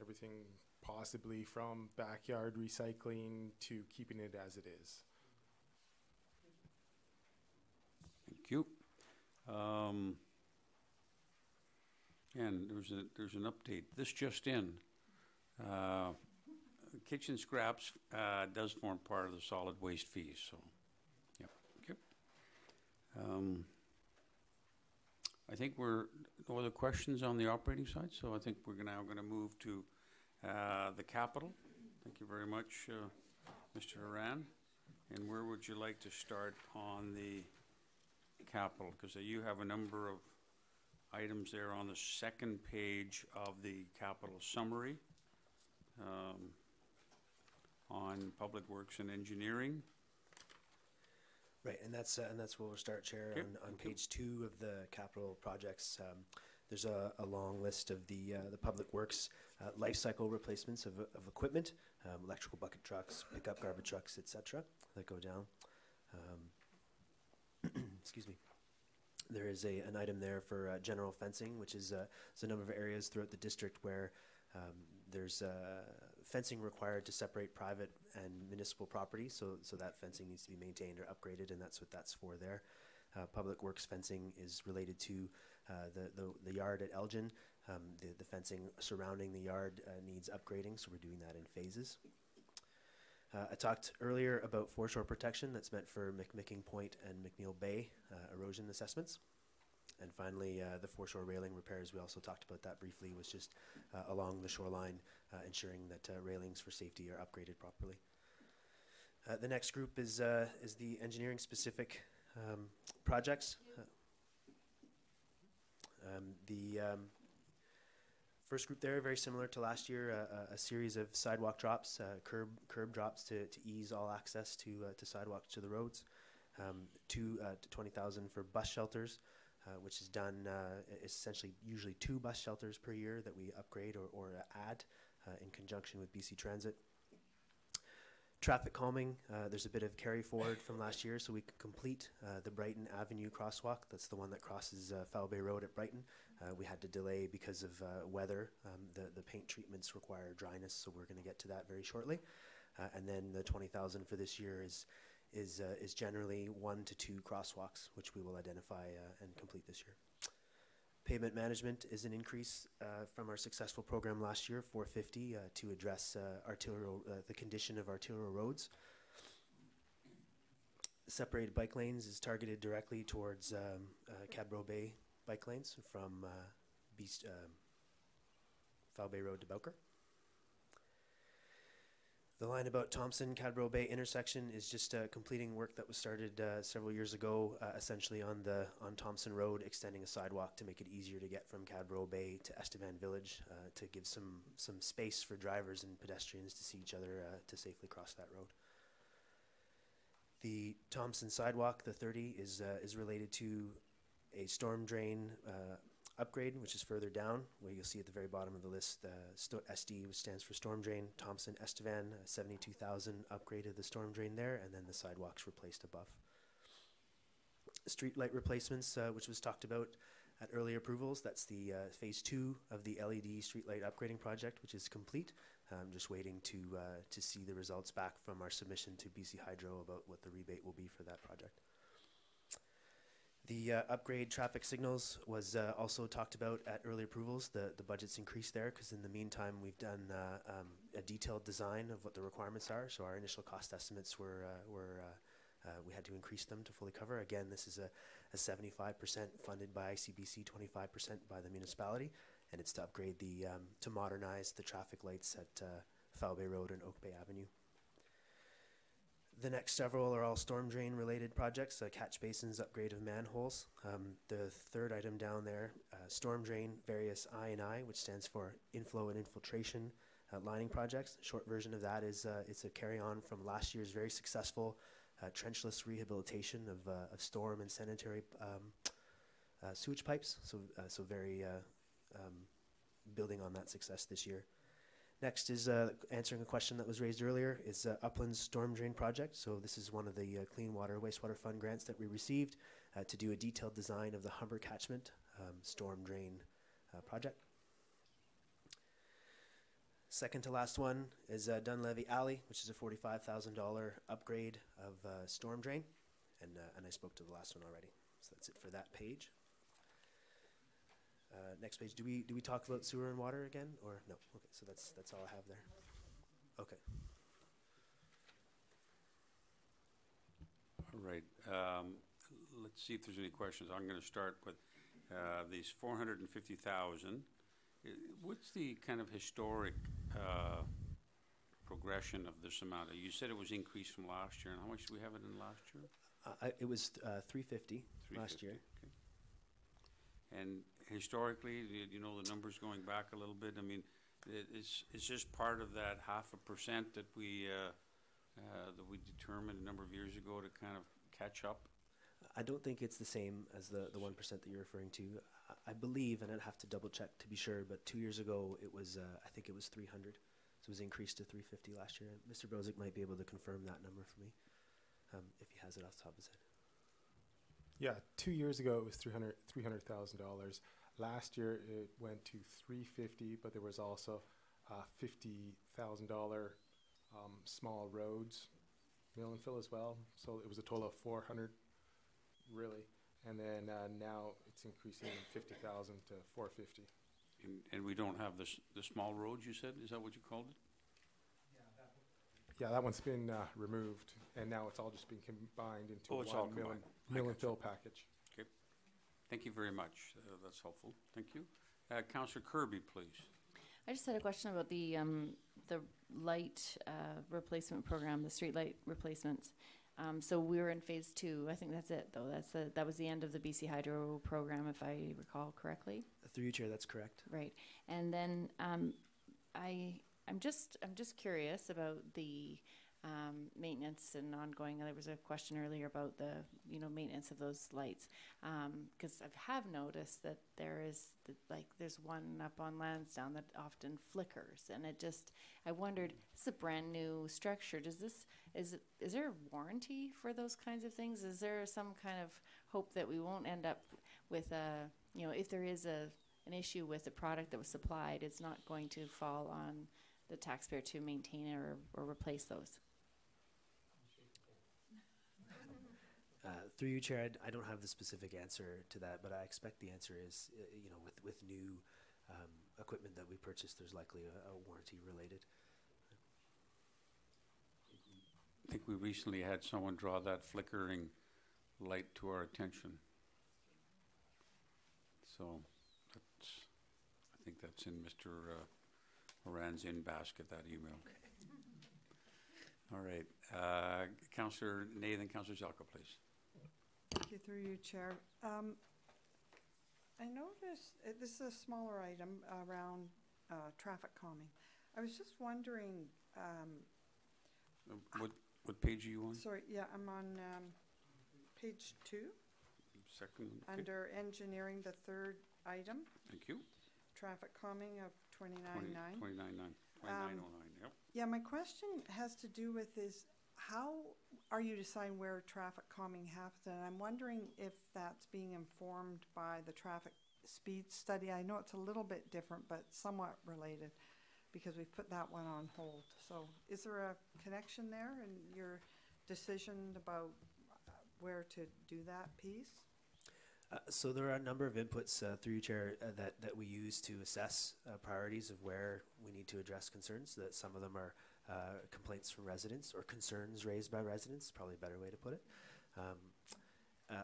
everything possibly from backyard recycling to keeping it as it is. Thank you. And there's an update. This just in. Kitchen scraps does form part of the solid waste fees. So, yep. Okay. I think no other questions on the operating side. So I think we're now going to move to the capital. Thank you very much, Mr. Haran. And where would you like to start on the capital? Because you have a number of items there on the second page of the capital summary on Public Works and Engineering. Right, and that's where we'll start, Chair. Okay, On page 2 of the capital projects, there's a long list of the Public Works life cycle replacements of equipment, electrical bucket trucks, pickup garbage trucks, etc. that go down. Excuse me. There is an item there for general fencing, which is a number of areas throughout the district where there's fencing required to separate private and municipal property, so that fencing needs to be maintained or upgraded, and that's what that's for there. Public Works fencing is related to the yard at Elgin. The fencing surrounding the yard needs upgrading, so we're doing that in phases. I talked earlier about foreshore protection that's meant for McMicking Point and McNeil Bay erosion assessments. And finally, the foreshore railing repairs, we also talked about that briefly, was just along the shoreline, ensuring that railings for safety are upgraded properly. The next group is the engineering specific projects. The first group there, very similar to last year, a series of sidewalk drops, curb drops to ease all access to sidewalks to the roads. To 20,000 for bus shelters, which is done essentially usually 2 bus shelters per year that we upgrade or add in conjunction with BC Transit. Traffic calming, there's a bit of carry forward from last year, so we could complete the Brighton Avenue crosswalk. That's the one that crosses Foul Bay Road at Brighton. We had to delay because of weather. The paint treatments require dryness, so we're going to get to that very shortly. And then the 20,000 for this year is generally 1 to 2 crosswalks, which we will identify and complete this year. Pavement management is an increase from our successful program last year, 450, to address the condition of arterial roads. Separated bike lanes is targeted directly towards Cadbro Bay bike lanes from Foul Bay Road to Bowker. The line about Thompson Cadbro Bay intersection is just completing work that was started several years ago, essentially on Thompson Road, extending a sidewalk to make it easier to get from Cadbro Bay to Estevan Village, to give some space for drivers and pedestrians to see each other to safely cross that road. The Thompson sidewalk, the 30, is related to a storm drain upgrade, which is further down, where you'll see at the very bottom of the list, SD, which stands for storm drain. Thompson Estevan, 72,000 upgrade of the storm drain there, and then the sidewalks replaced above. Street light replacements, which was talked about at earlier approvals. That's the phase 2 of the LED streetlight upgrading project, which is complete. I'm just waiting to see the results back from our submission to BC Hydro about what the rebate will be for that project. The upgrade traffic signals was also talked about at early approvals. The budget's increased there because in the meantime we've done a detailed design of what the requirements are. So our initial cost estimates were we had to increase them to fully cover. Again, this is a 75% funded by ICBC, 25% by the municipality, and it's to upgrade to modernize the traffic lights at Foul Bay Road and Oak Bay Avenue. The next several are all storm drain related projects, catch basins, upgrade of manholes. The third item down there, storm drain, various I&I, which stands for inflow and infiltration lining projects. Short version of that is it's a carry on from last year's very successful trenchless rehabilitation of storm and sanitary sewage pipes. So very building on that success this year. Next is answering a question that was raised earlier, is Upland's Storm Drain Project. So this is one of the Clean Water Wastewater Fund grants that we received to do a detailed design of the Humber Catchment Storm Drain project. Second to last one is Dunlevy Alley, which is a $45,000 upgrade of storm drain. And I spoke to the last one already. So that's it for that page. Next page, do we talk about sewer and water again, or no? Okay, so that's all I have there. Okay. All right. Let's see if there's any questions. I'm going to start with these 450,000. What's the kind of historic progression of this amount? You said it was increased from last year, and how much do we have it in last year? It was 350 last year. Okay. And historically, do you know the numbers going back a little bit? I mean, is just part of that 0.5% that we determined a number of years ago to kind of catch up? I don't think it's the same as the 1% that you're referring to. I believe, and I'd have to double check to be sure, but 2 years ago it was, I think it was 300. So it was increased to 350 last year. Mr. Brozick might be able to confirm that number for me, if he has it off the top of his head. Yeah, 2 years ago it was $300,000. Last year it went to 350, but there was also $50,000 small roads mill and fill as well. So it was a total of 400, really. And then now it's increasing 50,000 to 450. And we don't have the small roads, you said? Is that what you called it? Yeah, that one's been removed, and now it's all just been combined into one mill and fill package. Okay. Thank you very much. That's helpful. Thank you. Councillor Kirby, please. I just had a question about the light replacement program, the street light replacements. So we were in phase 2. I think that's it, though. That was the end of the BC Hydro program, if I recall correctly. Through you, Chair, that's correct. Right. And then I'm just curious about the maintenance and ongoing. There was a question earlier about the maintenance of those lights, because I have noticed that there's one up on Lansdowne that often flickers, and I wondered, this is a brand new structure. Is there a warranty for those kinds of things? Is there some kind of hope that we won't end up with if there is an issue with the product that was supplied, it's not going to fall on the taxpayer to maintain it or replace those? Through you, Chair, I don't have the specific answer to that, but I expect the answer is, with new equipment that we purchase, there's likely a warranty related. I think we recently had someone draw that flickering light to our attention. So I think that's in Mr. Moran's in basket, that email. All right. Councillor Nathan, Councillor Zelka, please. Thank you, through you, Chair. I noticed, this is a smaller item around traffic calming. I was just wondering, What page are you on? sorry, yeah, I'm on page 2, Second. Okay. under engineering, the third item, Thank you. traffic calming of 29.9. 29.9. 2909, yep. Yeah, my question has to do with is how are you deciding where traffic calming happens? And I'm wondering if that's being informed by the traffic speed study. I know it's a little bit different, but somewhat related because we've put that one on hold. So is there a connection there in your decision about where to do that piece? So there are a number of inputs through you, Chair, that we use to assess priorities of where we need to address concerns. That some of them are complaints from residents or concerns raised by residents, probably a better way to put it.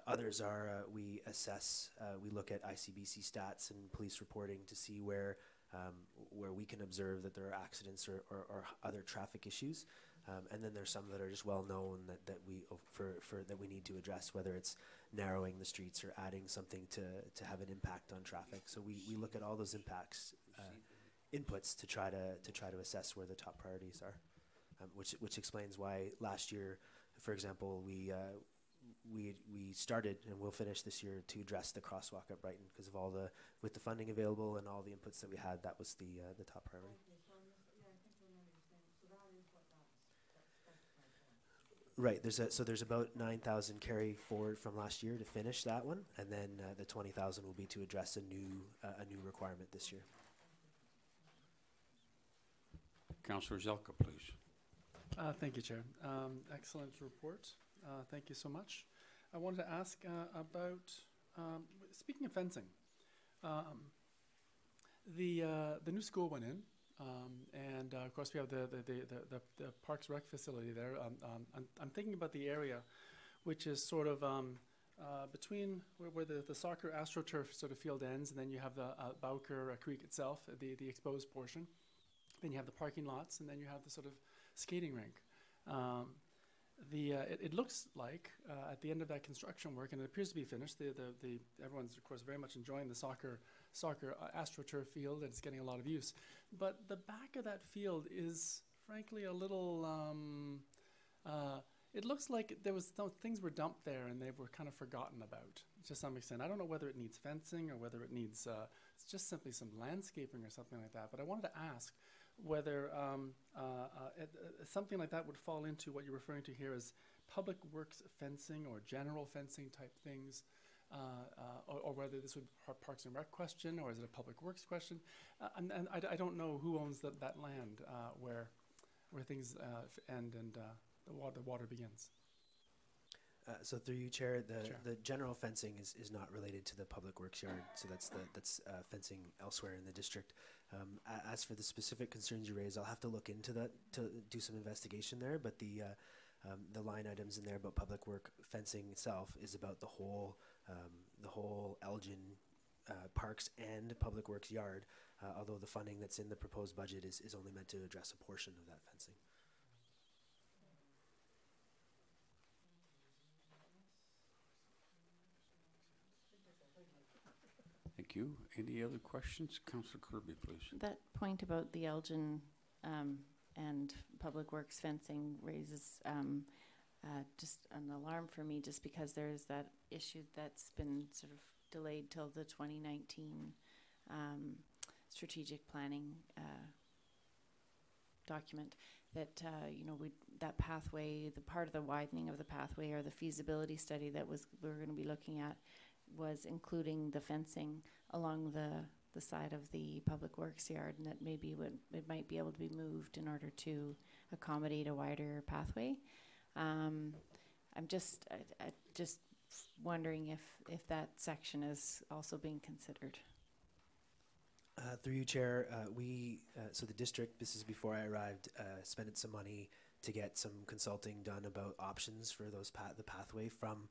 Others are we assess, we look at ICBC stats and police reporting to see where we can observe that there are accidents or other traffic issues. And then there's some that are just well known that we need to address, whether it's narrowing the streets or adding something to have an impact on traffic. So we look at all those impacts, inputs to try to assess where the top priorities are, which explains why last year, for example, we started and we'll finish this year to address the crosswalk at Brighton because of with the funding available and all the inputs that we had, that was the top priority. Right. There's about 9,000 carry forward from last year to finish that one, and then the 20,000 will be to address a new requirement this year. Councillor Zelka, please. Thank you, Chair. Excellent report. Thank you so much. I wanted to ask about speaking of fencing. The new school went in. And of course, we have the Parks Rec facility there. I'm thinking about the area, which is sort of between where the soccer AstroTurf sort of field ends, and then you have the Bowker Creek itself, the exposed portion. Then you have the parking lots, and then you have the sort of skating rink. It looks like at the end of that construction work, and it appears to be finished. Everyone's of course very much enjoying the soccer AstroTurf field, and it's getting a lot of use. But the back of that field is frankly a little. It looks like things were dumped there, and they were kind of forgotten about to some extent. I don't know whether it needs fencing or whether it needs it's just simply some landscaping or something like that. But I wanted to ask whether something like that would fall into what you're referring to here as public works fencing or general fencing type things, or whether this would be a Parks and Rec question, or is it a public works question? And I don't know who owns that land where things end and the water begins. So through you, Chair, the general fencing is not related to the public works yard, so that's fencing elsewhere in the district. As for the specific concerns you raise, I'll have to look into that to do some investigation there. But the line items in there about public work fencing itself is about the whole Elgin Parks and Public Works yard. Although the funding that's in the proposed budget is only meant to address a portion of that fencing. Thank you. Any other questions? Councillor Kirby, please. That point about the Elgin and Public Works fencing raises just an alarm for me, just because there's that issue that's been sort of delayed till the 2019 strategic planning document. That that pathway, the part of the widening of the pathway, or the feasibility study that we were going to be looking at, was including the fencing along the side of the Public Works yard, and that maybe it might be able to be moved in order to accommodate a wider pathway. I'm just wondering if that section is also being considered. Through you, Chair, so the district, this is before I arrived, spent some money to get some consulting done about options for the pathway from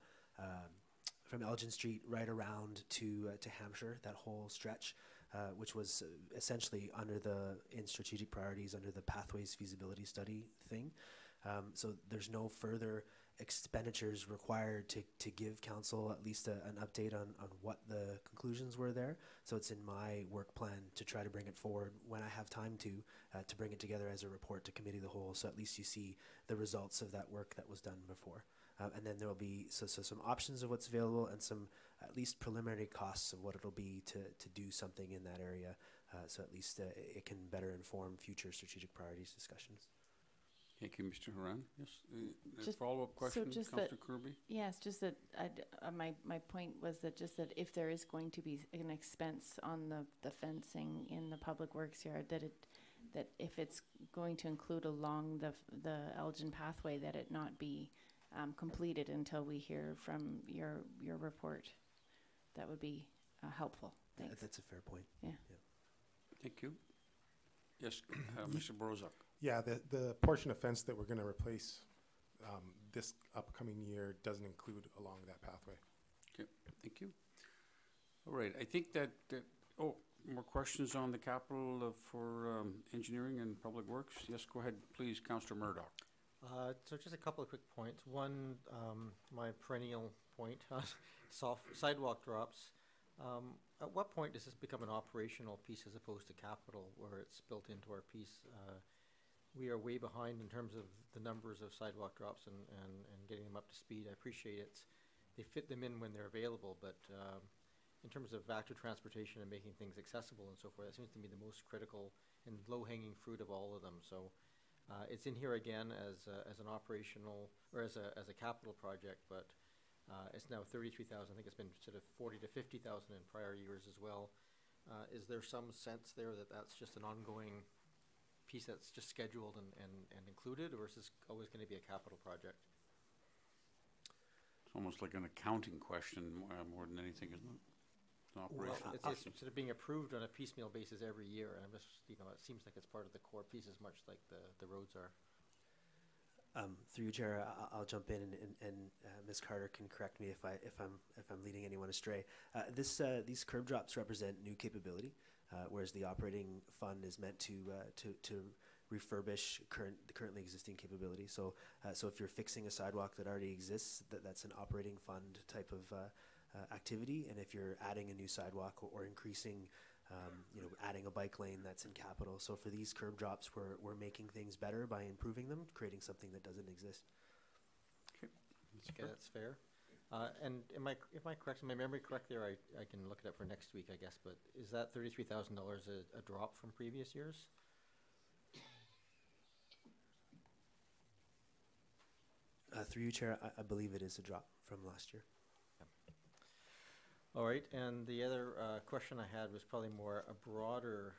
Elgin Street right around to Hampshire, that whole stretch, which was essentially in strategic priorities under the pathways feasibility study thing. So there's no further expenditures required to give council at least an update on what the conclusions were there. So it's in my work plan to try to bring it forward when I have time to bring it together as a report to committee of the whole. So at least you see the results of that work that was done before. And then there will be some options of what's available and some at least preliminary costs of what it'll be to do something in that area. So at least it can better inform future strategic priorities discussions. Thank you, Mr. Haran. Yes, a Just- follow-up question, just Councillor that- Kirby? Yes, just that my point was that just that if there is going to be an expense on the fencing in the public works yard, that if it's going to include along the Elgin pathway, that it not be completed until we hear from your report. That would be helpful. Thanks. That's a fair point. Yeah. Thank you. Yes, Mr. Brozak. Yeah, the portion of fence that we're going to replace this upcoming year doesn't include along that pathway. Okay, thank you. All right, I think that oh, more questions on the capital for engineering and public works? Yes, go ahead, please, Councillor Murdoch. So just a couple of quick points. One, my perennial point, sidewalk drops. At what point does this become an operational piece as opposed to capital, where it's built into our piece? We are way behind in terms of the numbers of sidewalk drops and getting them up to speed. I appreciate it. They fit them in when they're available, but in terms of active transportation and making things accessible and so forth, that seems to be the most critical and low-hanging fruit of all of them. So it's in here again as an operational or as a capital project, but it's now 33,000. I think it's been sort of 40 to 50,000 in prior years as well. Is there some sense there that that's just an ongoing piece that's just scheduled and included, or is this always going to be a capital project? It's almost like an accounting question more than anything, isn't it? It's an operation. Well, it's sort of being approved on a piecemeal basis every year, and I'm just, it seems like it's part of the core piece as much like the roads are. Through you, Chair, I'll jump in, and Ms. Carter can correct me if I'm leading anyone astray. These curb drops represent new capability, whereas the operating fund is meant to refurbish the currently existing capability. So if you're fixing a sidewalk that already exists, that's an operating fund type of activity, and if you're adding a new sidewalk or increasing adding a bike lane, that's in capital. So for these curb drops, we're making things better by improving them, creating something that doesn't exist. Okay, That's fair. And am I correct? Is my memory correct there? I can look it up for next week, I guess. But is that $33,000 a drop from previous years? Through you, Chair, I believe it is a drop from last year. All right, and the other question I had was probably more a broader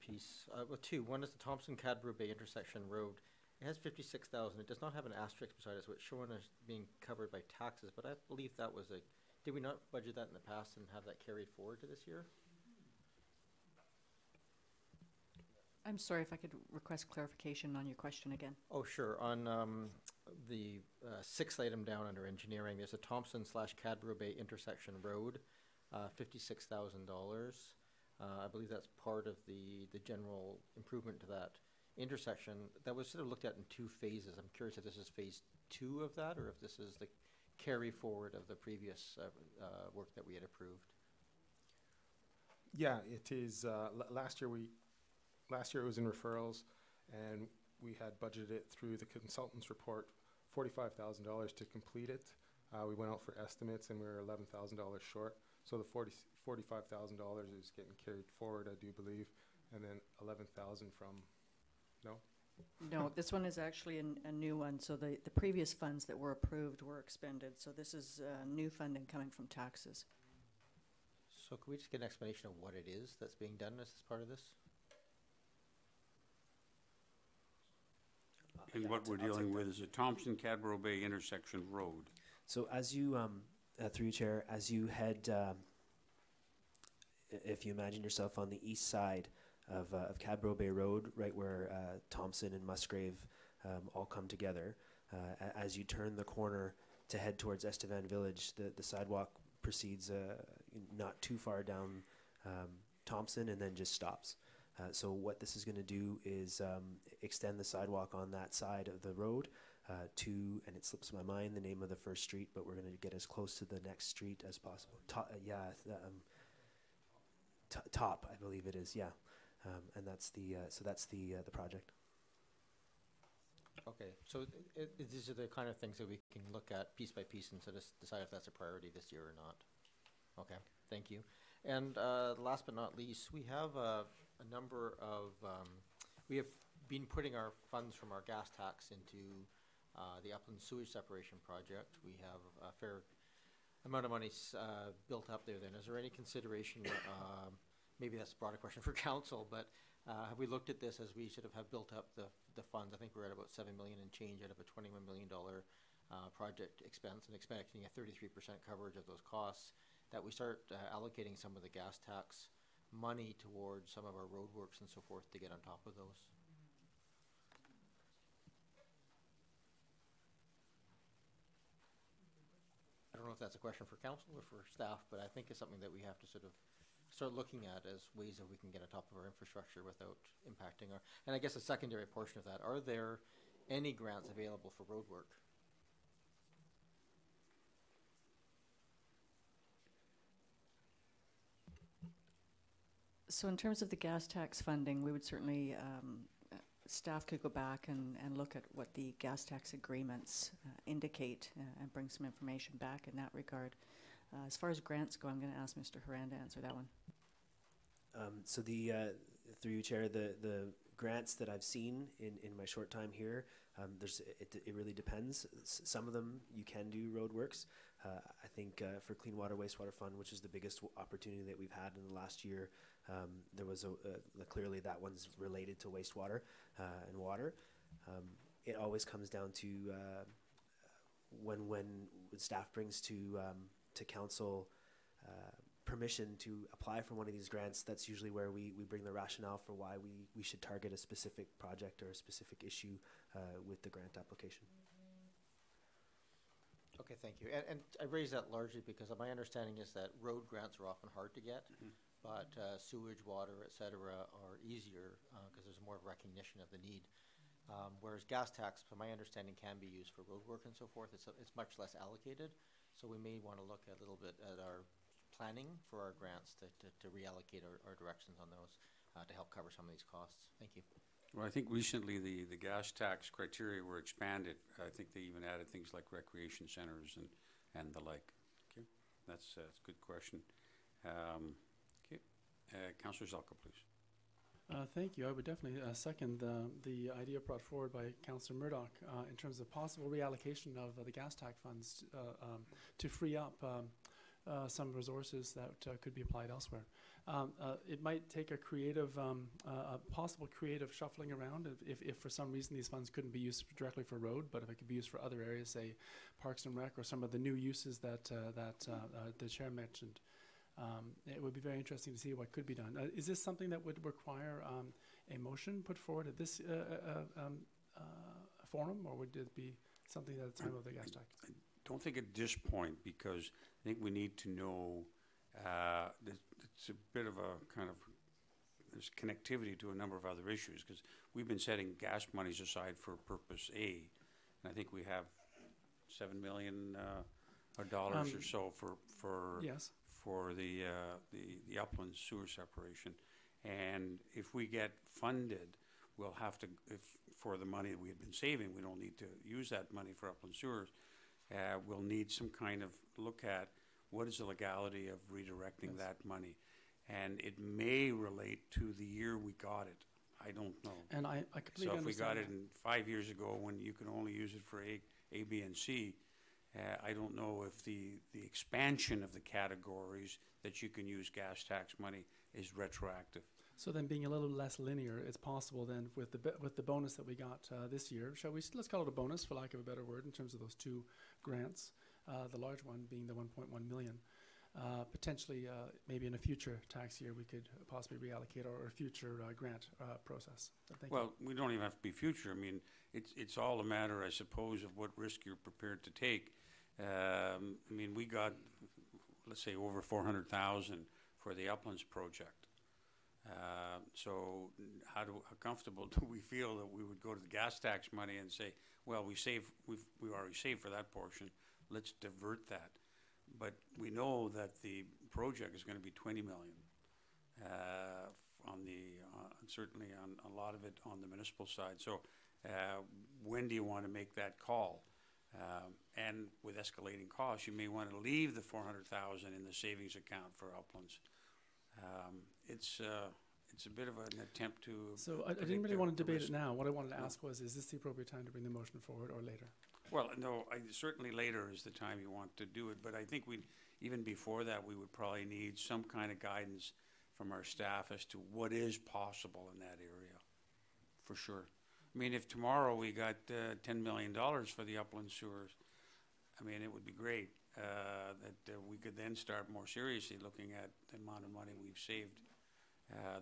piece. Well, two. One is the Thompson-Cadbro Bay intersection road. It has 56,000. It does not have an asterisk beside it, so it's shown as being covered by taxes. But I believe that was a. Did we not budget that in the past and have that carried forward to this year? I'm sorry, if I could request clarification on your question again. Oh, sure. On the sixth item down under engineering, there's a Thompson/Cadbro Bay intersection road, $56,000. I believe that's part of the general improvement to that intersection. That was sort of looked at in two phases. I'm curious if this is phase 2 of that, or if this is the carry forward of the previous work that we had approved. Yeah, it is. Last year it was in referrals, and we had budgeted it through the consultant's report, $45,000 to complete it. We went out for estimates, and we were $11,000 short. So the $45,000 is getting carried forward, I do believe, and then 11,000 from. No. No, this one is actually a new one. So the previous funds that were approved were expended. So this is new funding coming from taxes. So could we just get an explanation of what it is that's being done as part of this? And what we're dealing with is a Thompson-Cadbro Bay intersection road. So as you, through you, Chair, as you head, if you imagine yourself on the east side of Cadbro Bay Road, right where Thompson and Musgrave all come together, as you turn the corner to head towards Estevan Village, the sidewalk proceeds not too far down Thompson and then just stops. So what this is going to do is extend the sidewalk on that side of the road to, and it slips my mind the name of the first street, but we're going to get as close to the next street as possible. Top, I believe it is, yeah. And that's the project. Okay, so these are the kind of things that we can look at piece by piece and sort of decide if that's a priority this year or not. Okay, thank you. And last but not least, we have a number of, we have been putting our funds from our gas tax into the Upland Sewage Separation Project. We have a fair amount of money built up there then. Is there any consideration, maybe that's a broader question for council, but have we looked at this as we sort of have built up the funds? I think we're at about $7 million and change out of a $21 million project expense, and expecting a 33% coverage of those costs, that we start allocating some of the gas tax money towards some of our roadworks and so forth to get on top of those. I don't know if that's a question for council or for staff, but I think it's something that we have to sort of start looking at as ways that we can get on top of our infrastructure without impacting our, and I guess a secondary portion of that, are there any grants available for road work? So in terms of the gas tax funding, we would certainly, staff could go back and look at what the gas tax agreements indicate and bring some information back in that regard. As far as grants go, I'm going to ask Mr. Horan to answer that one. So through you, Chair, the grants that I've seen in my short time here, it really depends. Some of them you can do roadworks. I think for Clean Water Wastewater Fund, which is the biggest opportunity that we've had in the last year, there was clearly that one's related to wastewater and water. It always comes down to when staff brings to council permission to apply for one of these grants. That's usually where we bring the rationale for why we should target a specific project or a specific issue with the grant application. Okay, thank you. And I raise that largely because my understanding is that road grants are often hard to get, but sewage, water, et cetera, are easier because there's more recognition of the need. Whereas gas tax, from my understanding, can be used for road work and so forth. It's much less allocated, so we may want to look a little bit at our planning for our grants to reallocate our directions on those to help cover some of these costs. Thank you. Well, I think recently the gas tax criteria were expanded. I think they even added things like recreation centers and the like. Okay, that's a good question. Okay, Councillor Zelka, please. Thank you. I would definitely second the idea brought forward by Councillor Murdoch in terms of possible reallocation of the gas tax funds to free up some resources that could be applied elsewhere. It might take a creative, a possible creative shuffling around if for some reason these funds couldn't be used directly for road, but if it could be used for other areas, say Parks and Rec or some of the new uses that the chair mentioned. It would be very interesting to see what could be done. Is this something that would require a motion put forward at this forum, or would it be something at the time of the gas tax? I don't think at this point, because I think we need to know, it's a bit of a kind of, there's connectivity to a number of other issues, because we've been setting gas monies aside for purpose A, and I think we have $7 million dollars or so for yes. for the upland sewer separation. And if we get funded, we'll have to, for the money that we had been saving, we don't need to use that money for upland sewers. We'll need some kind of look at what is the legality of redirecting yes. that money. And it may relate to the year we got it. I don't know. And I completely So if we got understand it in 5 years ago when you can only use it for A, B, and C, I don't know if the expansion of the categories that you can use gas tax money is retroactive. So then, being a little less linear, it's possible then with the bonus that we got this year. Let's call it a bonus, for lack of a better word, in terms of those two grants. The large one being the 1.1 million. Potentially, maybe in a future tax year, we could possibly reallocate our future grant process. Well, we don't even have to be future. I mean, it's all a matter, I suppose, of what risk you're prepared to take. I mean, we got, let's say, over $400,000 for the Uplands project. So how comfortable do we feel that we would go to the gas tax money and say, well, we've already saved for that portion, let's divert that. But we know that the project is going to be 20 million. Certainly on a lot of it on the municipal side. So when do you want to make that call? And with escalating costs, you may want to leave the 400,000 in the savings account for uplands. It's a bit of an attempt to. So I didn't really want to debate it now. What I wanted to ask was, is this the appropriate time to bring the motion forward or later? Well, no, certainly later is the time you want to do it, but I think even before that, we would probably need some kind of guidance from our staff as to what is possible in that area, for sure. I mean, if tomorrow we got $10 million for the upland sewers, I mean, it would be great that we could then start more seriously looking at the amount of money we've saved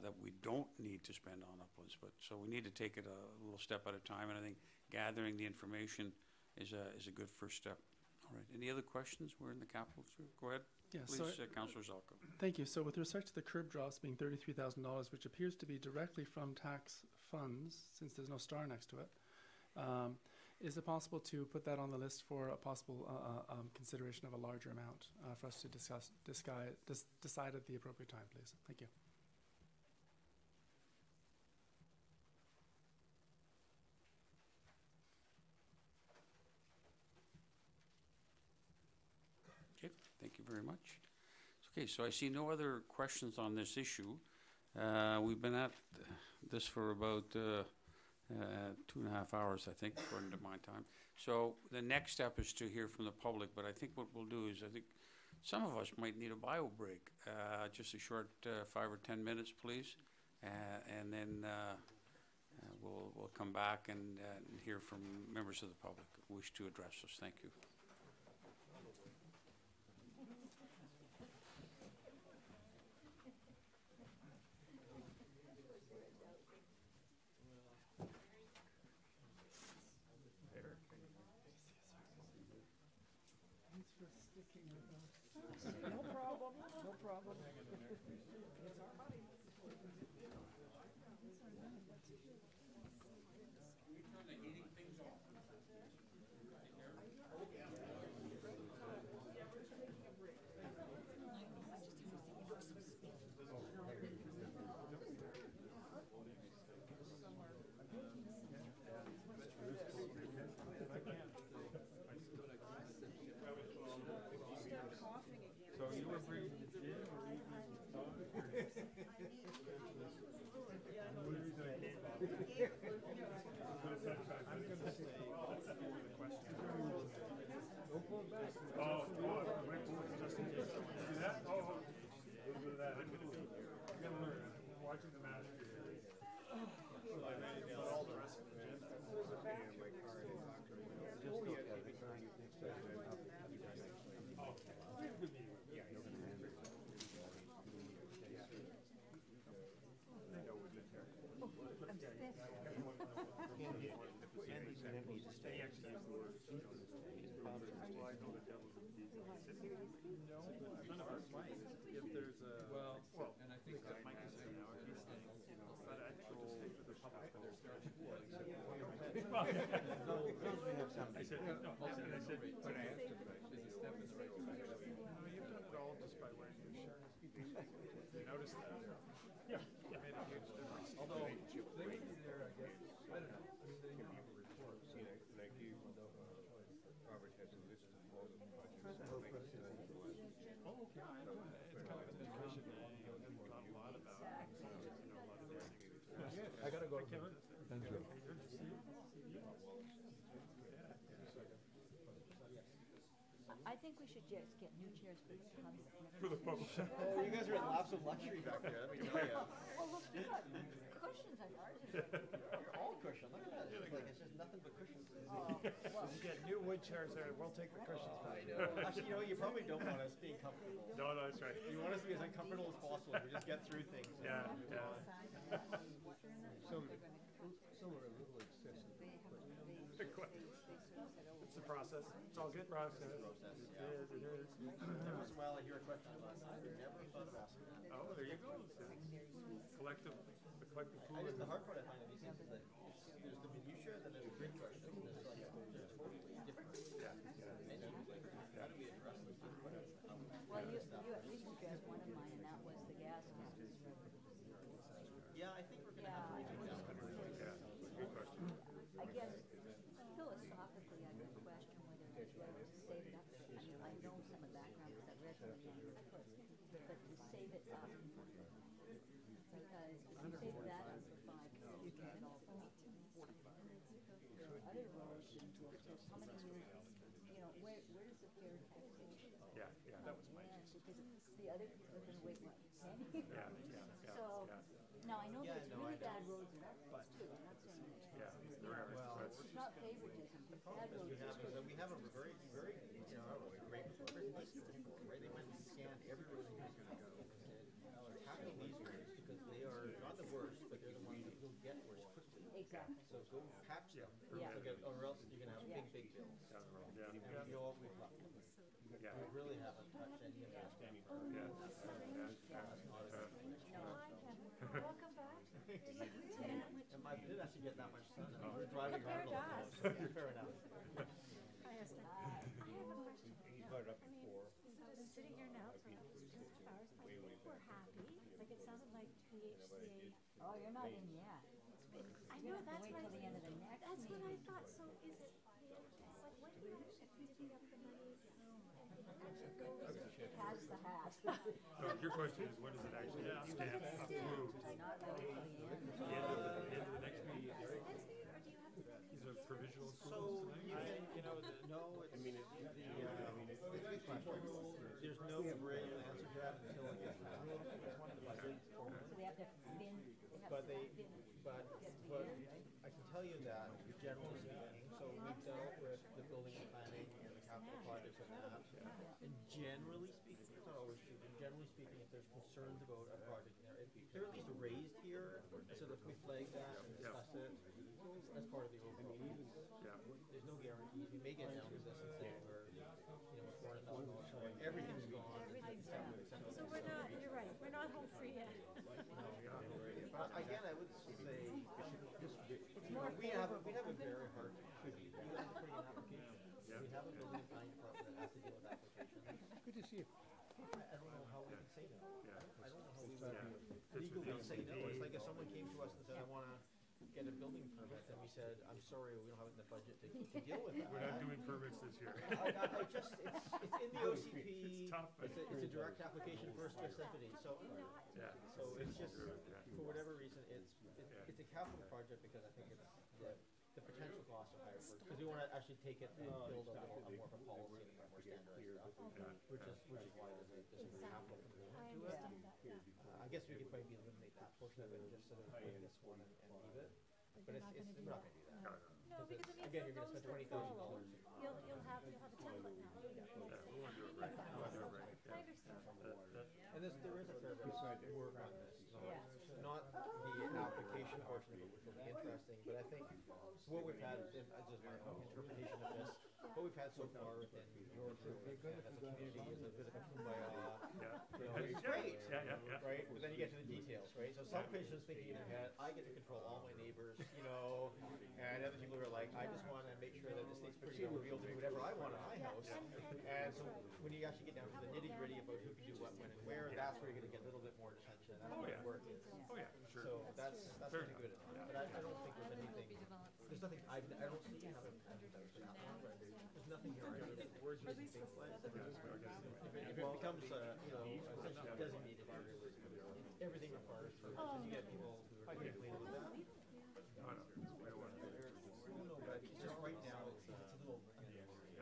that we don't need to spend on uplands. But so we need to take it a little step at a time, and I think gathering the information is a good first step. All right. Any other questions? We're in the capital. Go ahead. Yeah, please, Councillor Zelko. Thank you. So with respect to the curb drops being $33,000, which appears to be directly from tax funds, since there's no star next to it, is it possible to put that on the list for a possible consideration of a larger amount for us to decide at the appropriate time, please? Thank you. Thank you very much. Okay, so I see no other questions on this issue. We've been at this for about 2.5 hours, I think, according to my time. So the next step is to hear from the public, but I think what we'll do is I think some of us might need a bio break, just a short 5 or 10 minutes, please, and then we'll come back and hear from members of the public who wish to address us. Thank you. No problem, no problem. It's our money. So you were bringing the gin or you watching the match. All the rest of the gin. If there's a well, and I think that Mike is saying now, he's saying, but I think we'll just stick with the public for their start. I said, no, and I said, but I asked him, is a step in the right direction? No, you've done it all just by wearing your shirt. You noticed that? Yeah. It made a huge difference. Although, they would be there, I guess, I don't know. I mean, they give you a report. So like you, Robert has a list of all the budgets. Oh, okay. I know. It's kind of an education that you haven't thought a lot about. So, you know, a lot of things. I gotta go. Kevin. Thank you. Good to see you. I think we should just get new chairs for the public. For the public. Oh, you guys are in laps of luxury back there, let me tell you. Well, look, cushions on ours. You're all cushion, look at that. It's like, it's just nothing but cushions. Oh, well. You get new wood chairs there, we'll take the cushions. I know. Actually, you know, you probably don't want us being comfortable. No, that's right. You want us to be as uncomfortable as possible, we just get through things. Yeah, yeah. Some are a little excessive. It's a process. It's all good process. It is, it is. Every once in a while I hear a question I'm like, I never thought of asking that. Oh, there you go. collective pool. I just, the hard part I find of these things is that there's the minutia, then there's big questions, and there's like, they're totally different. Yeah. Menus, like, how do we address these big questions? Well, you at least addressed one of mine, and that was the gas tax. Yeah, I think we're gonna have to reach out. Yeah, good question. I guess philosophically, I would question whether it's better to save it up. I mean, I know some of the background because I've read some of the annual reports, but to save it up, because if you save that up for 5 years, you get all 45. There are other roads, how many years, where does the fair taxation? Yeah, that was my Because the other people are going to wait, what, 10 years? Yeah. So, now I know there's really bad roads in our place too, I'm not saying that. Yeah, there are. Well, It's not favoritism, there's bad roads. we have a very, very, I don't know, great nice report, right? They went and scanned every road in Houston and said, tackle these roads because they are not the worst, but they're the ones that will get worse quickly. Exactly. So go patch them, Yeah. or else you're gonna have big bills. Down the road. Yeah. And we know we've left them. Yeah. We really haven't touched any of that. Welcome back. And my, didn't actually get that much sun. We're driving around. Fair enough. Hi, Esther. I have a question. Brought it up I mean, before. I've been sitting here now for almost 2.5 hours. I think we're happy. Like, it sounded like PHCA. Oh, you're not in yet. I know, that's Wait till the end of the next That's what I meeting. thought. So is it, like, when do you actually divvy up the money? Has the hat. So your question is, when does it actually stand approved? Not really till the end. The end of the next meeting. Is it next meeting, or do you have to? These are provisional So, approvals you tonight? can, no, it's, there's no real answer to that until it gets approved. So they have to bin, But I can tell you that generally speaking, so we've dealt with the building and planning and the capital projects and that. And generally speaking, it's not always true, but generally speaking, if there's concerns about a project there, if they're at least raised here, so that we flag that and discuss it, that's part of the overall. There's no guarantees. We may get down to this and say we're, $400,000 short. Everything's gone. Everything's gone. So we're not, you're right, we're not home free yet. But again, I would say, we have a very hard, we have to put in an application. We have a building and planning department that has to deal with applications. Good to see you. I don't know how we can say no. I don't know how we legally say no. It's like if someone came to us and said, I wanna get a building permit, and we said, I'm sorry, we don't have it in the budget to deal with that. We're not doing permits this year. It's in the OCP. It's tough. It's a direct application for specificity, so it's just, for whatever reason, it's a capital project because I think it's the potential costs are higher because we wanna actually take it and build a more of a policy and a more standardized stuff, which is why there's a capital component to it. I guess we could maybe eliminate that portion of it and just sort of bring this one and leave it, but we're not gonna do that. No, because I mean, Again, for you're gonna those spend that $20,000. follow, you'll have a template now. We want to do it right. We want to do it right. I understand. And there is a fair bit of work on this, not the application portion of it, which will be interesting, but I think what we've had, just my own interpretation of this, what we've had so far within your group and as a community is a bit of a kumbaya. It's great, right? But then you get to the details, right? So some patients thinking in their head, I get to control all my neighbors, and other people are like, I just want to make sure that the state's pretty able to do whatever I want in my house. And so when you actually get down to the nitty gritty about who can do what, when, and where, that's where you're going to get a little bit more attention. That's what work is. Oh, yeah, sure. So that's pretty good. But I don't think there's anything. There's nothing. I don't see another project that was for that long. There's nothing here already that we're using things like. If it becomes essentially designated area, everything requires permits. You get people who are pretty clean with that. No, we don't want to do it. No, but it's just right now it's a little.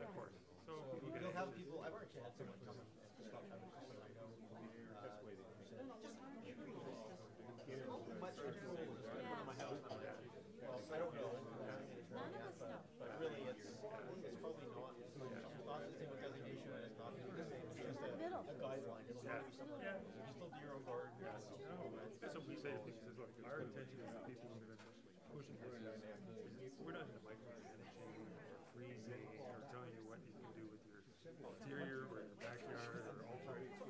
Of course. So you'll have people. I've actually had someone come and stop having someone I know. Much control is going on in my house. Well, I don't know. But really, it's probably not. It's not the same with designation, and it's not the same. It's just a guideline. It'll have to be something. You still do your own garden. That's what we say to people. Is, look, our intention is that people are going to push and push. We're not going to micromanaging or freezing or telling you what you can do with your interior or your backyard or all.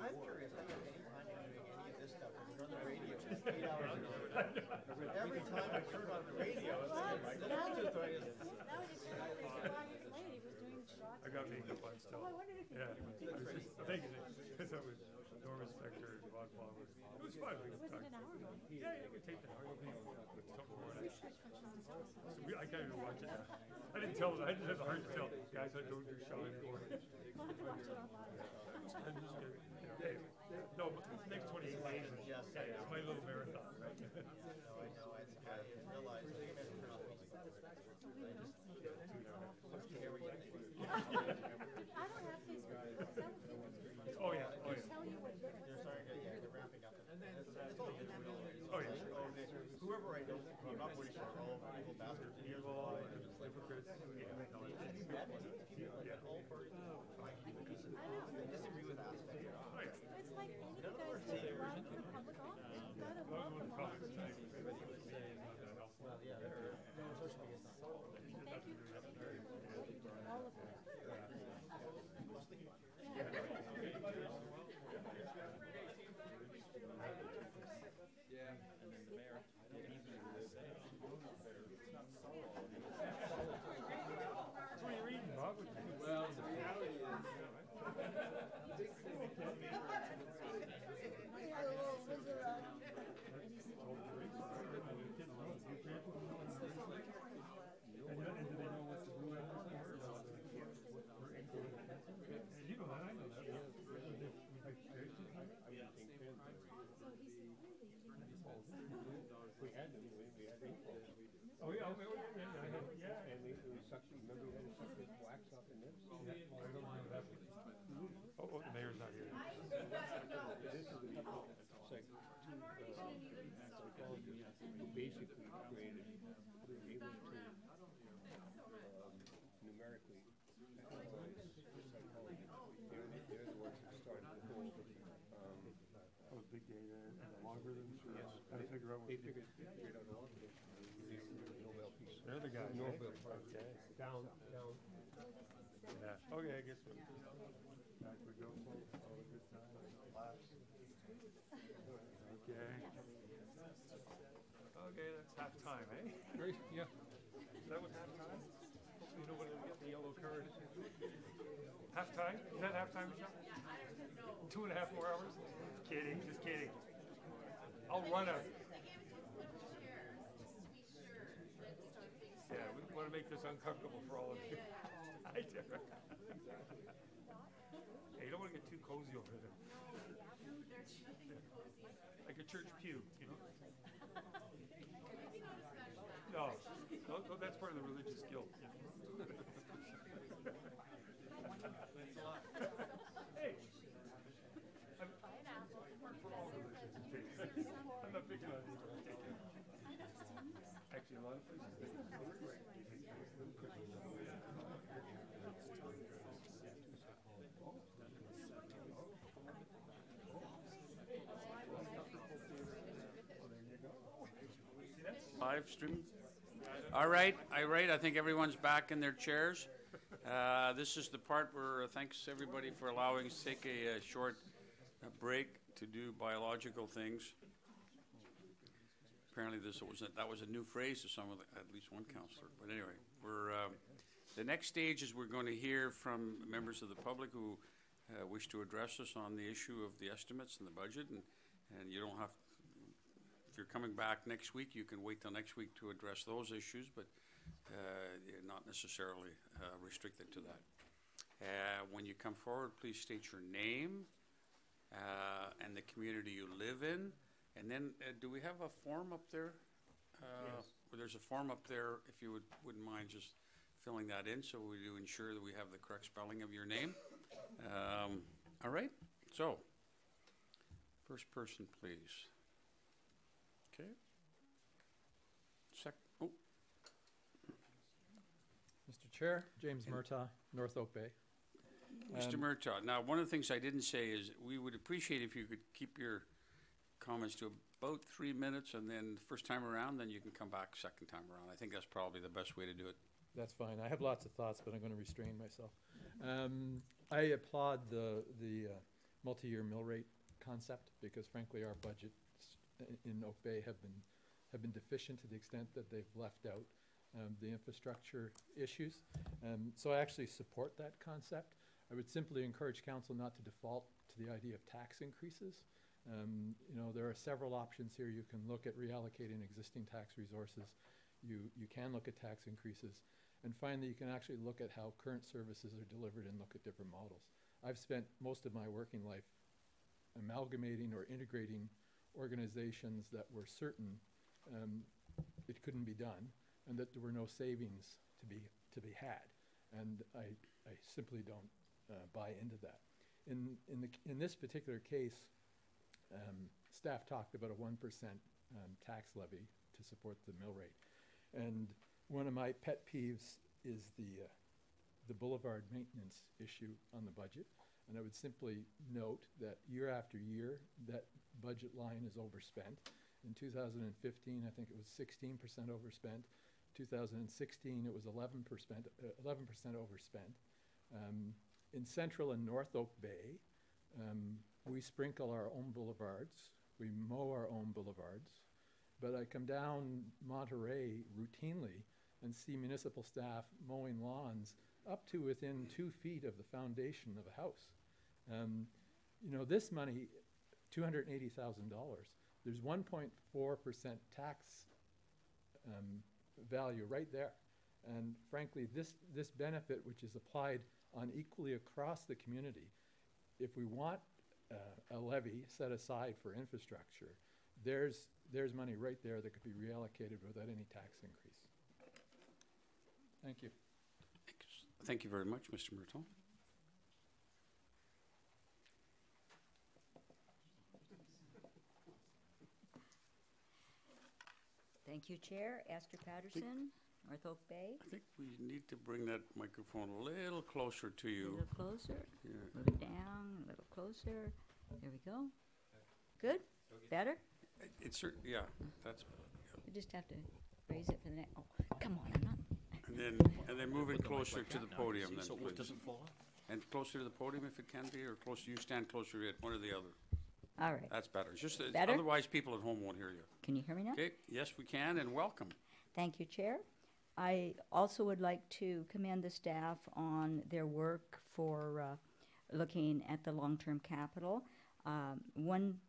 I'm curious. I don't have any time doing any of this stuff. We're on the radio 8 hours a night. Every time I turn on the radio, it's like, Now we just realized why he was late. He was doing shots. I got makeup on still. Oh, I wondered if he Yeah, did. I was just, thank you, because I was, Norman Spector and Bob Palmer. It was fun. We Was it talked. an hour long? Yeah, you could take the hour. Something more than that. I can't even watch it now. I didn't tell them, I just had the heart to tell. Guys, I don't do show anymore. We'll have to watch it online. I'm just kidding. Hey, no, but next 26 days, Yes, I it's know. my little marathon, right? No, I know, I realize, I think I mentioned first week. I don't have Facebook. Is that what people do? Oh, yeah, oh, They yeah. tell you what They're starting to, yeah, they're ramping up. It's all goodwill. Oh, yeah. Whoever I know, I'm not pretty sure, all evil bastards. Here's why. Hypocrites. Yeah, no, it's- yeah. All parties. I disagree with aspects. Oh, yeah. It's like any of you guys that run for public office. You gotta love the law for you. Well, yeah, they're, social media is not. Thank you. Thank you for what you do, all of it. That's what you're reading, Bob. Well, the reality Oh, yeah, yeah. And it was suction, remember we had to suck this wax off the nips? Oh, the mayor's not here. This is a couple, it's like two, psychology, basically created, we were able to numerically analyze psychology. They're the ones that started the whole, Oh, big data and the logarithms. yes. How to figure out what. They figured out all of it. Nobel Peace. They're the guys. Nobel eh? Prize. Okay. Down. Yeah. Okay, I guess we'll. Back we go, folks. All the good times. Okay. Okay, that's half time, eh? Right, yeah. Is that what half time? Hopefully nobody will get the yellow card. Half time? Is that half time, Michelle? 2.5 more hours? Kidding, just kidding. I'll run a. Yeah, we want to make this uncomfortable for all of you. Hi, Tara. Hey, you don't want to get too cozy over there. Like a church pew, you know? No, no, that's part of the religious guilt. Hey, I'm for all religions. I'm not picking on you. Actually, a lot of places they Live stream. All right, I think everyone's back in their chairs. This is the part where thanks everybody for allowing us to take a short break to do biological things. Apparently that was a new phrase to some of at least one counselor. But anyway, the next stage is we're going to hear from members of the public who wish to address us on the issue of the estimates and the budget, and you don't have. If you're coming back next week, you can wait till next week to address those issues, but you're not necessarily restricted to that. When you come forward, please state your name and the community you live in. And then, do we have a form up there? Yes. Well, there's a form up there, if you wouldn't mind just filling that in, so we do ensure that we have the correct spelling of your name. All right, so, first person, please. Okay. Oh. Mr. Chair, James Murtaugh, North Oak Bay. Mr. Murtaugh, now one of the things I didn't say is we would appreciate if you could keep your comments to about 3 minutes, and then first time around, then you can come back second time around. I think that's probably the best way to do it. That's fine. I have lots of thoughts, but I'm going to restrain myself. I applaud the multi-year mill rate concept because, frankly, our budgets in Oak Bay have been have been deficient to the extent that they've left out the infrastructure issues. So I actually support that concept. I would simply encourage council not to default to the idea of tax increases. You know, there are several options here. You can look at reallocating existing tax resources. You can look at tax increases. And finally, you can actually look at how current services are delivered and look at different models. I've spent most of my working life amalgamating or integrating organizations that were certain it couldn't be done and that there were no savings to be had. And I simply don't buy into that. In this particular case, staff talked about a 1% tax levy to support the mill rate. And one of my pet peeves is the boulevard maintenance issue on the budget. And I would simply note that year after year, that budget line is overspent. In 2015, I think it was 16% overspent. 2016, it was 11% overspent. In Central and North Oak Bay, we sprinkle our own boulevards. We mow our own boulevards. But I come down Monterey routinely and see municipal staff mowing lawns up to within 2 feet of the foundation of a house. You know, this money, $280,000, there's 1.4% tax value right there. And frankly, this benefit, which is applied unequally across the community, if we want a levy set aside for infrastructure, there's money right there that could be reallocated without any tax increase. Thank you. Thank you very much, Mr. Murtaugh. Thank you, Chair. Esther Patterson, North Oak Bay. I think we need to bring that microphone a little closer to A you. little closer. Yeah. Move it down, a little closer. There we go. Good? Better? It's certainly, yeah, that's, You just have to raise it for the next, oh, come on, I'm not. and then move it closer to the podium then, So it please. doesn't fall off? And closer to the podium if it can be, or closer, you stand closer to it, one or the other. All right. That's better. It's just that Better? otherwise people at home won't hear you. Can you hear me now? Okay, yes, we can, and welcome. Thank you, Chair. I also would like to commend the staff on their work for looking at the long-term capital. One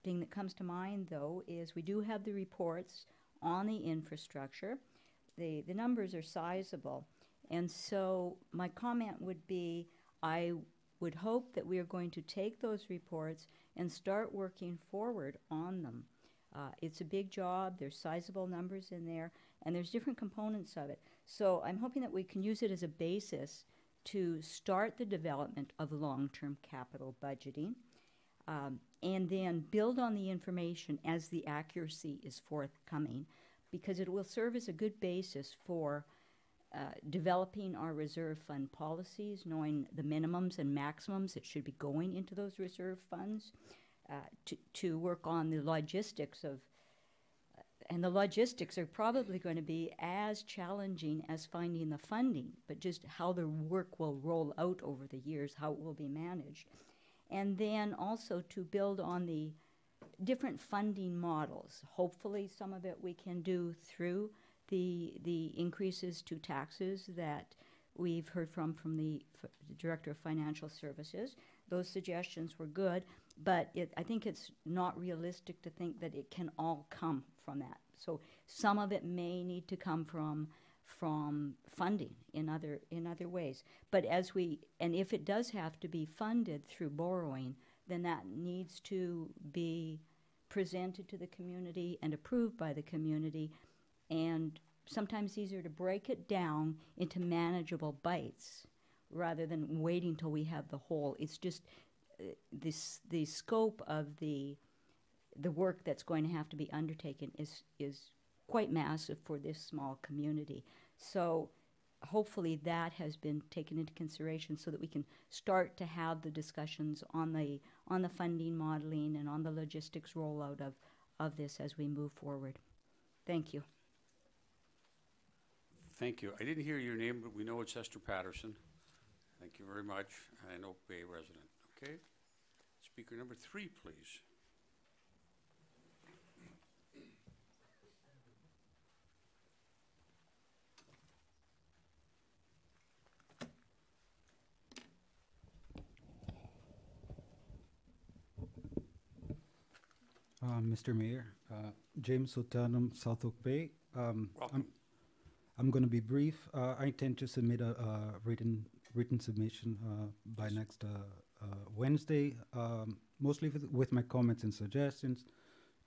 thing that comes to mind, though, is we do have the reports on the infrastructure. The numbers are sizable. And so my comment would be, I would hope that we are going to take those reports and start working forward on them. It's a big job, there's sizable numbers in there, and there's different components of it. So I'm hoping that we can use it as a basis to start the development of long-term capital budgeting, and then build on the information as the accuracy is forthcoming, because it will serve as a good basis for developing our reserve fund policies, knowing the minimums and maximums that should be going into those reserve funds, to work on the logistics of, and the logistics are probably going to be as challenging as finding the funding, but just how the work will roll out over the years, how it will be managed. And then also to build on the different funding models. Hopefully some of it we can do through the increases to taxes that we've heard from the Director of Financial Services. Those suggestions were good, but I think it's not realistic to think that it can all come from that. So some of it may need to come from funding in other ways. But and if it does have to be funded through borrowing, then that needs to be presented to the community and approved by the community, and sometimes easier to break it down into manageable bites rather than waiting till we have the whole. It's just the scope of the work that's going to have to be undertaken is quite massive for this small community. So hopefully that has been taken into consideration so that we can start to have the discussions on the funding modeling and on the logistics rollout of this as we move forward. Thank you. Thank you. I didn't hear your name, but we know it's Esther Patterson. Thank you very much. An Oak Bay resident. Okay. Speaker number 3, please. Mr. Mayor, James Otanum, South Oak Bay. Welcome. I'm going to be brief. I intend to submit a written submission by next Wednesday, mostly with my comments and suggestions.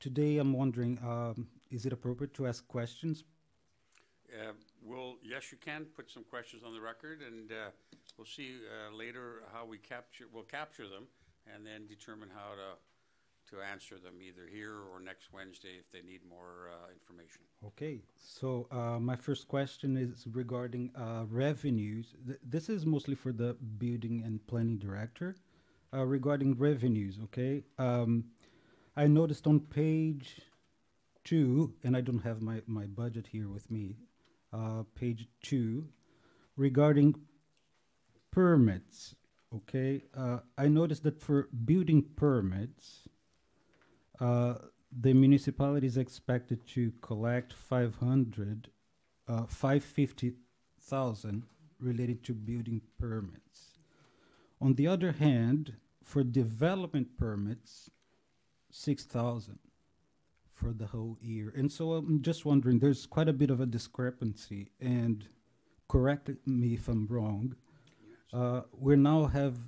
Today, I'm wondering, is it appropriate to ask questions? Yes, you can put some questions on the record, and we'll see later how we'll capture them, and then determine how to answer them either here or next Wednesday if they need more information. Okay, so my first question is regarding revenues. This is mostly for the building and planning director. Regarding revenues, okay? I noticed on page 2, and I don't have my budget here with me, page 2, regarding permits, okay? I noticed that for building permits, the municipality is expected to collect 550,000 related to building permits. On the other hand, for development permits, 6,000 for the whole year. And so I'm just wondering, there's quite a bit of a discrepancy, and correct me if I'm wrong, we now have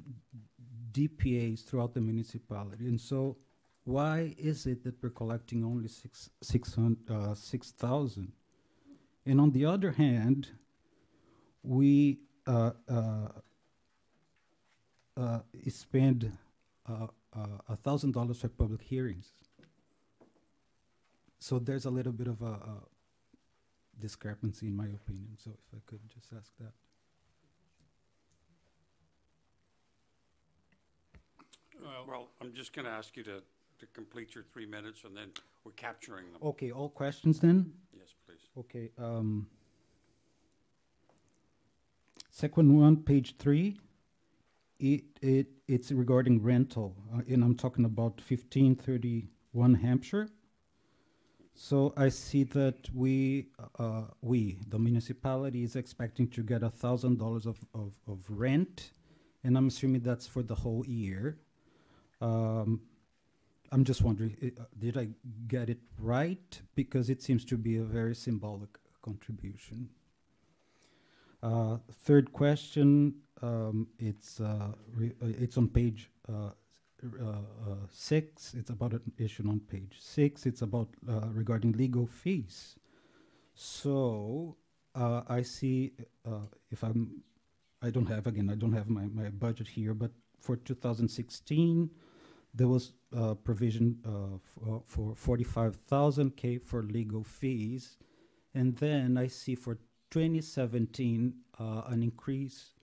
DPAs throughout the municipality, and so why is it that we're collecting only 6,000? And on the other hand, we spend $1,000 for public hearings. So there's a little bit of a discrepancy in my opinion. So if I could just ask that. Well, I'm just going to ask you to complete your 3 minutes, and then we're capturing them. Okay, all questions then? Yes, please. Okay. Second one, page 3. It's regarding rental, and I'm talking about 1531 Hampshire. So I see that the municipality, is expecting to get $1,000 of rent, and I'm assuming that's for the whole year. I'm just wondering, did I get it right? Because it seems to be a very symbolic contribution. Third question, it's on page 6. It's about an issue on page 6. It's about regarding legal fees. So I see I don't have my budget here, but for 2016, there was provision for 45,000 for legal fees, and then I see for 2017 an increase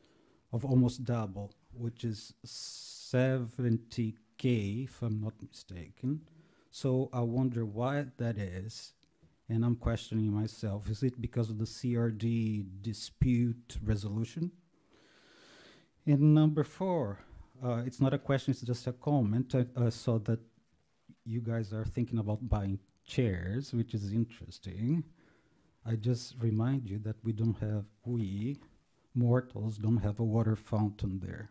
of almost double, which is 70K, if I'm not mistaken. So I wonder why that is, and I'm questioning myself. Is it because of the CRD dispute resolution? And number 4, it's not a question, it's just a comment. I saw that you guys are thinking about buying chairs, which is interesting. I just remind you that we mortals don't have a water fountain there.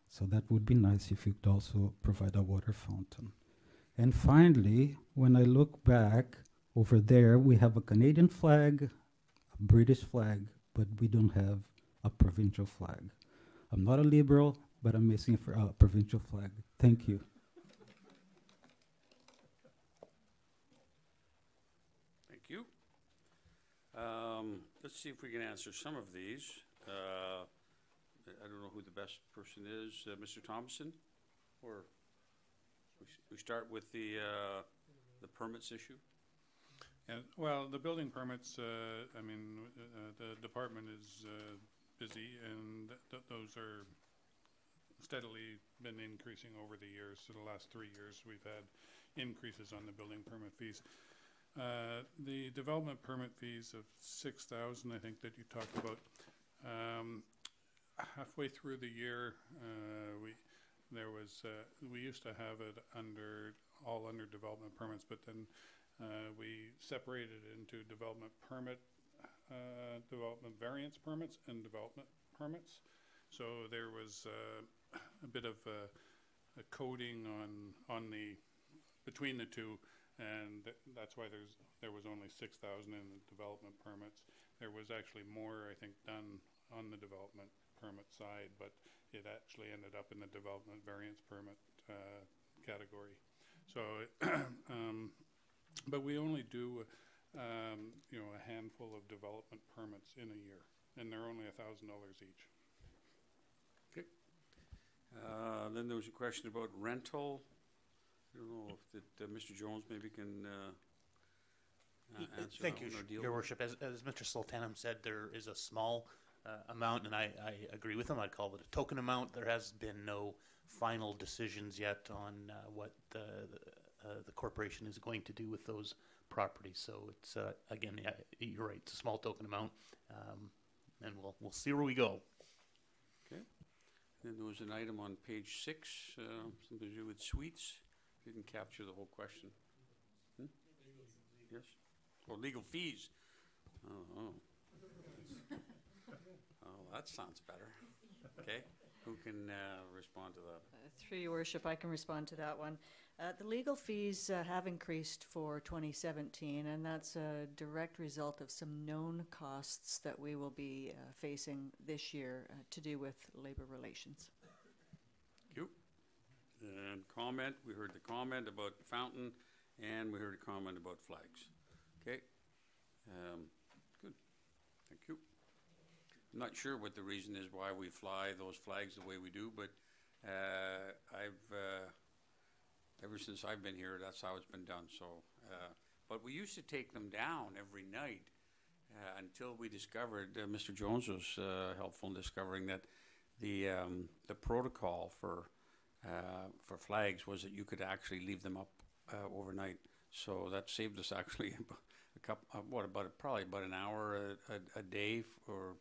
So that would be nice if you could also provide a water fountain. And finally, when I look back over there, we have a Canadian flag, a British flag, but we don't have a provincial flag. I'm not a liberal, but I'm missing for a provincial flag. Thank you. Thank you. Let's see if we can answer some of these. I don't know who the best person is, Mr. Thompson, or we start with the permits issue. And well, the building permits. I mean, the department is busy, and those are steadily been increasing over the years. So the last 3 years, we've had increases on the building permit fees. The development permit fees of 6,000, I think that you talked about. Halfway through the year, we used to have it all under development permits, but then we separated it into development permit, development variance permits, and development permits. So there was a bit of a coding on the between the two, and that's why there was only 6,000 in the development permits. There was actually more, I think, done on the development permit side, but it actually ended up in the development variance permit category. So, but we only do, you know, a handful of development permits in a year, and they're only $1,000 each. Okay. Then there was a question about rental. I don't know if that Mr. Jones maybe can answer Thank that you, one or deal Your with Worship. As Mr. Sultanum said, there is a small amount, and I agree with him. I'd call it a token amount. There has been no final decisions yet on what the corporation is going to do with those properties. So it's again, yeah, you're right. It's a small token amount, and we'll see where we go. Okay. Then there was an item on page 6, something to do with suites. Didn't capture the whole question. Yes? Oh, legal fees. Oh, that sounds better. Okay. Who can respond to that? Through your worship, I can respond to that one. The legal fees have increased for 2017, and that's a direct result of some known costs that we will be facing this year to do with labor relations. Thank you. And comment, we heard the comment about fountain, and we heard a comment about flags. Okay. Good. Thank you. I'm not sure what the reason is why we fly those flags the way we do, but ever since I've been here, that's how it's been done. So, but we used to take them down every night until we discovered, Mr. Jones was helpful in discovering that the protocol for flags was that you could actually leave them up overnight. So that saved us actually probably about an hour a day for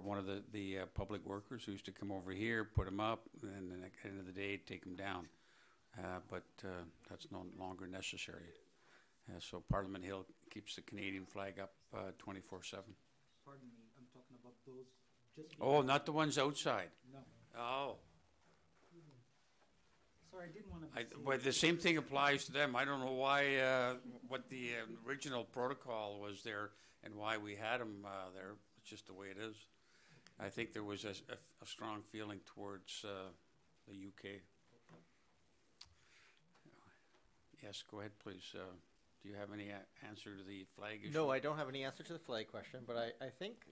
one of the public workers who used to come over here, put them up, and then at the end of the day take them down. But that's no longer necessary. So Parliament Hill keeps the Canadian flag up 24/7. Pardon me, I'm talking about those just. Oh, not the ones outside. No. Oh. Sorry, I didn't want to. But the same thing applies to them. I don't know why, what the original protocol was there and why we had them there. It's just the way it is. I think there was a strong feeling towards the UK. Yes, go ahead, please. Do you have any answer to the flag issue? No, I don't have any answer to the flag question, but I think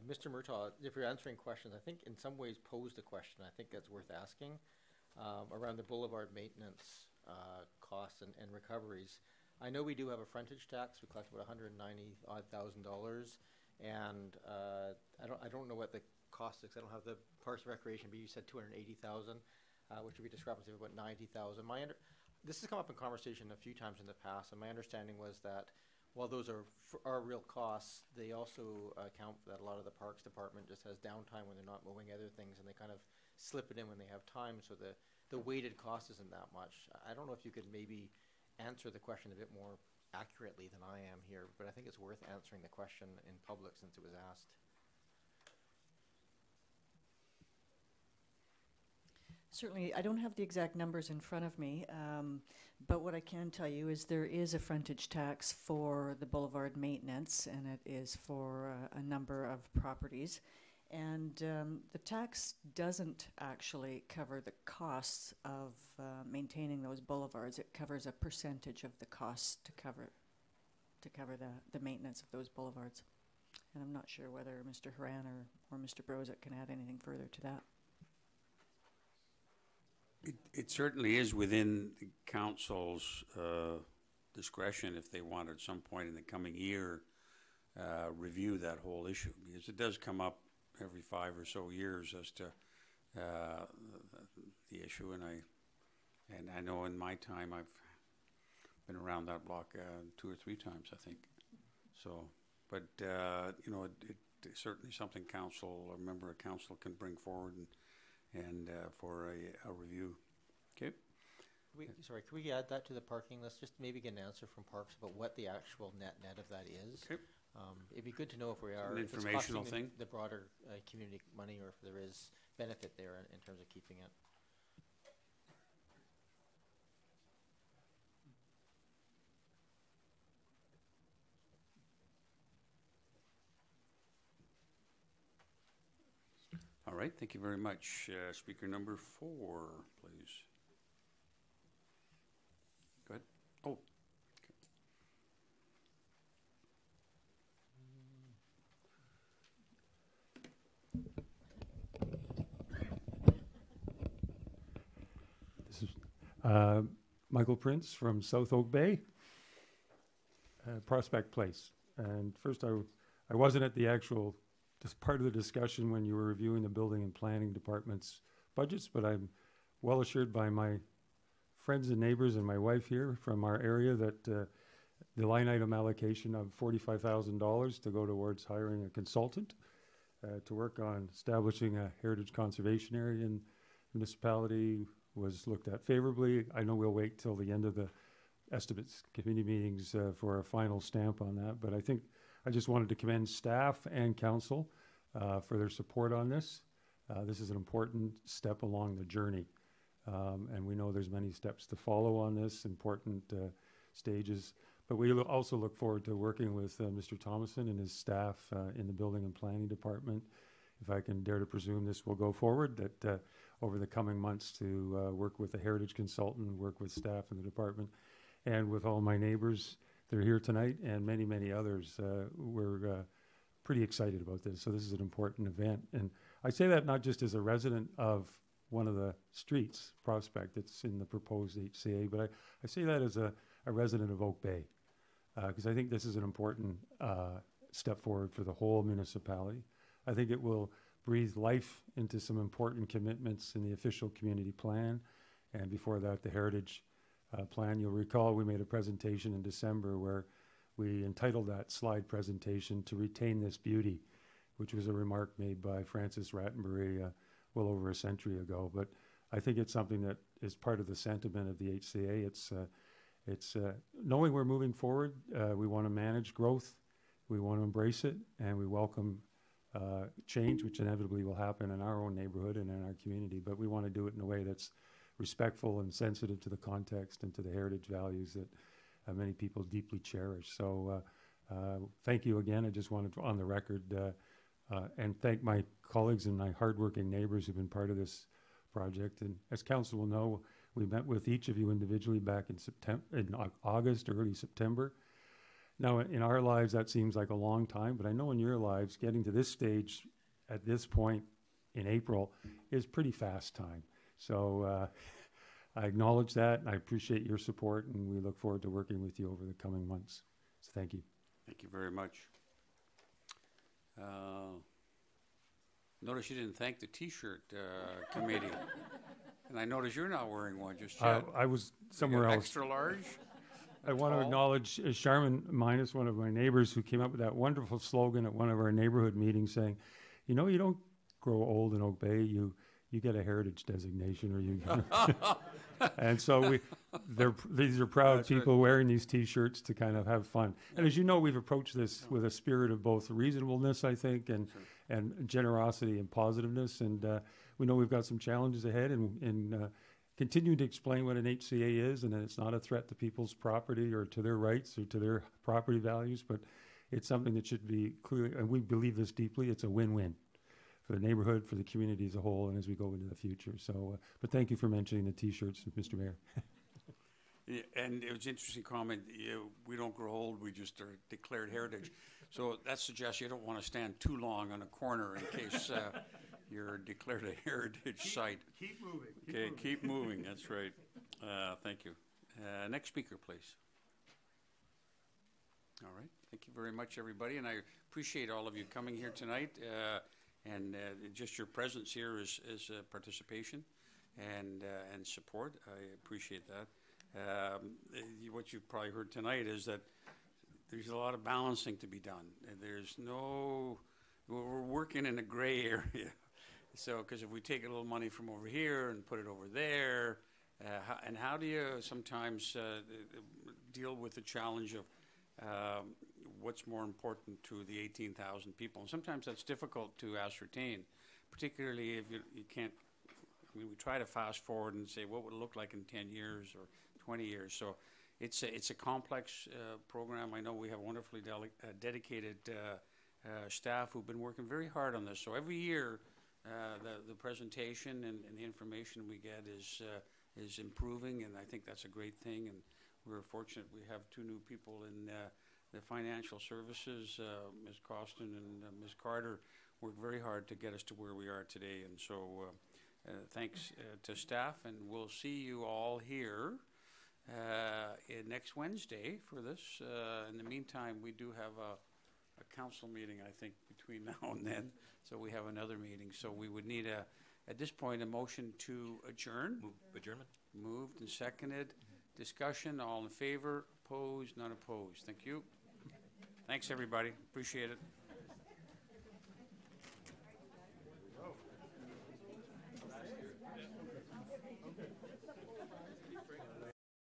Mr. Murtaugh, if you're answering questions, I think in some ways posed a question I think that's worth asking around the boulevard maintenance costs and recoveries. I know we do have a frontage tax. We collect about $190,000, and I don't know what the cost is. I don't have the Parks and Recreation, but you said $280,000, which would be a discrepancy of about $90,000. This has come up in conversation a few times in the past, and my understanding was that while those are real costs, they also account for that a lot of the Parks Department just has downtime when they're not mowing other things, and they kind of slip it in when they have time, so the weighted cost isn't that much. I don't know if you could maybe answer the question a bit more accurately than I am here, but I think it's worth answering the question in public since it was asked. Certainly, I don't have the exact numbers in front of me, but what I can tell you is there is a frontage tax for the boulevard maintenance, and it is for a number of properties. And the tax doesn't actually cover the costs of maintaining those boulevards. It covers a percentage of the costs to cover the maintenance of those boulevards. And I'm not sure whether Mr. Horan or Mr. Brozak can add anything further to that. It certainly is within the council's discretion if they want at some point in the coming year review that whole issue, because it does come up every 5 or so years as to the issue, and I know in my time I've been around that block 2 or 3 times, I think. So, but you know, it's certainly something a member of council can bring forward and for a review. Okay. Sorry, could we add that to the parking list? Just maybe get an answer from Parks about what the actual net of that is. Okay. It'd be good to know if we are an informational thing, the broader community money, or if there is benefit there in terms of keeping it. right, thank you very much. Speaker number 4, please. Go ahead. Oh. This is Michael Prince from South Oak Bay, Prospect Place. And first, I wasn't at the actual just part of the discussion when you were reviewing the building and planning department's budgets, but I'm well assured by my friends and neighbors and my wife here from our area that the line item allocation of $45,000 to go towards hiring a consultant to work on establishing a heritage conservation area in municipality was looked at favorably. I know we'll wait till the end of the estimates committee meetings for a final stamp on that, but I think I just wanted to commend staff and council for their support on this. This is an important step along the journey, and we know there's many steps to follow on this, important stages. But we also look forward to working with Mr. Thomason and his staff in the building and planning department. If I can dare to presume this will go forward, that over the coming months to work with the heritage consultant, work with staff in the department, and with all my neighbors that are here tonight and many, many others. We're pretty excited about this. So this is an important event. And I say that not just as a resident of one of the streets, Prospect, that's in the proposed HCA, but I say that as a resident of Oak Bay, because I think this is an important step forward for the whole municipality. I think it will breathe life into some important commitments in the official community plan, and before that, the heritage plan. You'll recall we made a presentation in December where we entitled that slide presentation "To Retain This Beauty," which was a remark made by Francis Rattenbury well over a century ago. But I think it's something that is part of the sentiment of the HCA. It's knowing we're moving forward. We want to manage growth. We want to embrace it, and we welcome change, which inevitably will happen in our own neighborhood and in our community. But we want to do it in a way that's respectful and sensitive to the context and to the heritage values that many people deeply cherish. So thank you again. I just wanted to, on the record, and thank my colleagues and my hardworking neighbors who've been part of this project. And as council will know, we met with each of you individually back in August, early September. Now, in our lives, that seems like a long time, but I know in your lives, getting to this stage at this point in April is pretty fast time. So I acknowledge that, and I appreciate your support, and we look forward to working with you over the coming months. So thank you. Thank you very much. Notice you didn't thank the T-shirt committee. And I notice you're not wearing one just yet. I was somewhere else. Extra large? I want to acknowledge Charmin Minus, one of my neighbors, who came up with that wonderful slogan at one of our neighborhood meetings saying, you know, you don't grow old in Oak Bay, you get a heritage designation, or you. And so these are proud people wearing these T-shirts to kind of have fun. And as you know, we've approached this with a spirit of both reasonableness, I think, and generosity and positiveness. And we know we've got some challenges ahead, and continue to explain what an HCA is, and that it's not a threat to people's property or to their rights or to their property values, but it's something that should be clearly, and we believe this deeply, it's a win-win for the neighborhood, for the community as a whole, and as we go into the future. So, but thank you for mentioning the T-shirts, Mr. Mayor. Yeah, and it was an interesting comment. We don't grow old, we just are declared heritage. So that suggests you don't want to stand too long on a corner in case you're declared a heritage site. Keep moving. Okay, keep moving. That's right. Thank you. Next speaker, please. All right. Thank you very much, everybody, and I appreciate all of you coming here tonight. And just your presence here is participation and support. I appreciate that. What you've probably heard tonight is that there's a lot of balancing to be done. We're working in a gray area. So, because if we take a little money from over here and put it over there, how do you sometimes deal with the challenge of what's more important to the 18,000 people? And sometimes that's difficult to ascertain, particularly if you can't, I mean, we try to fast forward and say what would it look like in 10 years or 20 years. So it's a complex program. I know we have wonderfully dedicated staff who've been working very hard on this. So every year the presentation and the information we get is improving, and I think that's a great thing. And we're fortunate we have two new people in the financial services. Ms. Costin and Ms. Carter worked very hard to get us to where we are today. And so thanks to staff, and we'll see you all here next Wednesday for this. In the meantime, we do have a council meeting, I think, between now and then. So we have another meeting. So we would need at this point, a motion to adjourn. Move adjournment. Moved and seconded. Discussion, all in favor, opposed, none opposed. Thank you. Thanks, everybody. Appreciate it.